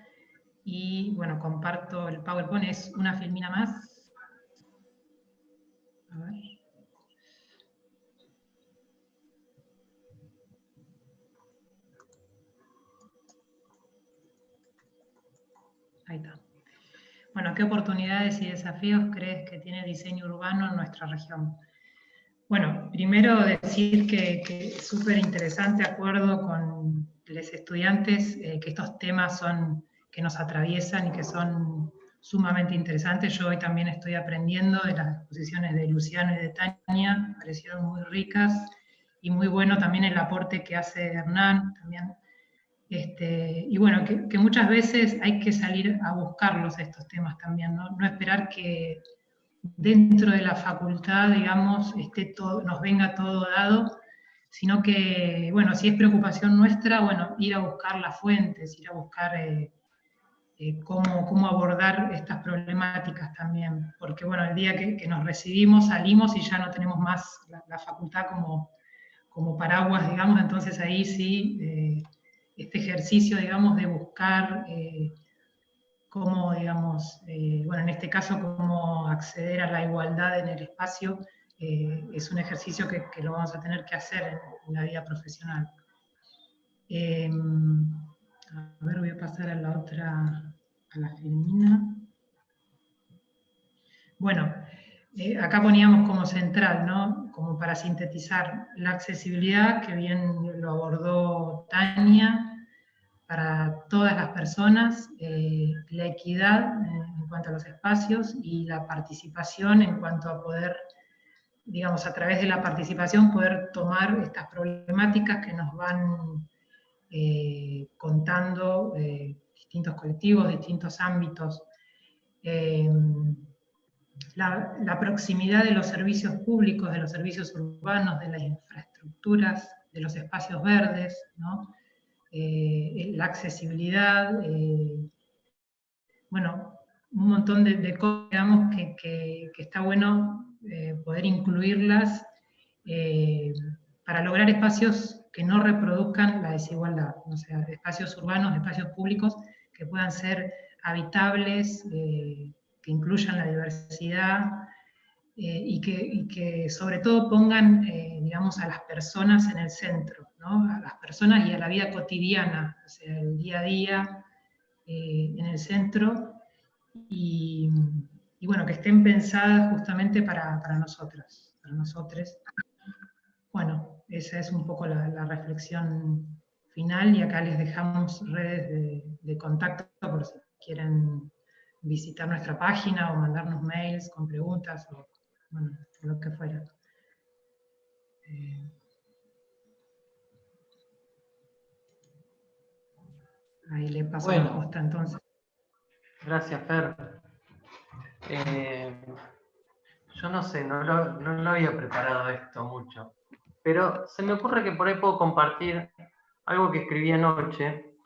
Speaker 3: y bueno, comparto el PowerPoint, es una filmina más. A ver. Ahí está. Bueno, ¿qué oportunidades y desafíos crees que tiene el diseño urbano en nuestra región? Bueno, primero decir que es súper interesante, acuerdo con los estudiantes, que estos temas son que nos atraviesan y que son sumamente interesantes. Yo hoy también estoy aprendiendo de las exposiciones de Luciano y de Tania, me parecieron muy ricas, y muy bueno también el aporte que hace Hernán también. Y bueno, que muchas veces hay que salir a buscarlos estos temas también, ¿no? No esperar que dentro de la facultad, digamos, nos venga todo dado, sino que, bueno, si es preocupación nuestra, bueno, ir a buscar las fuentes, ir a buscar cómo abordar estas problemáticas también, porque, bueno, el día que nos recibimos, salimos y ya no tenemos más la facultad como paraguas, digamos, entonces ahí sí, este ejercicio, digamos, de buscar cómo, digamos, bueno, en este caso, cómo acceder a la igualdad en el espacio, es un ejercicio que lo vamos a tener que hacer en la vida profesional. A ver, voy a pasar a la otra, a la filmina. Bueno, acá poníamos como central, ¿no? Como para sintetizar, la accesibilidad, que bien lo abordó Tania, para todas las personas, la equidad en cuanto a los espacios y la participación en cuanto a poder, digamos, a través de la participación poder tomar estas problemáticas que nos van contando distintos colectivos, distintos ámbitos. La proximidad de los servicios públicos, de los servicios urbanos, de las infraestructuras, de los espacios verdes, ¿no? La accesibilidad, bueno, un montón de cosas, digamos, que está bueno poder incluirlas para lograr espacios que no reproduzcan la desigualdad, o sea, espacios urbanos, espacios públicos que puedan ser habitables, que incluyan la diversidad, y que sobre todo pongan, digamos, a las personas en el centro, ¿no? A las personas y a la vida cotidiana, o sea, el día a día en el centro, y bueno, que estén pensadas justamente para nosotras, para nosotros. Bueno, esa es un poco la reflexión final, y acá les dejamos redes de contacto por si quieren visitar nuestra página o mandarnos mails con preguntas o bueno, lo que fuera. Ahí le paso la respuesta entonces.
Speaker 5: Gracias, Fer. Yo no sé, no lo había preparado esto mucho, pero se me ocurre que por ahí puedo compartir algo que escribí anoche,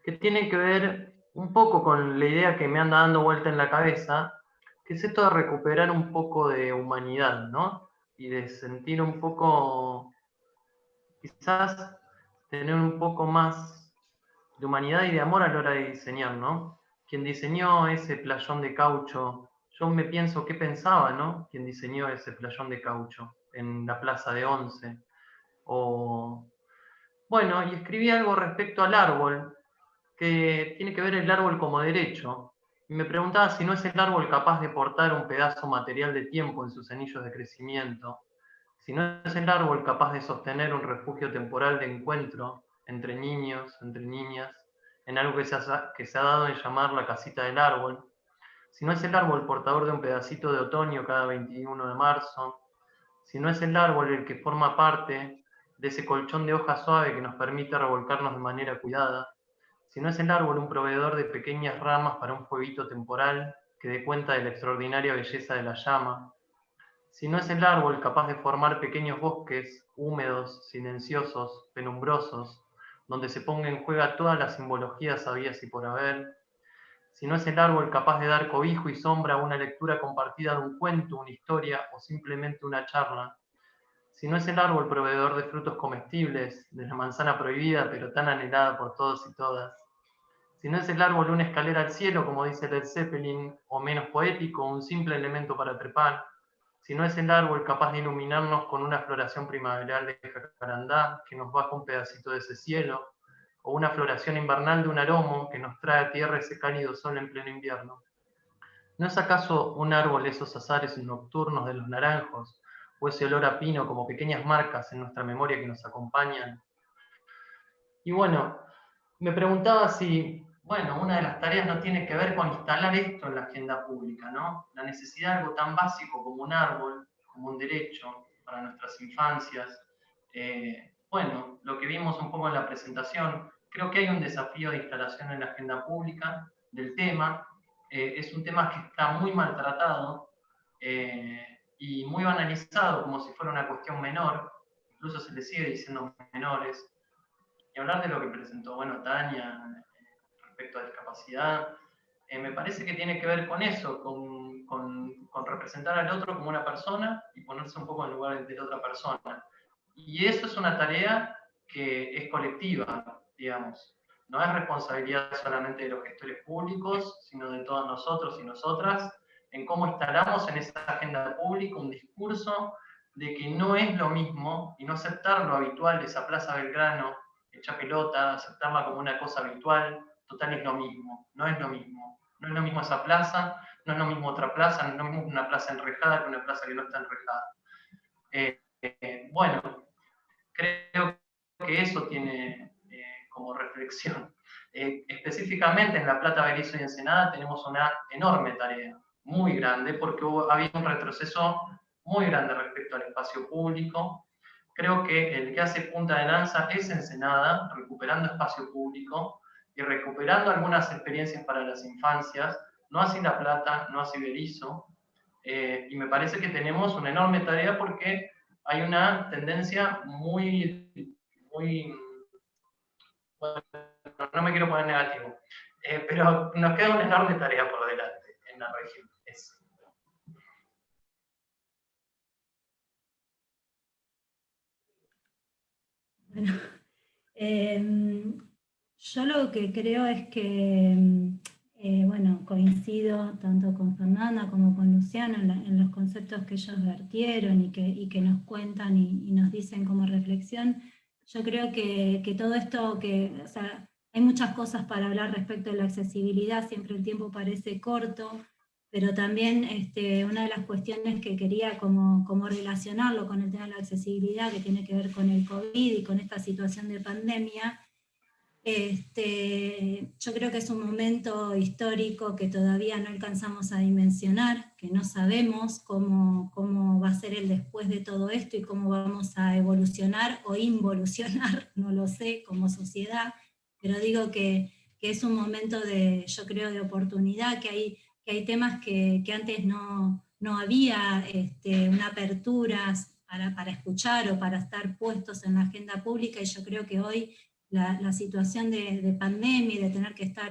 Speaker 5: que tiene que ver un poco con la idea que me anda dando vuelta en la cabeza, que es esto de recuperar un poco de humanidad, ¿no? Y de sentir un poco, quizás tener un poco más de humanidad y de amor a la hora de diseñar, ¿no? Quien diseñó ese playón de caucho, yo me pienso qué pensaba, ¿no? Quien diseñó ese playón de caucho en la plaza de Once. O, bueno, y escribí algo respecto al árbol, que tiene que ver el árbol como derecho. Y me preguntaba si no es el árbol capaz de portar un pedazo material de tiempo en sus anillos de crecimiento, si no es el árbol capaz de sostener un refugio temporal de encuentro entre niños, entre niñas, en algo que se ha dado en llamar la casita del árbol, si no es el árbol portador de un pedacito de otoño cada 21 de marzo, si no es el árbol el que forma parte de ese colchón de hoja suave que nos permite revolcarnos de manera cuidada, si no es el árbol un proveedor de pequeñas ramas para un fueguito temporal que dé cuenta de la extraordinaria belleza de la llama, si no es el árbol capaz de formar pequeños bosques húmedos, silenciosos, penumbrosos, donde se ponga en juego todas las simbologías habidas y por haber, si no es el árbol capaz de dar cobijo y sombra a una lectura compartida de un cuento, una historia o simplemente una charla, si no es el árbol proveedor de frutos comestibles, de la manzana prohibida pero tan anhelada por todos y todas, si no es el árbol una escalera al cielo, como dice Led Zeppelin, o menos poético, un simple elemento para trepar, si no es el árbol capaz de iluminarnos con una floración primaveral de jacarandá que nos baja un pedacito de ese cielo, o una floración invernal de un aromo que nos trae a tierra ese cálido sol en pleno invierno. ¿No es acaso un árbol esos azares nocturnos de los naranjos, o ese olor a pino como pequeñas marcas en nuestra memoria que nos acompañan? Y bueno, me preguntaba si, bueno, una de las tareas no tiene que ver con instalar esto en la agenda pública, ¿no? La necesidad de algo tan básico como un árbol, como un derecho para nuestras infancias. Bueno, lo que vimos un poco en la presentación, creo que hay un desafío de instalación en la agenda pública del tema. Es un tema que está muy maltratado y muy banalizado, como si fuera una cuestión menor. Incluso se le sigue diciendo menores. Y hablar de lo que presentó, bueno, Tania, respecto a discapacidad, me parece que tiene que ver con eso, con representar al otro como una persona y ponerse un poco en lugar de la otra persona. Y eso es una tarea que es colectiva, digamos. No es responsabilidad solamente de los gestores públicos, sino de todos nosotros y nosotras, en cómo instalamos en esa agenda pública un discurso de que no es lo mismo, y no aceptar lo habitual de esa Plaza Belgrano hecha pelota, aceptarla como una cosa habitual, total es lo mismo, no es lo mismo. No es lo mismo esa plaza, no es lo mismo otra plaza, no es lo mismo una plaza enrejada que una plaza que no está enrejada. Bueno, creo que eso tiene como reflexión. Específicamente en La Plata, Berisso y Ensenada tenemos una enorme tarea, muy grande, porque había un retroceso muy grande respecto al espacio público. Creo que el que hace punta de lanza es Ensenada, recuperando espacio público y recuperando algunas experiencias para las infancias, no así La Plata, no así Berisso, y me parece que tenemos una enorme tarea porque hay una tendencia muy, bueno, no me quiero poner negativo, pero nos queda una enorme tarea por delante en la región. Eso.
Speaker 6: Bueno, yo lo que creo es que bueno, coincido tanto con Fernanda como con Luciano en los conceptos que ellos vertieron y que nos cuentan y nos dicen como reflexión. Yo creo que todo esto, o sea, hay muchas cosas para hablar respecto de la accesibilidad, siempre el tiempo parece corto, pero también una de las cuestiones que quería como relacionarlo con el tema de la accesibilidad, que tiene que ver con el COVID y con esta situación de pandemia. Yo creo que es un momento histórico que todavía no alcanzamos a dimensionar, que no sabemos cómo va a ser el después de todo esto y cómo vamos a evolucionar o involucionar, no lo sé, como sociedad, pero digo que es un momento yo creo, de oportunidad, que hay temas que antes no había una apertura para escuchar o para estar puestos en la agenda pública, y yo creo que hoy la situación de pandemia y de tener que estar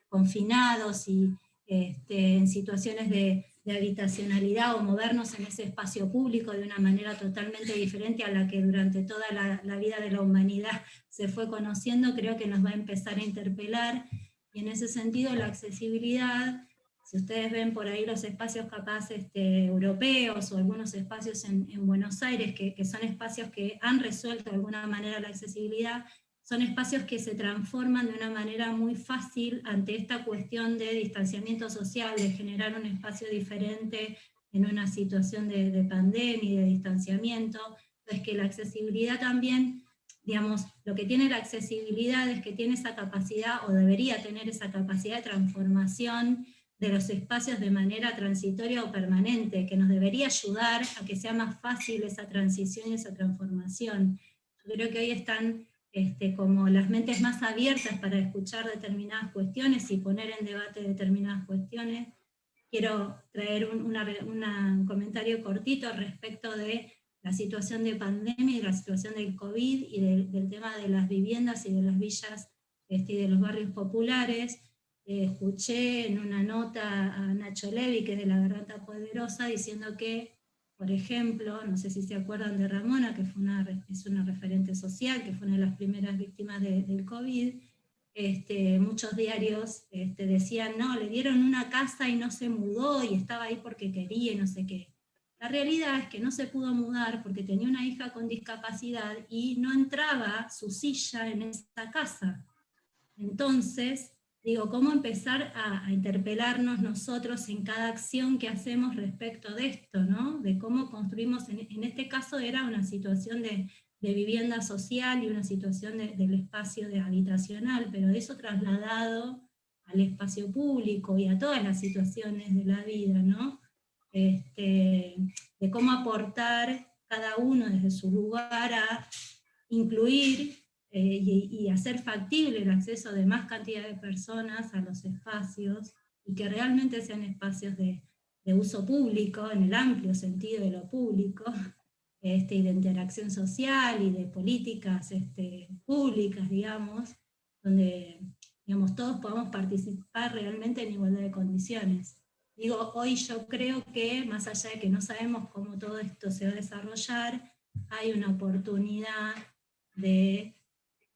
Speaker 6: confinados y en situaciones de habitacionalidad o movernos en ese espacio público de una manera totalmente diferente a la que durante toda la vida de la humanidad se fue conociendo, creo que nos va a empezar a interpelar, y en ese sentido la accesibilidad, si ustedes ven por ahí los espacios capaz europeos o algunos espacios en Buenos Aires, que son espacios que han resuelto de alguna manera la accesibilidad, son espacios que se transforman de una manera muy fácil ante esta cuestión de distanciamiento social, de generar un espacio diferente en una situación de pandemia y de distanciamiento. Entonces, que la accesibilidad también, digamos, lo que tiene la accesibilidad es que tiene esa capacidad, o debería tener esa capacidad de transformación de los espacios de manera transitoria o permanente, que nos debería ayudar a que sea más fácil esa transición y esa transformación. Yo creo que hoy están como las mentes más abiertas para escuchar determinadas cuestiones y poner en debate determinadas cuestiones. Quiero traer un comentario cortito respecto de la situación de pandemia y la situación del COVID y del tema de las viviendas y de las villas y de los barrios populares. Escuché en una nota a Nacho Levi, que es de La Garganta Poderosa, diciendo que, por ejemplo, no sé si se acuerdan de Ramona, que es una referente social, que fue una de las primeras víctimas del COVID, muchos diarios decían, no, le dieron una casa y no se mudó, y estaba ahí porque quería y no sé qué. La realidad es que no se pudo mudar porque tenía una hija con discapacidad y no entraba su silla en esa casa. Entonces, digo, ¿cómo empezar a interpelarnos nosotros en cada acción que hacemos respecto de esto, ¿no? De cómo construimos, en este caso era una situación de vivienda social y una situación del espacio habitacional, pero eso trasladado al espacio público y a todas las situaciones de la vida, ¿no? De cómo aportar cada uno desde su lugar a incluir y hacer factible el acceso de más cantidad de personas a los espacios, y que realmente sean espacios de uso público, en el amplio sentido de lo público, y de interacción social y de políticas públicas, digamos, donde digamos, todos podamos participar realmente en igualdad de condiciones. Digo, hoy yo creo que, más allá de que no sabemos cómo todo esto se va a desarrollar, hay una oportunidad de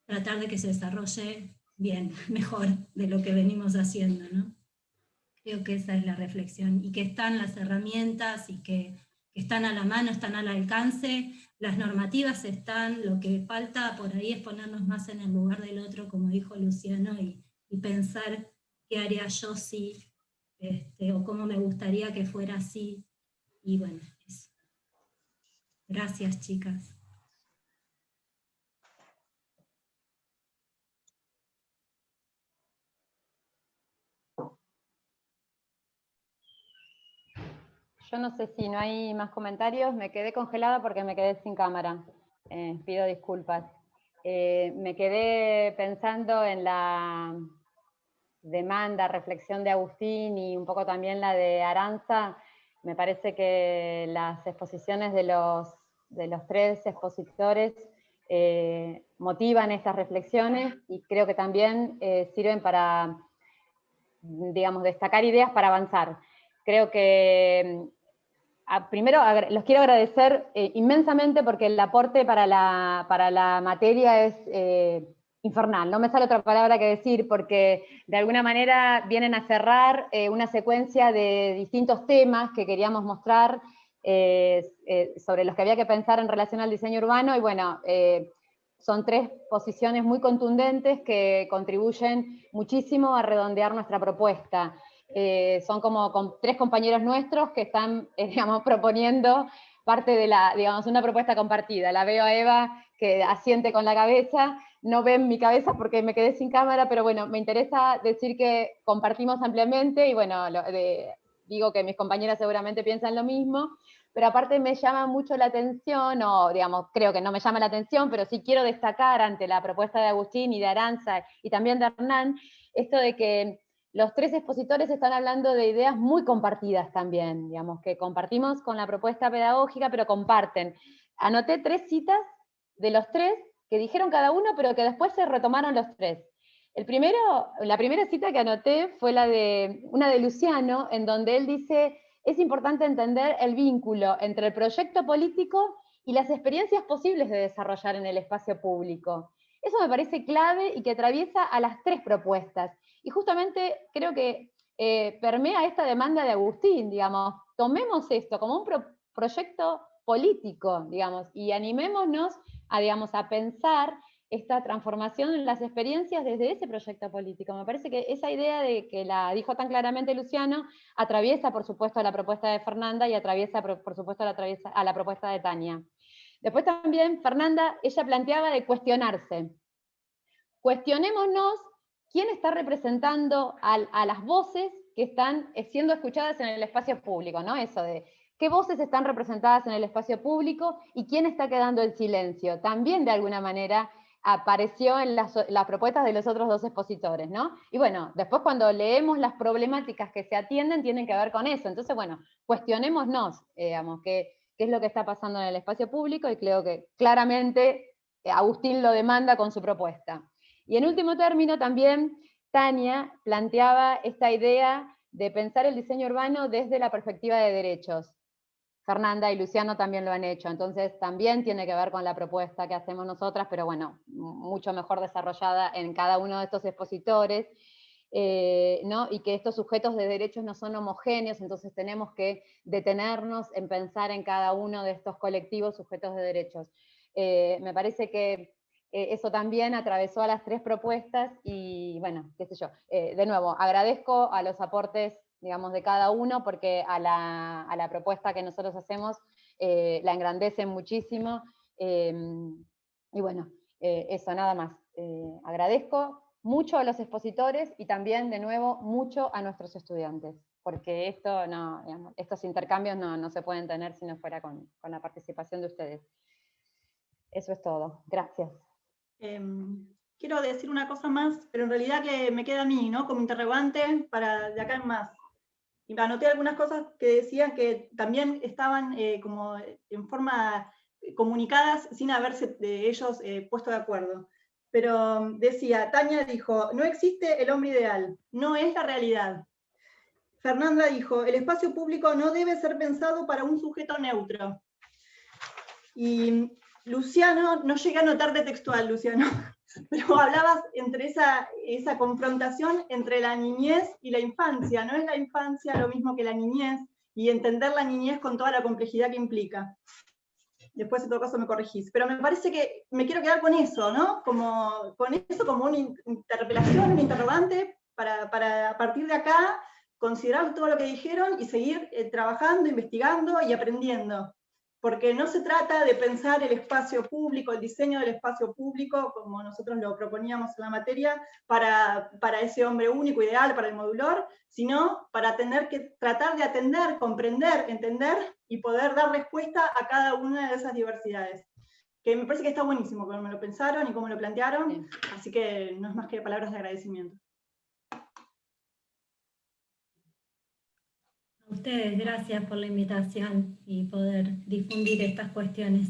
Speaker 6: tratar de que se desarrolle bien, mejor de lo que venimos haciendo, ¿no? Creo que esa es la reflexión, y que están las herramientas y que están a la mano, están al alcance, las normativas están, lo que falta por ahí es ponernos más en el lugar del otro, como dijo Luciano, y pensar qué haría yo si, o cómo me gustaría que fuera así, y bueno, eso. Gracias, chicas.
Speaker 1: Yo no sé si no hay más comentarios, me quedé congelada porque me quedé sin cámara, pido disculpas. Me quedé pensando en la demanda, reflexión de Agustín y un poco también la de Aranza. Me parece que las exposiciones de los tres expositores motivan estas reflexiones, y creo que también sirven para, digamos, destacar ideas para avanzar. Creo que primero los quiero agradecer inmensamente, porque el aporte para la materia es infernal, no me sale otra palabra que decir, porque de alguna manera vienen a cerrar una secuencia de distintos temas que queríamos mostrar, sobre los que había que pensar en relación al diseño urbano, y bueno, son 3 posiciones muy contundentes que contribuyen muchísimo a redondear nuestra propuesta. Son como 3 compañeros nuestros que están, digamos, proponiendo parte de digamos, una propuesta compartida. La veo a Eva que asiente con la cabeza, no ven mi cabeza porque me quedé sin cámara, pero bueno, me interesa decir que compartimos ampliamente, y bueno, digo que mis compañeras seguramente piensan lo mismo, pero aparte me llama mucho la atención, o digamos, creo que no me llama la atención, pero sí quiero destacar ante la propuesta de Agustín y de Aranza, y también de Hernán, esto de que los 3 expositores están hablando de ideas muy compartidas también, digamos, que compartimos con la propuesta pedagógica, pero comparten. Anoté 3 citas de los 3 que dijeron cada uno, pero que después se retomaron los 3. La primera cita que anoté fue una de Luciano, en donde él dice: es importante entender el vínculo entre el proyecto político y las experiencias posibles de desarrollar en el espacio público. Eso me parece clave y que atraviesa a las 3 propuestas. Y justamente creo que permea esta demanda de Agustín, digamos, tomemos esto como un proyecto político, digamos, y animémonos a pensar esta transformación en las experiencias desde ese proyecto político. Me parece que esa idea de que la dijo tan claramente Luciano atraviesa, por supuesto, la propuesta de Fernanda y atraviesa, por supuesto, a la propuesta de Tania. Después también Fernanda, ella planteaba de cuestionarse. Cuestionémonos quién está representando a las voces que están siendo escuchadas en el espacio público, ¿no? Eso de qué voces están representadas en el espacio público y quién está quedando en silencio. También, de alguna manera, apareció en las propuestas de los otros 2 expositores, ¿no? Y bueno, después cuando leemos las problemáticas que se atienden, tienen que ver con eso. Entonces, bueno, cuestionémonos, digamos, qué es lo que está pasando en el espacio público, y creo que claramente Agustín lo demanda con su propuesta. Y en último término, también Tania planteaba esta idea de pensar el diseño urbano desde la perspectiva de derechos. Fernanda y Luciano también lo han hecho, entonces también tiene que ver con la propuesta que hacemos nosotras, pero bueno, mucho mejor desarrollada en cada uno de estos expositores, ¿no? Y que estos sujetos de derechos no son homogéneos, entonces tenemos que detenernos en pensar en cada uno de estos colectivos sujetos de derechos. Me parece que eso también atravesó a las 3 propuestas, y bueno, qué sé yo. De nuevo, agradezco a los aportes, digamos, de cada uno, porque a la propuesta que nosotros hacemos la engrandecen muchísimo, y bueno, eso, nada más. Agradezco mucho a los expositores y también, de nuevo, mucho a nuestros estudiantes, porque estos intercambios no se pueden tener si no fuera con la participación de ustedes. Eso es todo. Gracias.
Speaker 2: Quiero decir una cosa más, pero en realidad que me queda a mí, ¿no? Como interrogante para de acá en más. Y me anoté algunas cosas que decían que también estaban como en forma comunicadas sin haberse ellos puesto de acuerdo. Pero decía, Tania dijo, no existe el hombre ideal, no es la realidad. Fernanda dijo, el espacio público no debe ser pensado para un sujeto neutro. Y Luciano, no llegué a anotarte textual, Luciano, pero hablabas entre esa confrontación entre la niñez y la infancia. No es la infancia lo mismo que la niñez, y entender la niñez con toda la complejidad que implica. Después, en todo caso, me corregís. Pero me parece que me quiero quedar con eso, ¿no? Con eso como una interpelación, un interrogante, para a partir de acá considerar todo lo que dijeron y seguir trabajando, investigando y aprendiendo. Porque no se trata de pensar el espacio público, el diseño del espacio público, como nosotros lo proponíamos en la materia, para ese hombre único, ideal, para el modulor, sino para tener que tratar de atender, comprender, entender y poder dar respuesta a cada una de esas diversidades. Que me parece que está buenísimo cómo me lo pensaron y cómo lo plantearon, sí. Así que no es más que palabras de agradecimiento.
Speaker 6: A ustedes, gracias por la invitación y poder difundir estas cuestiones.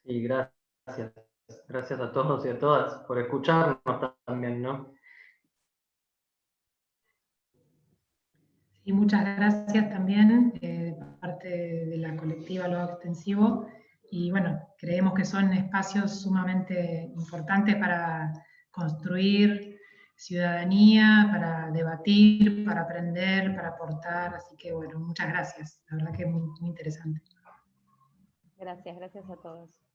Speaker 5: Sí, gracias. Gracias a todos y a todas por escucharnos también, ¿no?
Speaker 3: Y muchas gracias también de parte de la colectiva Lo Extensivo y bueno, creemos que son espacios sumamente importantes para construir ciudadanía, para debatir, para aprender, para aportar, así que bueno, muchas gracias, la verdad que es muy, muy interesante.
Speaker 1: Gracias a todos.